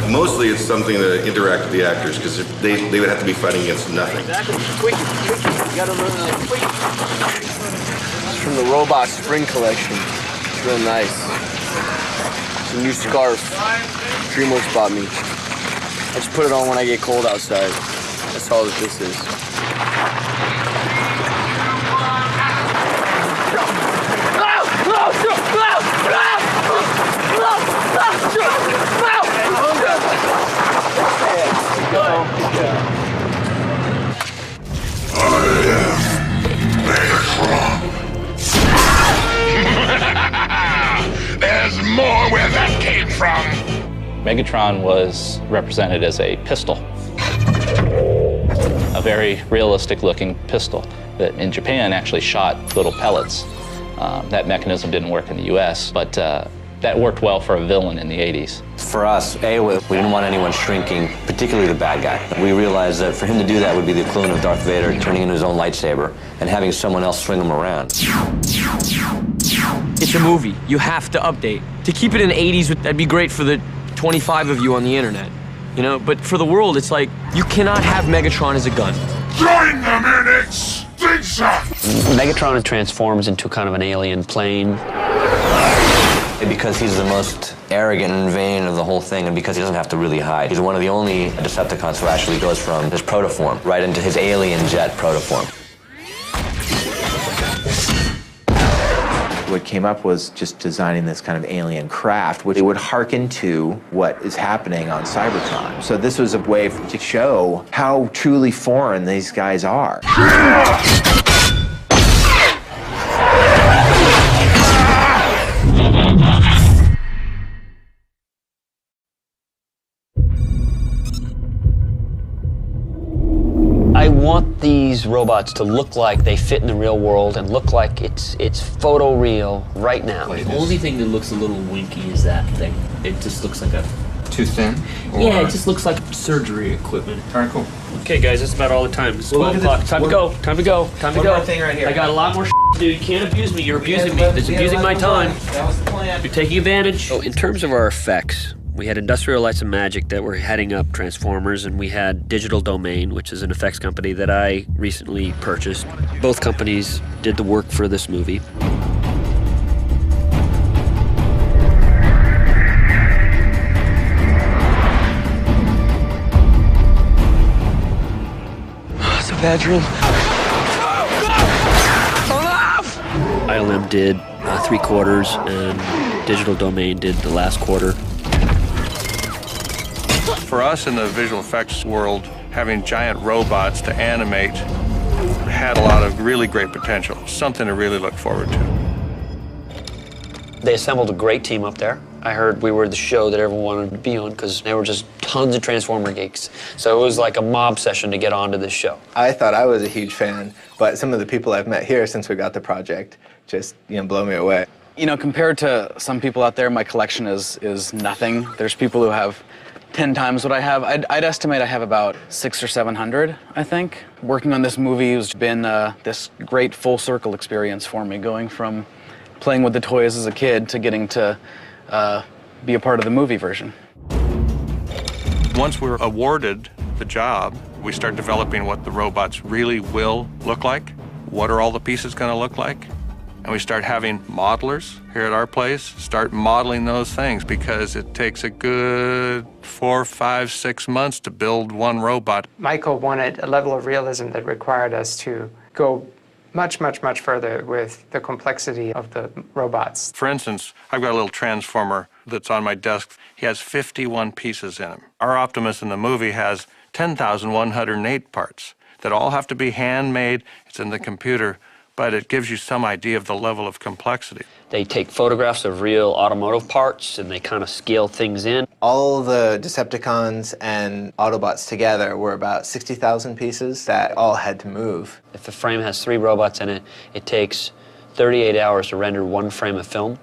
[SPEAKER 19] 3.
[SPEAKER 13] Mostly it's something to interact with the actors because they would have to be fighting against nothing.
[SPEAKER 10] Exactly. Quick. You gotta learn quick. It's from the Robot Spring Collection. It's real nice. It's a new scarf. DreamWorks bought me. I just put it on when I get cold outside. That's all that this is.
[SPEAKER 18] There's more where that came from.
[SPEAKER 6] Megatron was represented as a pistol, a very realistic-looking pistol that in Japan actually shot little pellets. That mechanism didn't work in the US, but that worked well for a villain in the 80s.
[SPEAKER 9] For us, we didn't want anyone shrinking, particularly the bad guy. We realized that for him to do that would be the equivalent of Darth Vader turning into his own lightsaber and having someone else swing him around.
[SPEAKER 10] It's a movie. You have to update. To keep it in the 80s, that'd be great for the 25 of you on the internet. You know, but for the world, it's like, you cannot have Megatron as a gun.
[SPEAKER 18] Join them in Extinction!
[SPEAKER 7] Megatron transforms into kind of an alien plane.
[SPEAKER 9] Because he's the most arrogant and vain of the whole thing, and because he doesn't have to really hide. He's one of the only Decepticons who actually goes from his protoform right into his alien jet protoform.
[SPEAKER 2] What came up was just designing this kind of alien craft, which would hearken to what is happening on Cybertron. So this was a way to show how truly foreign these guys are.
[SPEAKER 7] I want these robots to look like they fit in the real world and look like it's photoreal right now.
[SPEAKER 20] The only thing that looks a little winky is that thing. It just looks like a...
[SPEAKER 11] Too thin?
[SPEAKER 20] Yeah, it just looks like surgery equipment.
[SPEAKER 11] All right, cool.
[SPEAKER 8] Okay, guys, that's about all the time. It's 12 o'clock. Time to go. Time to go. Time to go.
[SPEAKER 10] One more thing right here.
[SPEAKER 8] I got a lot more to do. You can't abuse me. You're abusing me. It's abusing my time.
[SPEAKER 10] That was the plan.
[SPEAKER 8] You're taking advantage.
[SPEAKER 7] So in terms of our effects, we had Industrial Lights and Magic that were heading up Transformers, and we had Digital Domain, which is an effects company that I recently purchased. Both companies did the work for this movie.
[SPEAKER 10] It's a bedroom.
[SPEAKER 7] ILM did 3/4, and Digital Domain did the last quarter.
[SPEAKER 21] For us in the visual effects world, having giant robots to animate had a lot of really great potential, something to really look forward to.
[SPEAKER 7] They assembled a great team up there. I heard we were the show that everyone wanted to be on because there were just tons of Transformer geeks. So it was like a mob session to get onto this show.
[SPEAKER 23] I thought I was a huge fan, but some of the people I've met here since we got the project just, blow me away.
[SPEAKER 24] You know, compared to some people out there, my collection is nothing. There's people who have 10 times what I have. I'd estimate I have about 600 or 700, I think. Working on this movie has been this great full circle experience for me, going from playing with the toys as a kid to getting to be a part of the movie version.
[SPEAKER 21] Once we're awarded the job, we start developing what the robots really will look like. What are all the pieces going to look like? And we start having modelers here at our place start modeling those things because it takes a good 4, 5, 6 months to build one robot.
[SPEAKER 25] Michael wanted a level of realism that required us to go much, much, much further with the complexity of the robots.
[SPEAKER 21] For instance, I've got a little transformer that's on my desk. He has 51 pieces in him. Our Optimus in the movie has 10,108 parts. that all have to be handmade. It's in the computer, but it gives you some idea of the level of complexity.
[SPEAKER 7] They take photographs of real automotive parts and they kind of scale things in.
[SPEAKER 23] All the Decepticons and Autobots together were about 60,000 pieces that all had to move.
[SPEAKER 7] If a frame has 3 robots in it, it takes 38 hours to render 1 frame of film.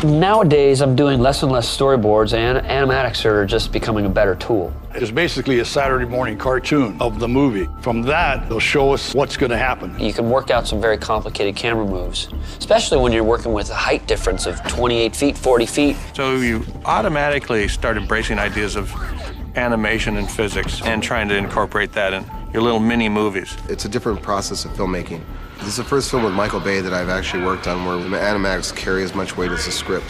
[SPEAKER 7] Nowadays, I'm doing less and less storyboards, and animatics are just becoming a better tool.
[SPEAKER 3] It's basically a Saturday morning cartoon of the movie. From that, they'll show us what's going to happen.
[SPEAKER 7] You can work out some very complicated camera moves, especially when you're working with a height difference of 28 feet, 40 feet.
[SPEAKER 21] So you automatically start embracing ideas of animation and physics and trying to incorporate that in your little mini movies.
[SPEAKER 4] It's a different process of filmmaking. This is the first film with Michael Bay that I've actually worked on where the animatics carry as much weight as the script.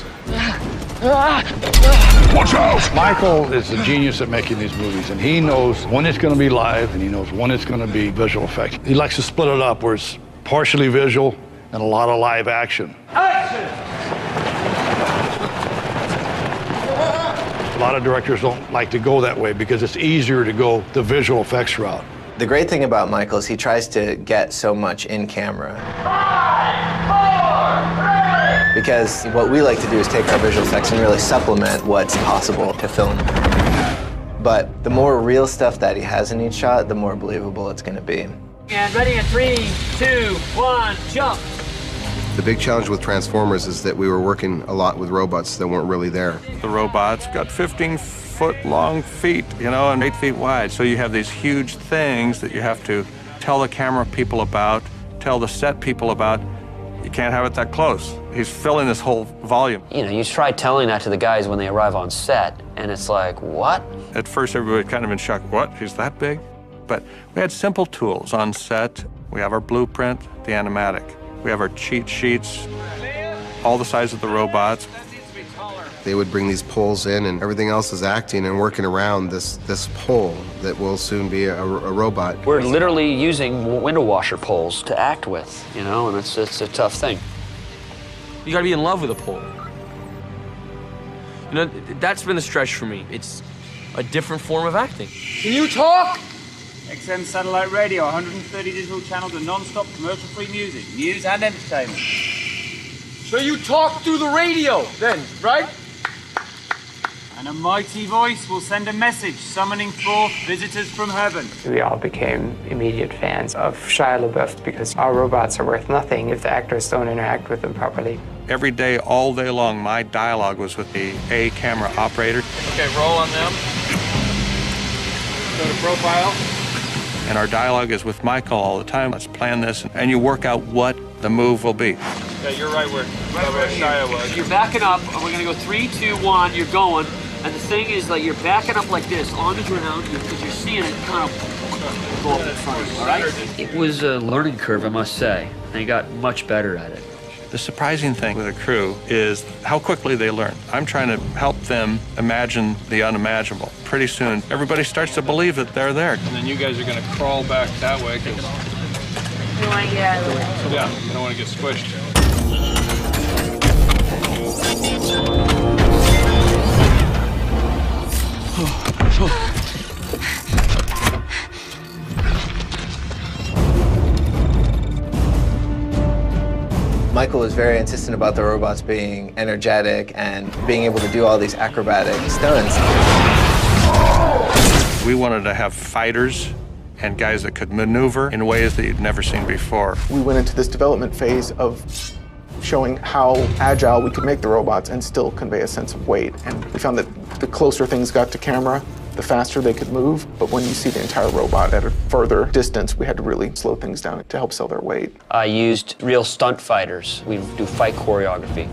[SPEAKER 3] Watch out! Michael is a genius at making these movies, and he knows when it's going to be live and he knows when it's going to be visual effects. He likes to split it up where it's partially visual and a lot of live action.
[SPEAKER 14] Action!
[SPEAKER 3] A lot of directors don't like to go that way because it's easier to go the visual effects route.
[SPEAKER 23] The great thing about Michael is he tries to get so much in camera.
[SPEAKER 14] 5, 4, 3.
[SPEAKER 23] Because what we like to do is take our visual effects and really supplement what's possible to film. But the more real stuff that he has in each shot, the more believable it's going to be.
[SPEAKER 14] And ready in 3, 2, 1, jump.
[SPEAKER 4] The big challenge with Transformers is that we were working a lot with robots that weren't really there.
[SPEAKER 21] The robots got 15-foot-long feet, you know, and 8 feet wide. So you have these huge things that you have to tell the camera people about, tell the set people about. You can't have it that close. He's filling this whole volume.
[SPEAKER 7] You know, you try telling that to the guys when they arrive on set, and it's like, what?
[SPEAKER 21] At first, everybody kind of in shock. What? He's that big? But we had simple tools on set. We have our blueprint, the animatic. We have our cheat sheets, all the size of the robots.
[SPEAKER 4] They would bring these poles in, and everything else is acting and working around this pole that will soon be a robot.
[SPEAKER 7] We're literally using window washer poles to act with, you know, and it's a tough thing.
[SPEAKER 10] You gotta be in love with a pole. You know, that's been a stretch for me. It's a different form of acting.
[SPEAKER 5] Can you talk? XM satellite radio, 130 digital channels of non-stop commercial-free music, news and entertainment. So you talk through the radio then, right? And a mighty voice will send a message summoning forth visitors from heaven.
[SPEAKER 25] We all became immediate fans of Shia LaBeouf because our robots are worth nothing if the actors don't interact with them properly.
[SPEAKER 21] Every day, all day long, my dialogue was with the A camera operator.
[SPEAKER 10] Okay, roll on them. Go to profile.
[SPEAKER 21] And our dialogue is with Michael all the time. Let's plan this, and you work out what the move will be.
[SPEAKER 10] Yeah, you're right where Shia was.
[SPEAKER 14] You're backing up, and we're gonna go 3, 2, 1, you're going. And the thing is, like, you're backing up like this on the ground because you're seeing it kind of go up in front of you, all right?
[SPEAKER 7] It was a learning curve, I must say. They got much better at it.
[SPEAKER 21] The surprising thing with a crew is how quickly they learn. I'm trying to help them imagine the unimaginable. Pretty soon, everybody starts to believe that they're there.
[SPEAKER 10] And then you guys are gonna crawl back that way because
[SPEAKER 16] You want to get out of the way.
[SPEAKER 10] yeah, you don't want to get squished.
[SPEAKER 23] Michael was very insistent about the robots being energetic and being able to do all these acrobatic stunts.
[SPEAKER 21] We wanted to have fighters and guys that could maneuver in ways that you'd never seen before.
[SPEAKER 17] We went into this development phase of showing how agile we could make the robots and still convey a sense of weight. And we found that the closer things got to camera, the faster they could move. But when you see the entire robot at a further distance, we had to really slow things down to help sell their weight.
[SPEAKER 7] I used real stunt fighters. We do fight choreography.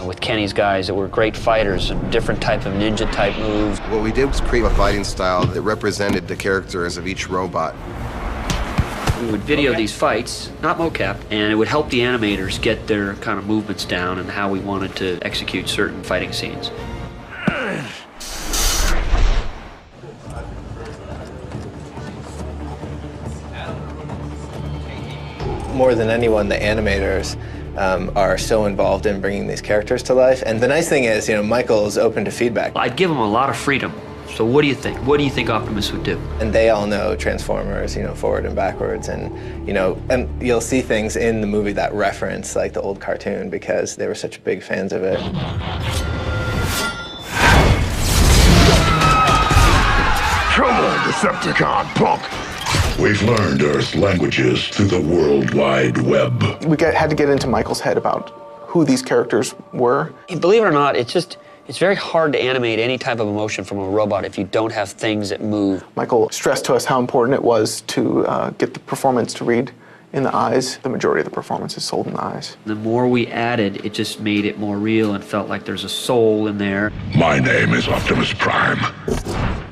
[SPEAKER 7] With Kenny's guys that were great fighters and different type of ninja type moves.
[SPEAKER 4] What we did was create a fighting style that represented the characters of each robot.
[SPEAKER 7] We would video these fights, not mocap, and it would help the animators get their kind of movements down and how we wanted to execute certain fighting scenes.
[SPEAKER 23] More than anyone, the animators are so involved in bringing these characters to life. And the nice thing is, Michael is open to feedback.
[SPEAKER 7] I'd give him a lot of freedom. So what do you think? What do you think Optimus would do?
[SPEAKER 23] And they all know Transformers, forward and backwards, and and you'll see things in the movie that reference like the old cartoon because they were such big fans of it.
[SPEAKER 18] Come on, Decepticon, punk! We've learned Earth's languages through the World Wide Web.
[SPEAKER 17] We had to get into Michael's head about who these characters were.
[SPEAKER 7] Believe it or not, it's very hard to animate any type of emotion from a robot if you don't have things that move.
[SPEAKER 17] Michael stressed to us how important it was to get the performance to read in the eyes. The majority of the performance is sold in the eyes.
[SPEAKER 7] The more we added, it just made it more real and felt like there's a soul in there.
[SPEAKER 18] My name is Optimus Prime.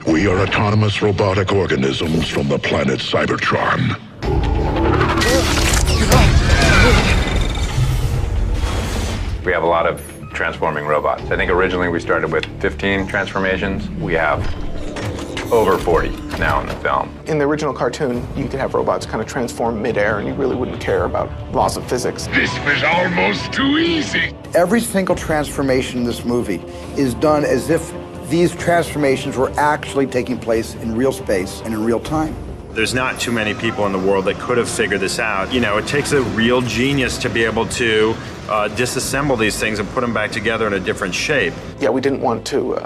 [SPEAKER 18] We are autonomous robotic organisms from the planet Cybertron.
[SPEAKER 1] We have a lot of transforming robots. I think originally we started with 15 transformations. We have over 40 now in the film.
[SPEAKER 17] In the original cartoon, you could have robots kind of transform midair and you really wouldn't care about laws of physics.
[SPEAKER 18] This was almost too easy.
[SPEAKER 12] Every single transformation in this movie is done as if these transformations were actually taking place in real space and in real time.
[SPEAKER 15] There's not too many people in the world that could have figured this out. It takes a real genius to be able to disassemble these things and put them back together in a different shape.
[SPEAKER 17] Yeah, we didn't want to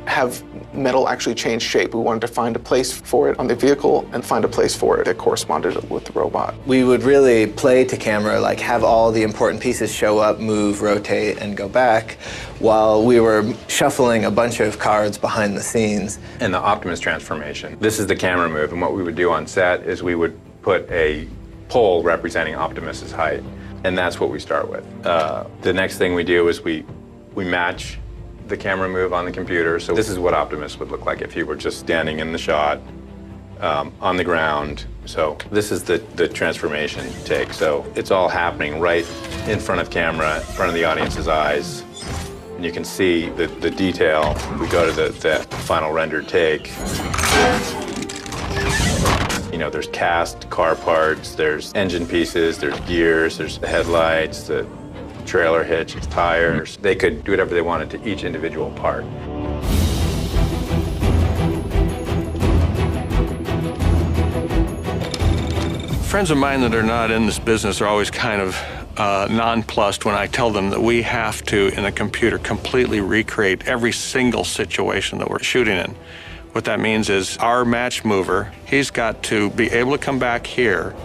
[SPEAKER 17] have metal actually change shape. We wanted to find a place for it on the vehicle and find a place for it that corresponded with the robot.
[SPEAKER 23] We would really play to camera, like have all the important pieces show up, move, rotate, and go back, while we were shuffling a bunch of cards behind the scenes.
[SPEAKER 1] In the Optimus transformation, this is the camera move, and what we would do on set is we would put a pole representing Optimus's height, and that's what we start with. The next thing we do is we match the camera move on the computer. So this is what Optimus would look like if he were just standing in the shot on the ground. So this is the transformation take. So it's all happening right in front of camera, in front of the audience's eyes. And you can see the detail. We go to the final rendered take. There's cast car parts, there's engine pieces, there's gears, there's the headlights, the trailer hitch, its tires. They could do whatever they wanted to each individual part.
[SPEAKER 21] Friends of mine that are not in this business are always kind of nonplussed when I tell them that we have to, in a computer, completely recreate every single situation that we're shooting in. What that means is our match mover, he's got to be able to come back here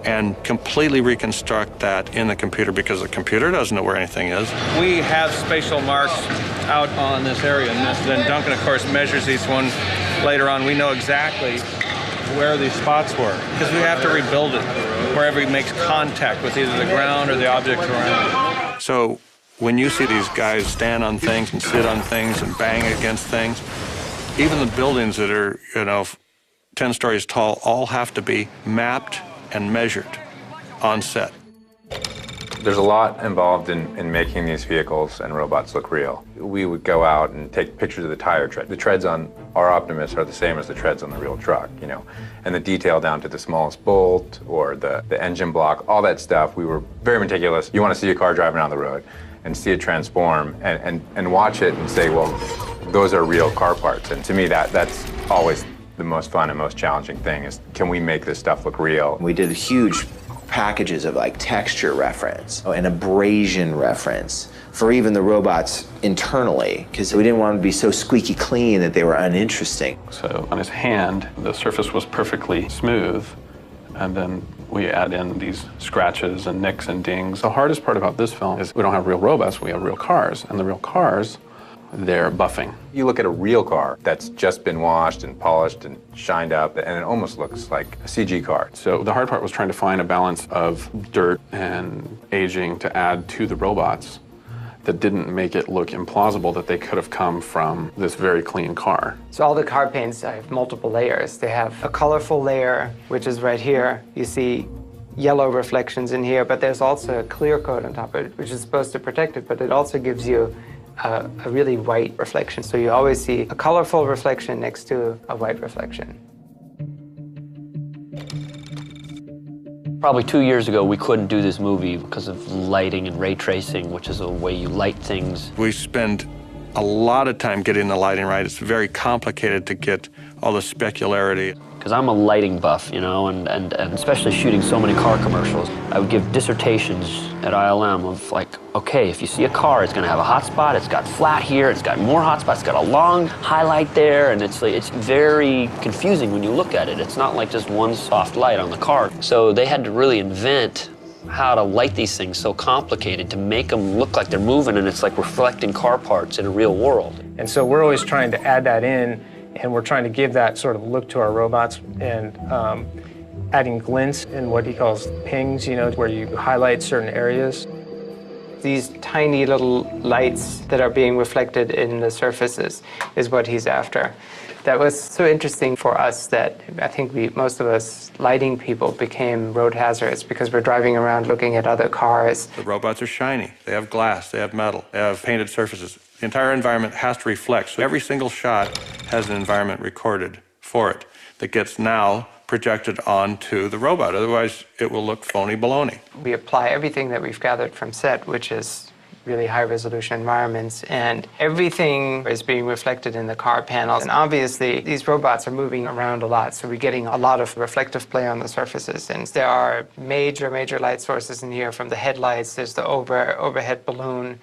[SPEAKER 21] and completely reconstruct that in the computer because the computer doesn't know where anything is. We have spatial marks out on this area, and then Duncan, of course, measures each one later on. We know exactly where these spots were because we have to rebuild it wherever he makes contact with either the ground or the object around it. So when you see these guys stand on things and sit on things and bang against things, even the buildings that are, 10 stories tall all have to be mapped and measured on set.
[SPEAKER 1] There's a lot involved in making these vehicles and robots look real. We would go out and take pictures of the tire tread. The treads on our Optimus are the same as the treads on the real truck, and the detail down to the smallest bolt or the engine block, all that stuff, we were very meticulous. You want to see a car driving down the road and see it transform and watch it and say, well, those are real car parts. And to me, that's always the most fun and most challenging thing is, can we make this stuff look real?
[SPEAKER 2] We did huge packages of like texture reference and abrasion reference for even the robots internally, because we didn't want them to be so squeaky clean that they were uninteresting.
[SPEAKER 19] So on his hand, the surface was perfectly smooth, and then we add in these scratches and nicks and dings. The hardest part about this film is we don't have real robots, we have real cars, and the real cars, they're buffing.
[SPEAKER 1] You look at a real car that's just been washed and polished and shined up, and it almost looks like a CG car.
[SPEAKER 19] So the hard part was trying to find a balance of dirt and aging to add to the robots that didn't make it look implausible that they could have come from this very clean car.
[SPEAKER 25] So all the car paints have multiple layers. They have a colorful layer, which is right here. You see yellow reflections in here, but there's also a clear coat on top of it, which is supposed to protect it, but it also gives you a really white reflection. So you always see a colorful reflection next to a white reflection.
[SPEAKER 7] Probably 2 years ago, we couldn't do this movie because of lighting and ray tracing, which is a way you light things.
[SPEAKER 21] We spend a lot of time getting the lighting right. It's very complicated to get all the specularity.
[SPEAKER 7] Because I'm a lighting buff, you know, and especially shooting so many car commercials. I would give dissertations at ILM of like, okay, if you see a car, it's gonna have a hot spot, it's got flat here, it's got more hot spots, it's got a long highlight there, and it's very confusing when you look at it. It's not like just one soft light on the car. So they had to really invent how to light these things so complicated to make them look like they're moving, and it's like reflecting car parts in a real world.
[SPEAKER 6] And so we're always trying to add that in, and we're trying to give that sort of look to our robots, and adding glints and what he calls pings, you know, where you highlight certain areas.
[SPEAKER 25] These tiny little lights that are being reflected in the surfaces is what he's after. That was so interesting for us that I think most of us lighting people became road hazards because we're driving around looking at other cars.
[SPEAKER 21] The robots are shiny. They have glass, they have metal, they have painted surfaces. The entire environment has to reflect. So every single shot has an environment recorded for it that gets now projected onto the robot. Otherwise, it will look phony baloney.
[SPEAKER 25] We apply everything that we've gathered from set, which is really high-resolution environments, and everything is being reflected in the car panels. And obviously, these robots are moving around a lot, so we're getting a lot of reflective play on the surfaces. And there are major light sources in here, from the headlights, there's the overhead balloon,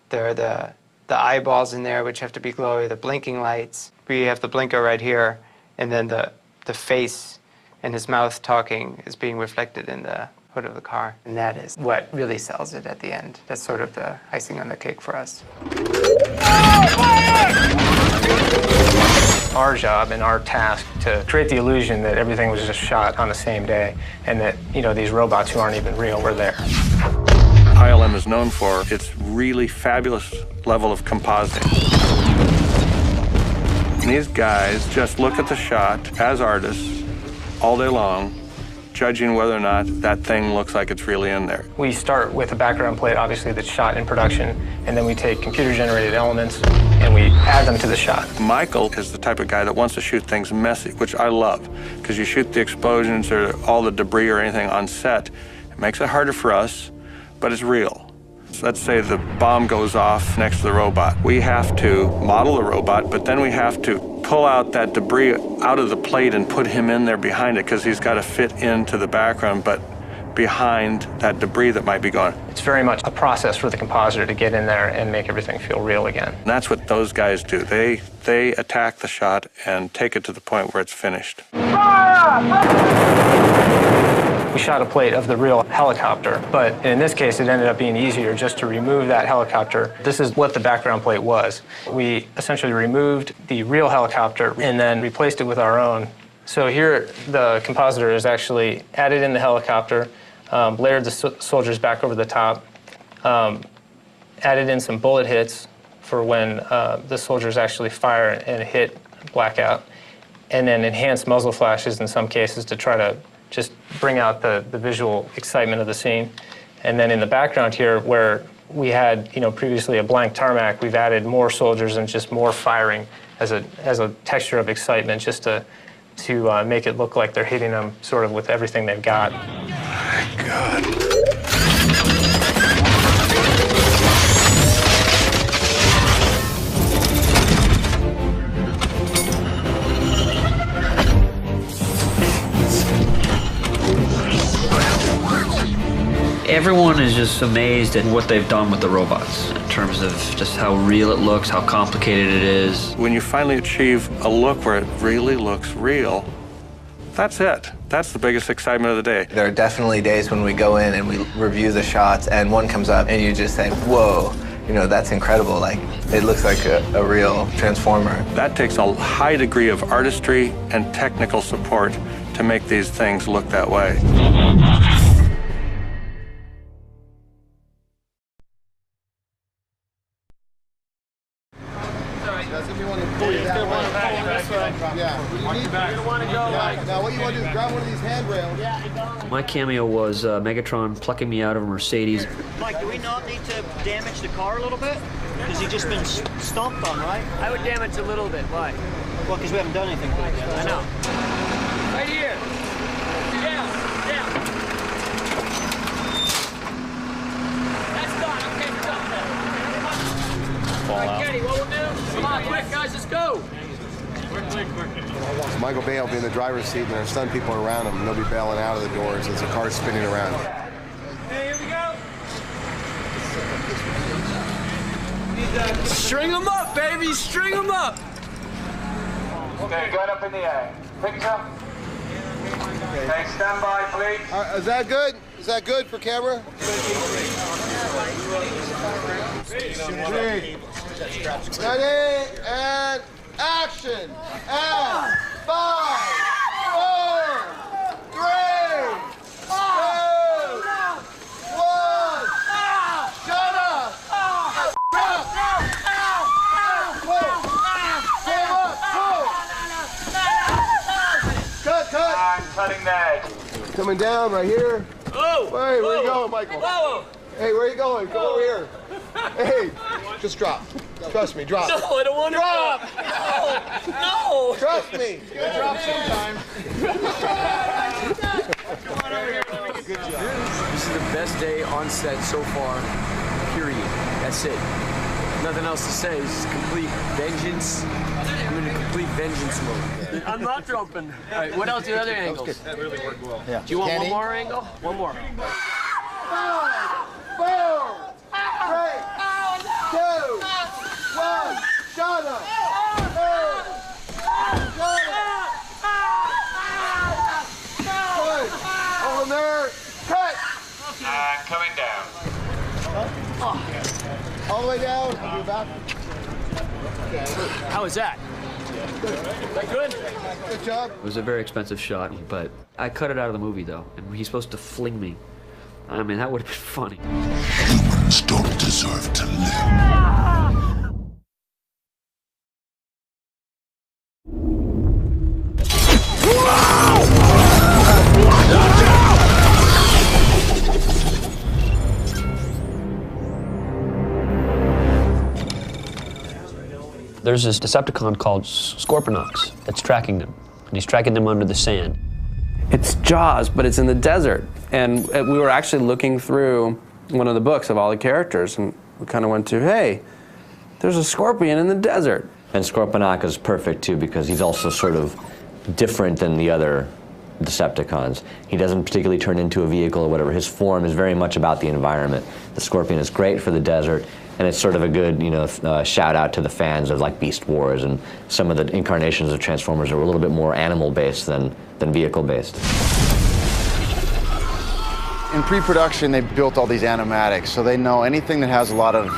[SPEAKER 25] there are the eyeballs in there, which have to be glowy, the blinking lights. We have the blinker right here, and then the face and his mouth talking is being reflected in the hood of the car. And that is what really sells it at the end. That's sort of the icing on the cake for us.
[SPEAKER 6] Our job and our task to create the illusion that everything was just shot on the same day, and that, you know, these robots who aren't even real were there.
[SPEAKER 21] ILM is known for its really fabulous level of compositing. And these guys just look at the shot as artists all day long, judging whether or not that thing looks like it's really in there.
[SPEAKER 6] We start with a background plate, obviously, that's shot in production, and then we take computer-generated elements and we add them to the shot.
[SPEAKER 21] Michael is the type of guy that wants to shoot things messy, which I love, because you shoot the explosions or all the debris or anything on set. It makes it harder for us, but it's real. So let's say the bomb goes off next to the robot. We have to model the robot, but then we have to pull out that debris out of the plate and put him in there behind it, because he's got to fit into the background, but behind that debris that might be going.
[SPEAKER 6] It's very much a process for the compositor to get in there and make everything feel real again.
[SPEAKER 21] And that's what those guys do. They attack the shot and take it to the point where it's finished.
[SPEAKER 6] We shot a plate of the real helicopter, but in this case, it ended up being easier just to remove that helicopter. This is what the background plate was. We essentially removed the real helicopter and then replaced it with our own. So here, the compositor has actually added in the helicopter, layered the soldiers back over the top, added in some bullet hits for when the soldiers actually fire and hit blackout, and then enhanced muzzle flashes in some cases to try to just bring out the visual excitement of the scene. And then in the background here, where we had, you know, previously a blank tarmac, we've added more soldiers and just more firing as a texture of excitement, just to make it look like they're hitting them sort of with everything they've got.
[SPEAKER 18] My God.
[SPEAKER 7] Everyone is just amazed at what they've done with the robots in terms of just how real it looks, how complicated it is.
[SPEAKER 21] When you finally achieve a look where it really looks real, that's it. That's the biggest excitement of the day.
[SPEAKER 23] There are definitely days when we go in and we review the shots and one comes up and you just say, whoa, you know, that's incredible. Like, it looks like a real transformer.
[SPEAKER 21] That takes a high degree of artistry and technical support to make these things look that way.
[SPEAKER 7] My cameo was Megatron plucking me out of a Mercedes.
[SPEAKER 9] Mike, do we not need to damage the car a little bit? Because he's just been stomped on, right? I would damage a little bit. Why? Well, because we haven't done anything to it yet. I know. Right here. Yeah.
[SPEAKER 4] Michael Bay will be in the driver's seat and there's stun people around him, and they'll be bailing out of the doors as the car's spinning around.
[SPEAKER 14] Hey, here we go.
[SPEAKER 10] String them up, baby, string them up.
[SPEAKER 5] Okay, gun up in the air. Picture. Okay, stand by, please.
[SPEAKER 4] Is that good? Is that good for camera? Ready, and action! And 5, 4, 3, 2, 1, shut up! Cut!
[SPEAKER 5] I'm cutting that.
[SPEAKER 4] Coming down right here.
[SPEAKER 14] Oh!
[SPEAKER 4] Hey, where you going, Michael?
[SPEAKER 14] Whoa!
[SPEAKER 4] Hey, where you going? Come over here. Hey, just drop. Trust me, drop.
[SPEAKER 14] No, I don't want to drop. No!
[SPEAKER 4] Trust me. It's gonna drop sometime.
[SPEAKER 10] Good job. This is the best day on set so far, period. That's it. Nothing else to say. This is complete vengeance. I'm in a complete vengeance mode. I'm not jumping.
[SPEAKER 14] All right, what else are the other angles?
[SPEAKER 15] That really worked well.
[SPEAKER 4] Yeah.
[SPEAKER 14] Do you want one more angle? One more.
[SPEAKER 4] 5, 4, 3, 2, 1, shut up! Good. Over there, cut!
[SPEAKER 5] Coming down.
[SPEAKER 4] All the way down, I'll be back.
[SPEAKER 14] How is that? Is that good?
[SPEAKER 4] Good job.
[SPEAKER 7] It was a very expensive shot, but I cut it out of the movie though, and he's supposed to fling me. I mean, that would have been funny.
[SPEAKER 18] Humans don't deserve to live.
[SPEAKER 7] There's this Decepticon called Scorponok that's tracking them, and he's tracking them under the sand.
[SPEAKER 8] It's Jaws, but it's in the desert. And we were actually looking through one of the books of all the characters, and we kind of went to, hey, there's a scorpion in the desert.
[SPEAKER 11] And Scorponok is perfect too because he's also sort of different than the other Decepticons. He doesn't particularly turn into a vehicle or whatever. His form is very much about the environment. The Scorpion is great for the desert, and it's sort of a good, shout out to the fans of like Beast Wars, and some of the incarnations of Transformers are a little bit more animal-based than vehicle-based.
[SPEAKER 12] In pre-production, they built all these animatics, so they know anything that has a lot of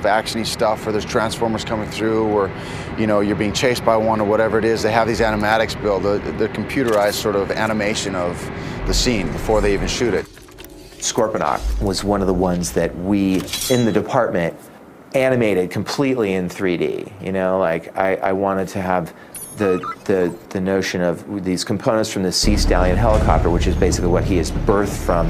[SPEAKER 12] action-y stuff, or there's Transformers coming through, or you're being chased by one, or whatever it is. They have these animatics built, the computerized sort of animation of the scene before they even shoot it.
[SPEAKER 2] Scorponok was one of the ones that we, in the department, animated completely in 3D. I wanted to have the notion of these components from the Sea Stallion helicopter, which is basically what he is birthed from.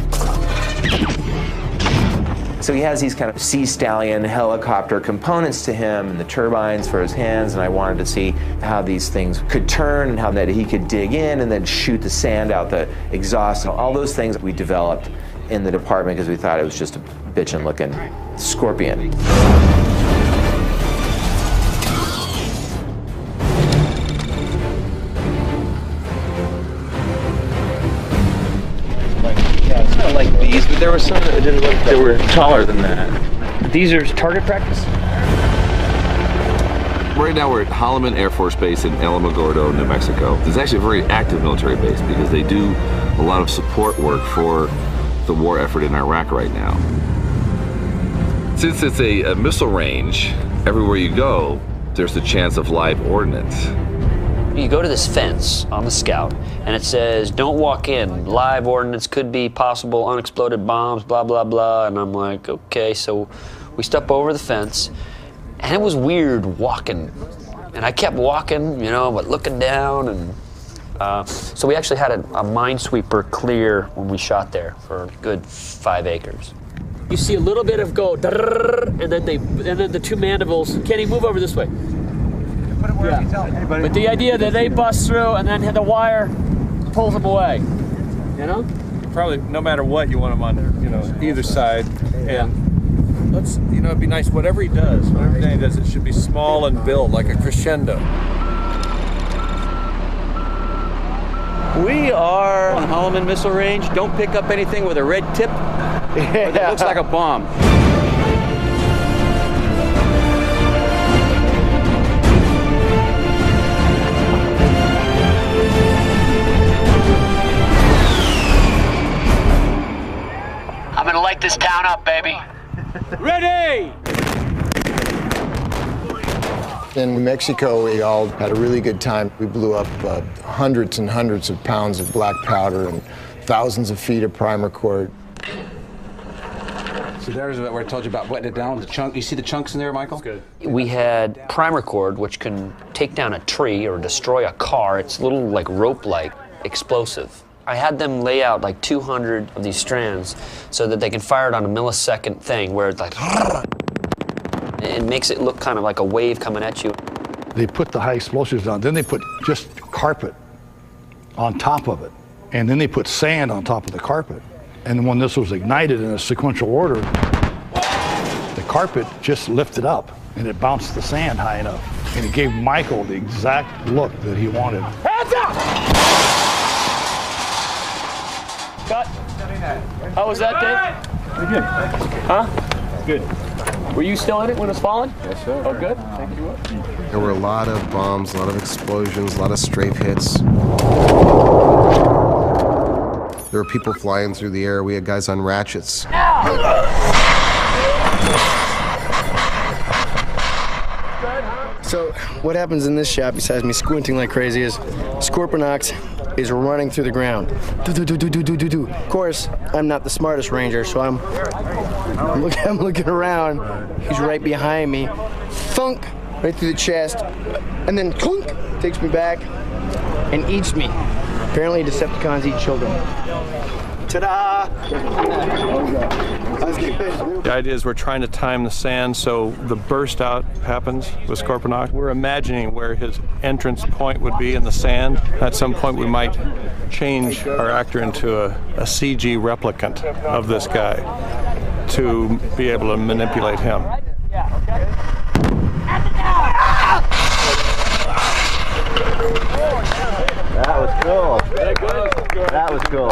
[SPEAKER 2] So he has these kind of Sea Stallion helicopter components to him, and the turbines for his hands, and I wanted to see how these things could turn and how that he could dig in and then shoot the sand out the exhaust. All those things we developed in the department because we thought it was just a bitchin' looking scorpion.
[SPEAKER 8] Yeah, it's kind of like these, but there were some that didn't look like they were taller than that.
[SPEAKER 14] These are target practice?
[SPEAKER 13] Right now we're at Holloman Air Force Base in Alamogordo, New Mexico. It's actually a very active military base because they do a lot of support work for the war effort in Iraq right now. Since it's a missile range, everywhere you go, there's a chance of live ordnance.
[SPEAKER 7] You go to this fence on the Scout, and it says, don't walk in. Live ordnance could be possible, unexploded bombs, blah, blah, blah. And I'm like, okay. So we step over the fence, and it was weird walking. And I kept walking, but looking down. And so we actually had a minesweeper clear when we shot there for a good 5 acres.
[SPEAKER 14] You see a little bit of go, and then the two mandibles. Kenny, move over this way. Yeah. But the idea that they bust through and then the wire pulls them away.
[SPEAKER 21] Probably no matter what, you want them on, either side. And let's, it'd be nice, whatever he does, whatever Danny does, it should be small and build like a crescendo.
[SPEAKER 3] We are on Holloman Missile Range. Don't pick up anything with a red tip. It looks like a bomb.
[SPEAKER 14] I'm gonna light this town up, baby. Ready!
[SPEAKER 12] In Mexico, we all had a really good time. We blew up hundreds and hundreds of pounds of black powder and thousands of feet of primer cord.
[SPEAKER 3] So there's where I told you about wetting it down. The chunk. You see the chunks in there, Michael? Good.
[SPEAKER 7] We had primer cord, which can take down a tree or destroy a car. It's a little like rope-like explosive. I had them lay out like 200 of these strands so that they can fire it on a millisecond thing where it's like, it makes it look kind of like a wave coming at you.
[SPEAKER 16] They put the high explosives on, then they put just carpet on top of it, and then they put sand on top of the carpet. And when this was ignited in a sequential order, the carpet just lifted up and it bounced the sand high enough. And it gave Michael the exact look that he wanted.
[SPEAKER 14] Hands up! Cut. How was that, Dave?
[SPEAKER 16] Pretty good.
[SPEAKER 14] Huh? Good. Were you still in it when it was falling? Yes, sir. Oh, good. Thank you.
[SPEAKER 4] There were a lot of bombs, a lot of explosions, a lot of strafe hits. There were people flying through the air. We had guys on ratchets.
[SPEAKER 20] So what happens in this shot, besides me squinting like crazy, is Scorponok is running through the ground. Do. Of course, I'm not the smartest ranger, so I'm looking around. He's right behind me. Thunk, right through the chest, and then clunk, takes me back and eats me. Apparently Decepticons eat children. Ta-da!
[SPEAKER 21] The idea is we're trying to time the sand so the burst out happens with Scorponok. We're imagining where his entrance point would be in the sand. At some point we might change our actor into a CG replicant of this guy to be able to manipulate him.
[SPEAKER 2] That was cool. That was cool.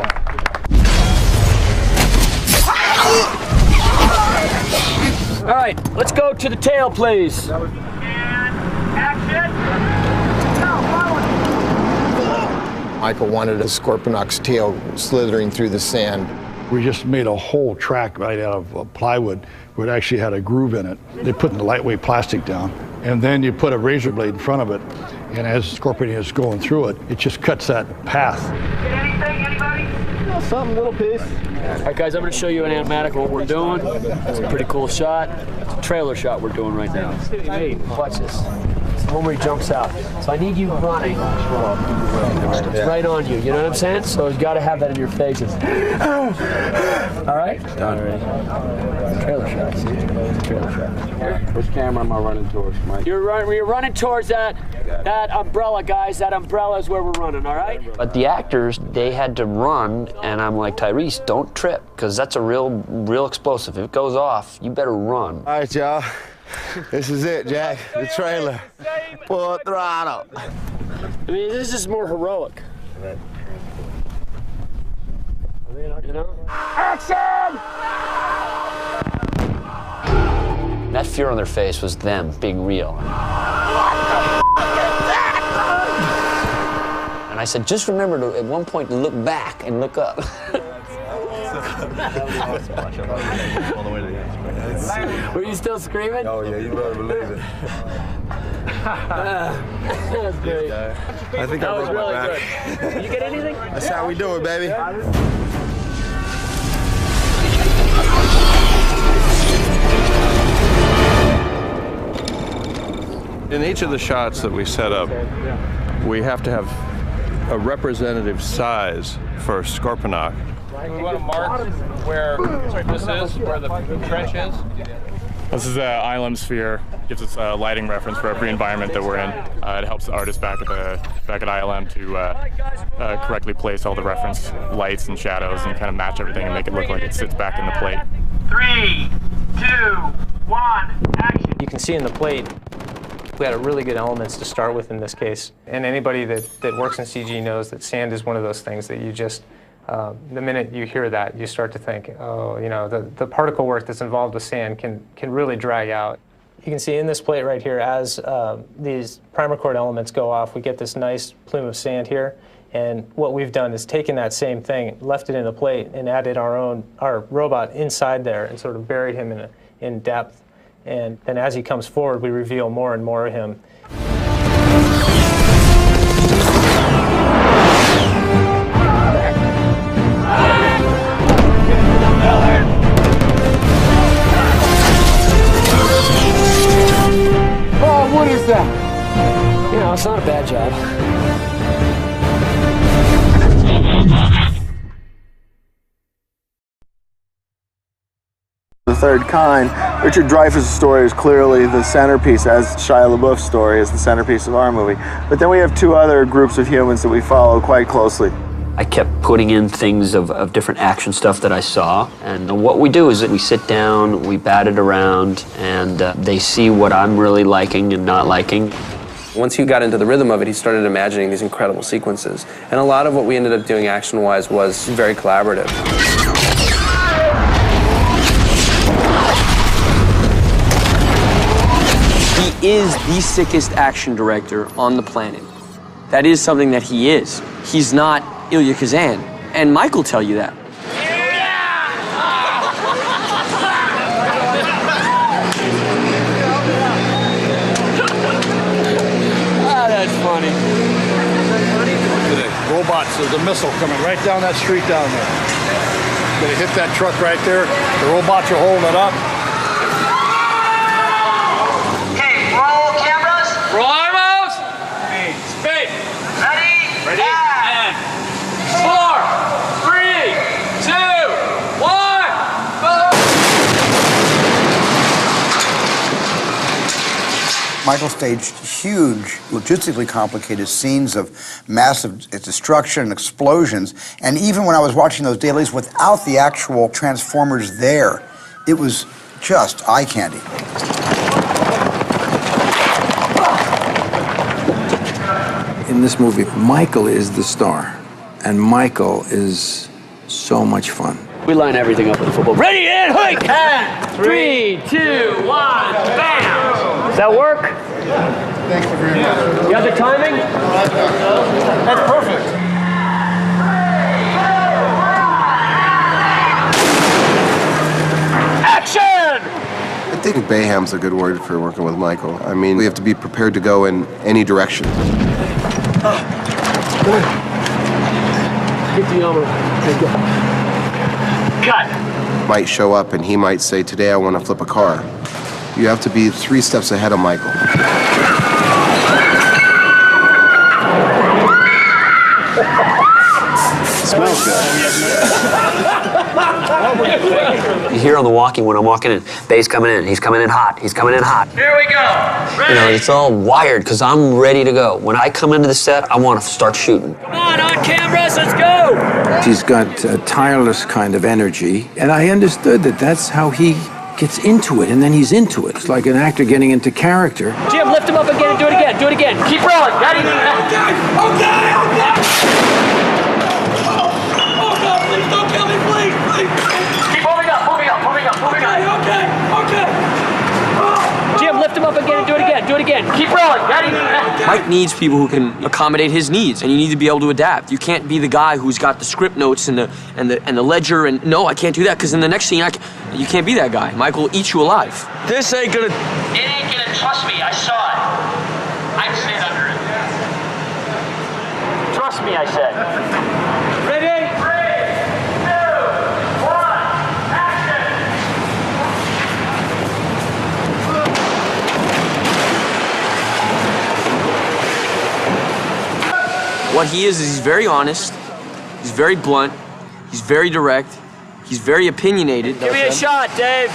[SPEAKER 14] All right, let's go to the tail, please.
[SPEAKER 12] Michael wanted a Scorponok's tail slithering through the sand.
[SPEAKER 16] We just made a whole track right out of plywood where it actually had a groove in it. They put the lightweight plastic down, and then you put a razor blade in front of it, and as Scorpion is going through it, it just cuts that path.
[SPEAKER 14] Something, little piece. All right, guys, I'm going to show you an animatic what we're doing. It's a pretty cool shot. It's a trailer shot we're doing right now. Watch this. It's the one where he jumps out. So I need you running. It's right on you. You know what I'm saying? So you've got to have that in your faces. All right? Done. Trailer shot. See? Trailer shot.
[SPEAKER 3] Which camera am I running towards, Mike?
[SPEAKER 14] You're running towards that umbrella, guys. That umbrella is where we're running, all right?
[SPEAKER 7] But the actors, they had to run, and I'm like, Tyrese, don't trip, because that's a real explosive. If it goes off, you better run.
[SPEAKER 12] All right, y'all. This is it, Jack. The trailer. Full throttle.
[SPEAKER 14] I mean, this is more heroic. You know? Action!
[SPEAKER 7] That fear on their face was them being real. And I said, just remember to, at one point, look back and look up.
[SPEAKER 14] Were you still screaming?
[SPEAKER 12] Oh, yeah, you better believe it.
[SPEAKER 14] That was great.
[SPEAKER 12] I think I broke my back.
[SPEAKER 14] Good. Did you get anything?
[SPEAKER 12] That's how we do it, baby.
[SPEAKER 21] In each of the shots that we set up, we have to have a representative size for Scorponok.
[SPEAKER 6] We want to mark where this is, where the trench is.
[SPEAKER 22] This is an island sphere. Gives us a lighting reference for every environment that we're in. It helps the artist back at ILM to correctly place all the reference lights and shadows and kind of match everything and make it look like it sits back in the plate.
[SPEAKER 14] 3, 2, 1, action.
[SPEAKER 6] You can see in the plate We had a really good elements to start with in this case. And anybody that works in CG knows that sand is one of those things that you just, the minute you hear that, you start to think, oh, you know, the particle work that's involved with sand can really drag out. You can see in this plate right here, as these primer cord elements go off, we get this nice plume of sand here. And what we've done is taken that same thing, left it in the plate, and added our robot inside there and sort of buried him in depth. And then as he comes forward, we reveal more and more of him.
[SPEAKER 9] Oh, what is that? You know, it's not a bad job.
[SPEAKER 1] The Third Kind, Richard Dreyfuss' story is clearly the centerpiece, as Shia LaBeouf's story is the centerpiece of our movie. But then we have two other groups of humans that we follow quite closely.
[SPEAKER 7] I kept putting in things of different action stuff that I saw, and what we do is that we sit down, we bat it around, and they see what I'm really liking and not liking.
[SPEAKER 8] Once he got into the rhythm of it, he started imagining these incredible sequences. And a lot of what we ended up doing action-wise was very collaborative.
[SPEAKER 10] He is the sickest action director on the planet. That is something that he is. He's not Ilya Kazan, and Mike will tell you that.
[SPEAKER 9] Ah, that's funny.
[SPEAKER 16] Robots, there's a missile coming right down that street down there. Gonna hit that truck right there. The robots are holding it up.
[SPEAKER 14] Roll arms! Speed! Ready? Ready? And 4, 3, 2, 1, go!
[SPEAKER 17] Michael staged huge, logistically complicated scenes of massive destruction and explosions, and even when I was watching those dailies without the actual Transformers there, it was just eye candy.
[SPEAKER 19] In this movie, Michael is the star, and Michael is so much fun.
[SPEAKER 7] We line everything up with a football.
[SPEAKER 14] Ready and hike! And 3, 2, 1, bam! Does that work?
[SPEAKER 16] Thanks for very much.
[SPEAKER 14] You got the timing?
[SPEAKER 16] That's perfect.
[SPEAKER 14] Action!
[SPEAKER 4] I think bayham's a good word for working with Michael. I mean, we have to be prepared to go in any direction.
[SPEAKER 14] Get the armor. Okay, go. Cut!
[SPEAKER 4] Might show up and he might say, today I want to flip a car. You have to be 3 steps ahead of Michael.
[SPEAKER 17] Smells
[SPEAKER 7] You hear on the walking when I'm walking in, Bay's coming in, he's coming in hot, he's coming in hot.
[SPEAKER 14] Here we go. Ready?
[SPEAKER 7] You know, it's all wired because I'm ready to go. When I come into the set, I want to start shooting.
[SPEAKER 14] Come on cameras, let's go!
[SPEAKER 19] He's got a tireless kind of energy, and I understood that that's how he gets into it, and then he's into it. It's like an actor getting into character.
[SPEAKER 14] Jim, lift him up again and do it again. Do it again. Keep rolling. Ready? Okay. Oh, God, please don't kill me, please. Keep moving up. Okay. Jim, lift him up again and do it again. Do it again. Keep rolling. Ready?
[SPEAKER 10] Mike needs people who can accommodate his needs, and you need to be able to adapt. You can't be the guy who's got the script notes and the ledger, and no, I can't do that because in the next scene, you can't be that guy. Mike will eat you alive.
[SPEAKER 14] This ain't gonna. It ain't gonna. Trust me, I saw it. I'd stand under it. Trust me, I said. Ready? 3, 2, 1, action!
[SPEAKER 10] What he is he's very honest, he's very blunt, he's very direct, he's very opinionated.
[SPEAKER 14] Give me a shot, Dave.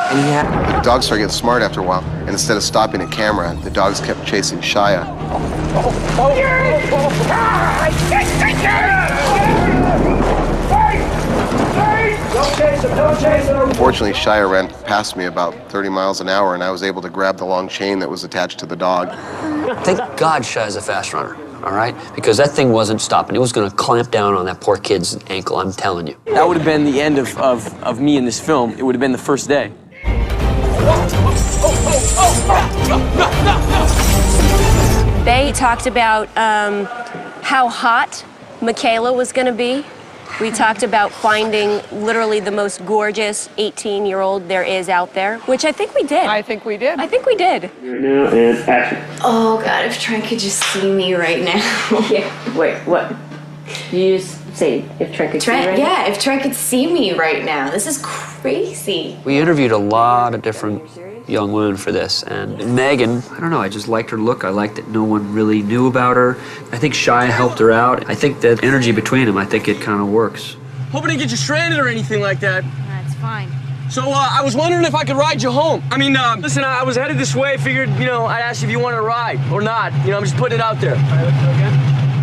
[SPEAKER 10] And
[SPEAKER 4] The dogs started getting smart after a while, and instead of stopping at camera, the dogs kept chasing Shia.
[SPEAKER 14] Okay, chase him, don't chase him.
[SPEAKER 4] Fortunately, Shia ran past me about 30 miles an hour, and I was able to grab the long chain that was attached to the dog.
[SPEAKER 7] Thank God Shia's a fast runner, all right? Because that thing wasn't stopping. It was going to clamp down on that poor kid's ankle, I'm telling you.
[SPEAKER 10] That would have been the end of me in this film. It would have been the first day.
[SPEAKER 5] They talked about how hot Michaela was going to be. We talked about finding literally the most gorgeous 18-year-old there is out there, which I think we did. I think we did. I think we did.
[SPEAKER 15] Now and action.
[SPEAKER 23] Oh God, if Trent could just see me right now.
[SPEAKER 5] Yeah. Wait, what? You just say if Trent could see me right now?
[SPEAKER 23] Yeah, if Trent could see me right now. This is crazy.
[SPEAKER 7] We interviewed a lot of different young women for this, and Megan, I don't know, I just liked her look. I liked that no one really knew about her. I think Shia helped her out. I think that energy between them, I think it kind of works.
[SPEAKER 10] Hope I didn't get you stranded or anything like that.
[SPEAKER 23] That's fine.
[SPEAKER 10] So, I was wondering if I could ride you home. I mean, listen, I was headed this way, figured, I'd ask you if you wanted to ride or not. I'm just putting it out there.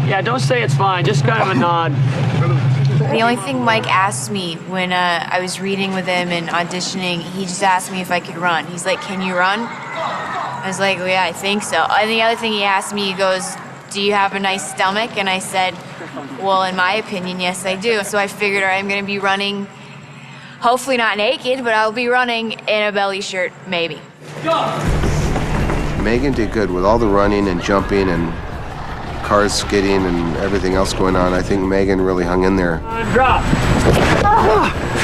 [SPEAKER 14] Yeah, don't say it's fine, just kind of a nod.
[SPEAKER 23] The only thing Mike asked me when I was reading with him and auditioning, he just asked me if I could run. He's like, can you run? I was like, well, yeah, I think so. And the other thing he asked me, he goes, do you have a nice stomach? And I said, well, in my opinion, yes, I do. So I figured I'm going to be running, hopefully not naked, but I'll be running in a belly shirt, maybe.
[SPEAKER 4] Megan did good with all the running and jumping and cars skidding and everything else going on. I think Megan really hung in there.
[SPEAKER 14] Drop.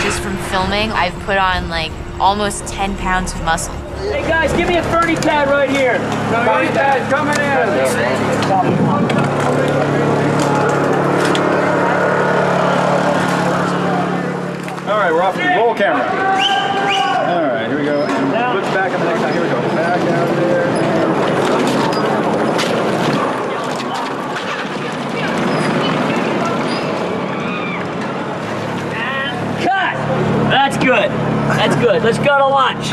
[SPEAKER 23] Just from filming, I've put on like almost 10 pounds of muscle.
[SPEAKER 14] Hey guys, give me a 30 pad right here. 30 pad coming in.
[SPEAKER 24] All right, we're off to roll camera. All right, here we go. And look back on the next time. Here we go. Back out there.
[SPEAKER 14] That's good. That's good. Let's go to lunch.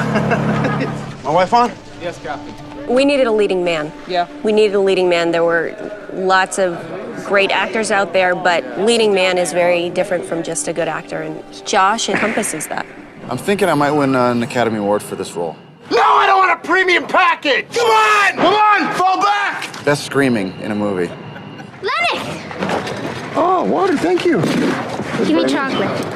[SPEAKER 12] My wife on?
[SPEAKER 24] Yes, Captain.
[SPEAKER 5] We needed a leading man.
[SPEAKER 24] Yeah.
[SPEAKER 5] We needed a leading man. There were lots of great actors out there, but leading man is very different from just a good actor, and Josh encompasses that.
[SPEAKER 12] I'm thinking I might win an Academy Award for this role.
[SPEAKER 25] No, I don't want a premium package! Come on! Come on! Fall back!
[SPEAKER 12] Best screaming in a movie.
[SPEAKER 23] Lennox!
[SPEAKER 25] Oh, water, thank you.
[SPEAKER 23] Give me chocolate.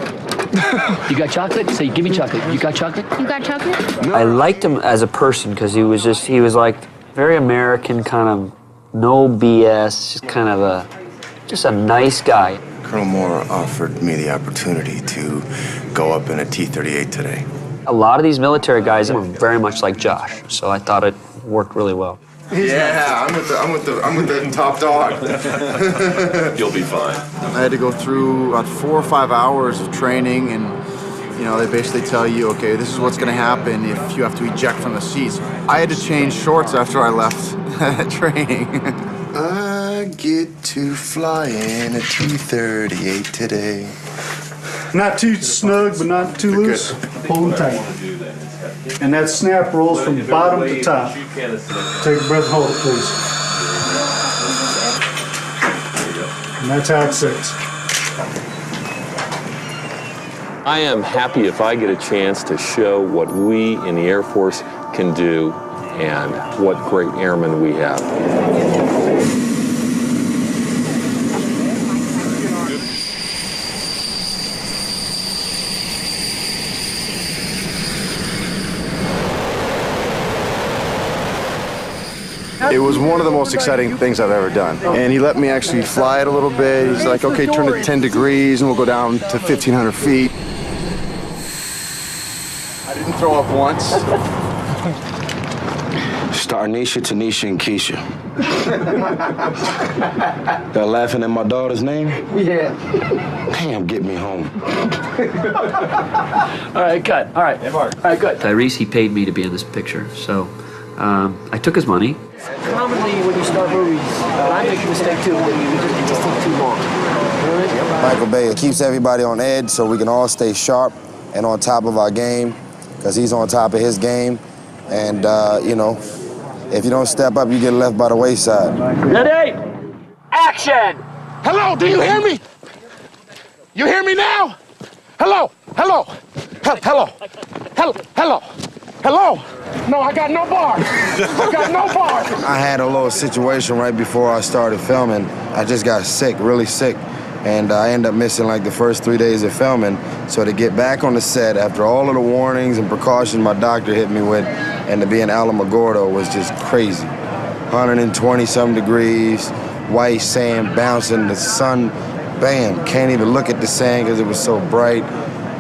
[SPEAKER 14] You got chocolate? Say, give me chocolate. You got chocolate?
[SPEAKER 23] You got chocolate?
[SPEAKER 7] I liked him as a person because he was like very American, kind of no BS, just kind of just a nice guy.
[SPEAKER 26] Colonel Moore offered me the opportunity to go up in a T-38 today.
[SPEAKER 7] A lot of these military guys were very much like Josh, so I thought it worked really well.
[SPEAKER 26] Yeah, I'm with the top dog.
[SPEAKER 13] You'll be fine.
[SPEAKER 12] I had to go through about 4 or 5 hours of training, and they basically tell you, okay, this is what's going to happen if you have to eject from the seats. I had to change shorts after I left training.
[SPEAKER 26] I get to fly in a T-38 today.
[SPEAKER 27] Not too snug, but not too loose. Pull them tight. And that snap rolls from bottom to top. Take a breath and hold it, please. And that's how it sits.
[SPEAKER 13] I am happy if I get a chance to show what we in the Air Force can do and what great airmen we have.
[SPEAKER 12] It was one of the most exciting things I've ever done. And he let me actually fly it a little bit. He's like, okay, turn it 10 degrees and we'll go down to 1,500 feet. I didn't throw up once.
[SPEAKER 26] Star Nisha, Tanisha, and Keisha. Y'all laughing at my daughter's name?
[SPEAKER 14] Yeah.
[SPEAKER 26] Damn, get me home.
[SPEAKER 14] All right, cut. All right. All right, good.
[SPEAKER 7] Tyrese, he paid me to be in this picture, so I took his money.
[SPEAKER 14] Commonly, when you start movies, I make a mistake too, it just takes too long.
[SPEAKER 28] Michael Bay keeps everybody on edge so we can all stay sharp and on top of our game, because he's on top of his game. And, if you don't step up, you get left by the wayside.
[SPEAKER 14] Ready? Action!
[SPEAKER 25] Hello, do you hear me? You hear me now? Hello, hello. I got no power.
[SPEAKER 28] I had a little situation right before I started filming. I just got sick, really sick, and I ended up missing like the first 3 days of filming. So to get back on the set after all of the warnings and precautions my doctor hit me with, and to be in Alamogordo was just crazy. 120-some degrees, white sand bouncing, the sun, bam, can't even look at the sand because it was so bright.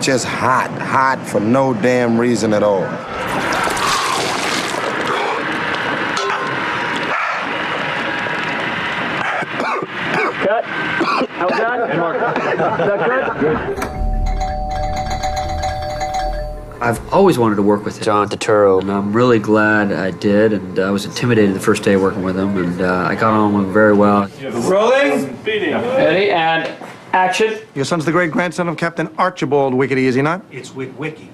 [SPEAKER 28] Just hot for no damn reason at all.
[SPEAKER 14] Cut. How was that? Is that good?
[SPEAKER 7] I've always wanted to work with John Turturro, and I'm really glad I did, and I was intimidated the first day working with him, and I got on with him very well.
[SPEAKER 14] Rolling. Ready, and action.
[SPEAKER 2] Your son's the great-grandson of Captain Archibald Wickety, is he not?
[SPEAKER 3] It's Witwicky.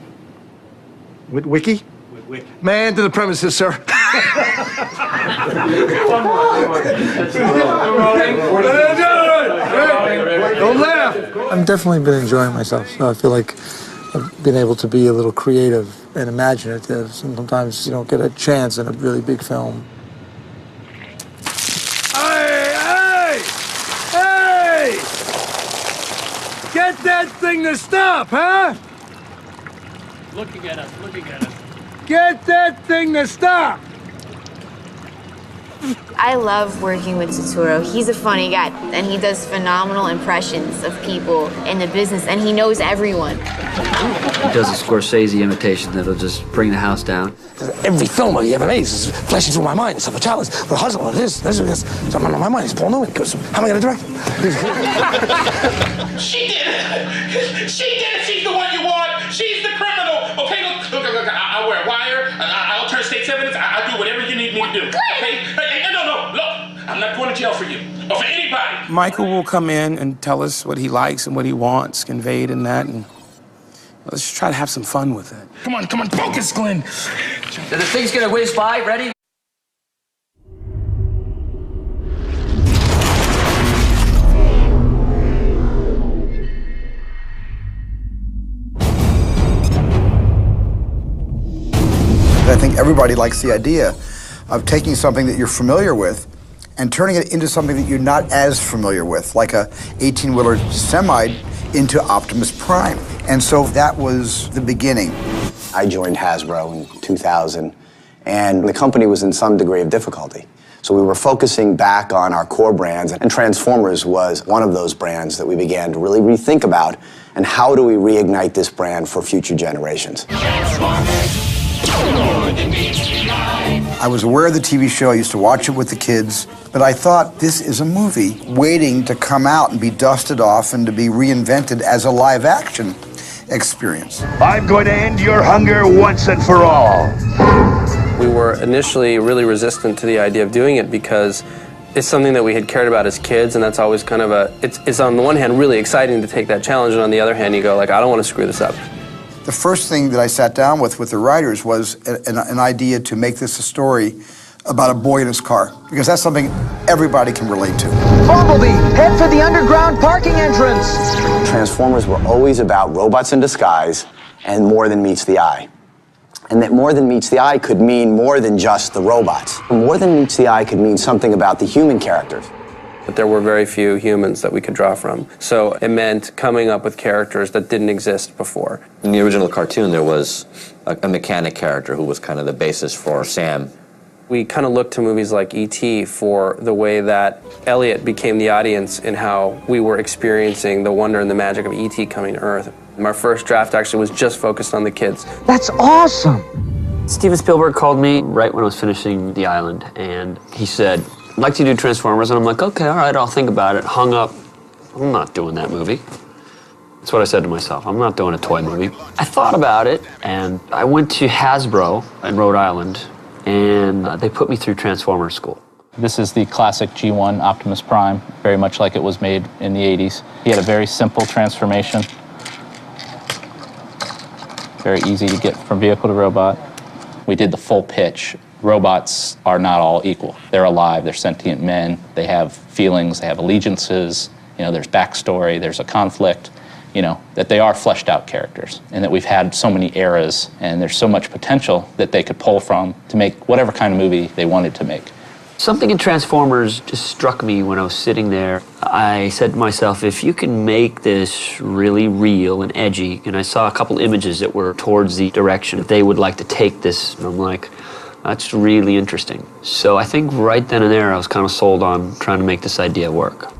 [SPEAKER 2] Witwicky?
[SPEAKER 3] Witwicky.
[SPEAKER 2] Man to the premises, sir.
[SPEAKER 14] One more.
[SPEAKER 2] Don't laugh.
[SPEAKER 11] I've definitely been enjoying myself, so I feel like I've been able to be a little creative and imaginative. Sometimes you don't get a chance in a really big film.
[SPEAKER 2] Hey! Get that thing to stop, huh?
[SPEAKER 14] Looking at us.
[SPEAKER 2] Get that thing to stop!
[SPEAKER 23] I love working with Turturro. He's a funny guy, and he does phenomenal impressions of people in the business, and he knows everyone.
[SPEAKER 7] He does a Scorsese imitation that'll just bring the house down.
[SPEAKER 11] Every film he ever made is flashing through my mind. It's a challenge. The hustle, this. Something on my mind is Paul Newman. How am I going to direct him?
[SPEAKER 25] She did it. She's the one you want. She's the criminal. Okay, look. I'll wear a wire. I'll turn state's evidence. I'll do whatever you need me to do. Okay? No. Look, I'm not going to jail for you or for anybody.
[SPEAKER 11] Michael will come in and tell us what he likes and what he wants conveyed in that, and let's just try to have some fun with it.
[SPEAKER 25] Come on, focus, Glenn.
[SPEAKER 14] The thing's gonna whiz by. Ready?
[SPEAKER 17] I think everybody likes the idea of taking something that you're familiar with and turning it into something that you're not as familiar with, like a 18-wheeler semi into Optimus Prime. And so that was the beginning.
[SPEAKER 15] I joined Hasbro in 2000, and the company was in some degree of difficulty. So we were focusing back on our core brands, and Transformers was one of those brands that we began to really rethink about, and how do we reignite this brand for future generations.
[SPEAKER 17] I was aware of the TV show, I used to watch it with the kids, but I thought this is a movie waiting to come out and be dusted off and to be reinvented as a live-action experience.
[SPEAKER 25] I'm going to end your hunger once and for all.
[SPEAKER 8] We were initially really resistant to the idea of doing it because it's something that we had cared about as kids, and that's always kind of it's on the one hand really exciting to take that challenge, and on the other hand you go like, I don't want to screw this up.
[SPEAKER 17] The first thing that I sat down with the writers was an idea to make this a story about a boy in his car, because that's something everybody can relate to.
[SPEAKER 18] Bumblebee, head for the underground parking entrance.
[SPEAKER 15] Transformers were always about robots in disguise and more than meets the eye. And that more than meets the eye could mean more than just the robots. More than meets the eye could mean something about the human characters.
[SPEAKER 8] But there were very few humans that we could draw from. So it meant coming up with characters that didn't exist before.
[SPEAKER 20] In the original cartoon, there was a mechanic character who was kind of the basis for Sam.
[SPEAKER 8] We kind of looked to movies like E.T. for the way that Elliot became the audience in how we were experiencing the wonder and the magic of E.T. coming to Earth. My first draft actually was just focused on the kids.
[SPEAKER 18] That's awesome!
[SPEAKER 7] Steven Spielberg called me right when I was finishing The Island, and he said, I'd like to do Transformers, and I'm like, okay, all right, I'll think about it. Hung up. I'm not doing that movie. That's what I said to myself. I'm not doing a toy movie. I thought about it, and I went to Hasbro in Rhode Island, and they put me through Transformers school.
[SPEAKER 21] This is the classic G1 Optimus Prime, very much like it was made in the 80s. He had a very simple transformation. Very easy to get from vehicle to robot. We did the full pitch. Robots are not all equal. They're alive, they're sentient men, they have feelings, they have allegiances, there's backstory, there's a conflict. you know, that they are fleshed out characters and that we've had so many eras and there's so much potential that they could pull from to make whatever kind of movie they wanted to make.
[SPEAKER 7] Something in Transformers just struck me when I was sitting there. I said to myself, if you can make this really real and edgy, and I saw a couple images that were towards the direction that they would like to take this, and I'm like, that's really interesting. So I think right then and there I was kind of sold on trying to make this idea work.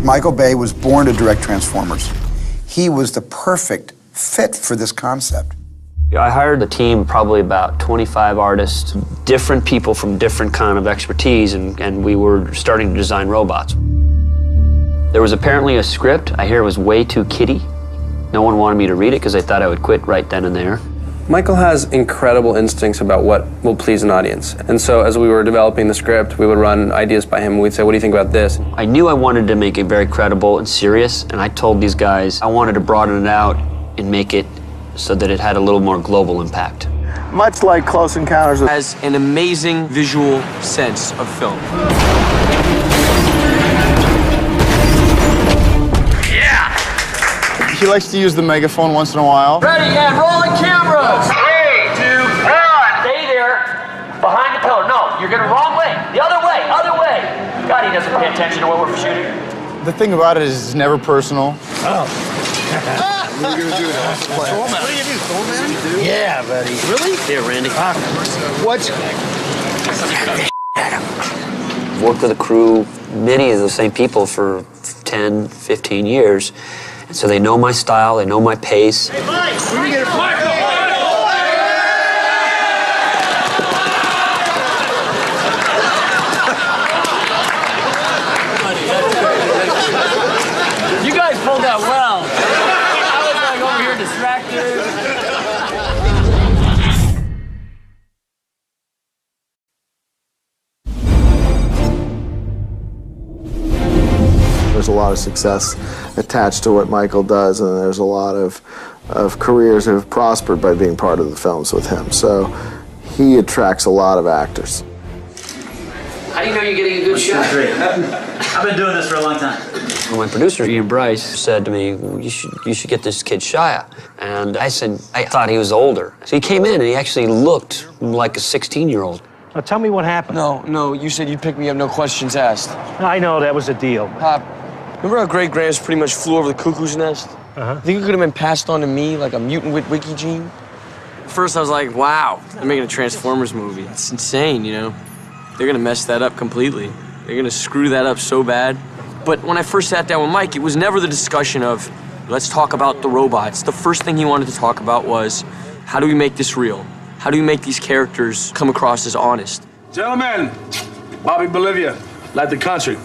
[SPEAKER 17] Michael Bay was born to direct Transformers. He was the perfect fit for this concept.
[SPEAKER 7] I hired a team, probably about 25 artists, different people from different kind of expertise, and we were starting to design robots. There was apparently a script. I hear it was way too kiddie. No one wanted me to read it because they thought I would quit right then and there.
[SPEAKER 8] Michael has incredible instincts about what will please an audience. And so as we were developing the script, we would run ideas by him and we'd say, what do you think about this?
[SPEAKER 7] I knew I wanted to make it very credible and serious, and I told these guys I wanted to broaden it out and make it so that it had a little more global impact.
[SPEAKER 1] Much like Close Encounters,
[SPEAKER 3] has an amazing visual sense of film.
[SPEAKER 12] Yeah! He likes to use the megaphone once in a while.
[SPEAKER 14] Ready and rolling cameras! 3, 2, 1! Stay there, behind the pillar. No, you're going wrong way. The other way, other way. God, he doesn't pay attention to what we're shooting.
[SPEAKER 12] The thing about it is it's never personal.
[SPEAKER 14] Oh.
[SPEAKER 12] What are you gonna do now? What are you gonna do? Throw him in?
[SPEAKER 14] Yeah, buddy. Really?
[SPEAKER 7] Here, Randy.
[SPEAKER 14] What?
[SPEAKER 7] Worked with a crew, many of the same people for 10, 15 years. And so they know my style, they know my pace.
[SPEAKER 14] Hey, Mike! Where we get it? Michael! You guys pulled that well. I was like over here distracted.
[SPEAKER 26] There's a lot of success attached to what Michael does, and there's a lot of careers that have prospered by being part of the films with him. So he attracts a lot of actors.
[SPEAKER 14] How do you know you're getting a good shot?
[SPEAKER 3] Great. I've been doing this for a long time.
[SPEAKER 7] My producer, Ian Bryce, said to me, you should get this kid Shia. And I said, I thought he was older. So he came in and he actually looked like a 16-year-old.
[SPEAKER 6] Now tell me what happened.
[SPEAKER 3] No, you said you'd pick me up, no questions asked.
[SPEAKER 6] I know, that was a deal.
[SPEAKER 3] Pop, remember how Great Grams pretty much flew over the cuckoo's nest?
[SPEAKER 6] Uh-huh.
[SPEAKER 3] Think it could have been passed on to me like a mutant with wiki gene? First I was like, wow, they're making a Transformers movie. It's insane, you know? They're gonna mess that up completely. They're gonna screw that up so bad. But when I first sat down with Mike, it was never the discussion of, let's talk about the robots. The first thing he wanted to talk about was, how do we make this real? How do we make these characters come across as honest?
[SPEAKER 2] Gentlemen, Bobby Bolivia, like the country,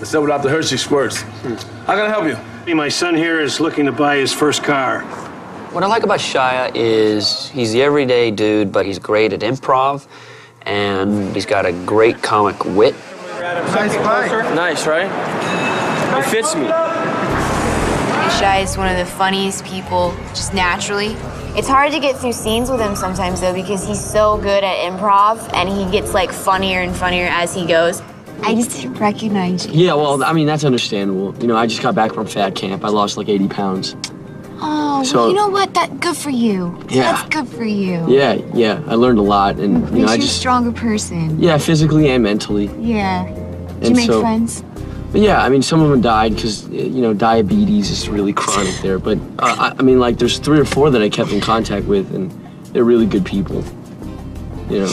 [SPEAKER 2] except without the Hershey squirts. How can I help you?
[SPEAKER 6] My son here is looking to buy his first car.
[SPEAKER 7] What I like about Shia is he's the everyday dude, but he's great at improv, and he's got a great comic wit.
[SPEAKER 3] Nice, right? It fits me.
[SPEAKER 23] Shia is one of the funniest people, just naturally. It's hard to get through scenes with him sometimes, though, because he's so good at improv, and he gets, like, funnier and funnier as he goes.
[SPEAKER 9] I just didn't recognize you.
[SPEAKER 3] Yeah, well, I mean, that's understandable. You know, I just got back from fat camp. I lost like 80 pounds.
[SPEAKER 9] Oh,
[SPEAKER 3] So-
[SPEAKER 9] well, you know what? That's good for you.
[SPEAKER 3] Yeah.
[SPEAKER 9] That's good for you.
[SPEAKER 3] Yeah, I learned a lot, and, you know,
[SPEAKER 9] Makes
[SPEAKER 3] I
[SPEAKER 9] you a
[SPEAKER 3] just...
[SPEAKER 9] stronger person.
[SPEAKER 3] Yeah, physically and mentally.
[SPEAKER 9] Yeah. Did
[SPEAKER 3] And
[SPEAKER 9] you make
[SPEAKER 3] so-
[SPEAKER 9] friends?
[SPEAKER 3] But yeah, I mean, some of them died because, you know, diabetes is really chronic there. But, I mean, like, there's 3 or 4 that I kept in contact with, and they're really good people, you know.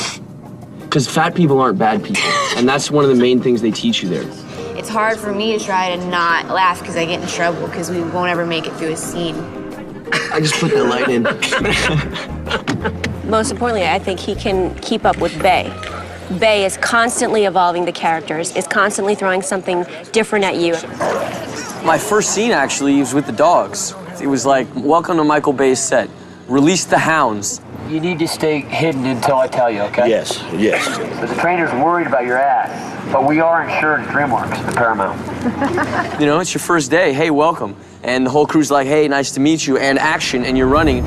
[SPEAKER 3] Because fat people aren't bad people, and that's one of the main things they teach you there.
[SPEAKER 23] It's hard for me to try to not laugh because I get in trouble because we won't ever make it through a scene.
[SPEAKER 3] I just put that light in.
[SPEAKER 5] Most importantly, I think he can keep up with Bay. Bay is constantly evolving the characters, is constantly throwing something different at you.
[SPEAKER 3] My first scene, actually, was with the dogs. It was like, welcome to Michael Bay's set. Release the hounds.
[SPEAKER 14] You need to stay hidden until I tell you, okay?
[SPEAKER 3] Yes.
[SPEAKER 14] But the trainer's worried about your ass. But we are insured at DreamWorks, the Paramount.
[SPEAKER 3] You know, it's your first day. Hey, welcome. And the whole crew's like, hey, nice to meet you, and action, and you're running.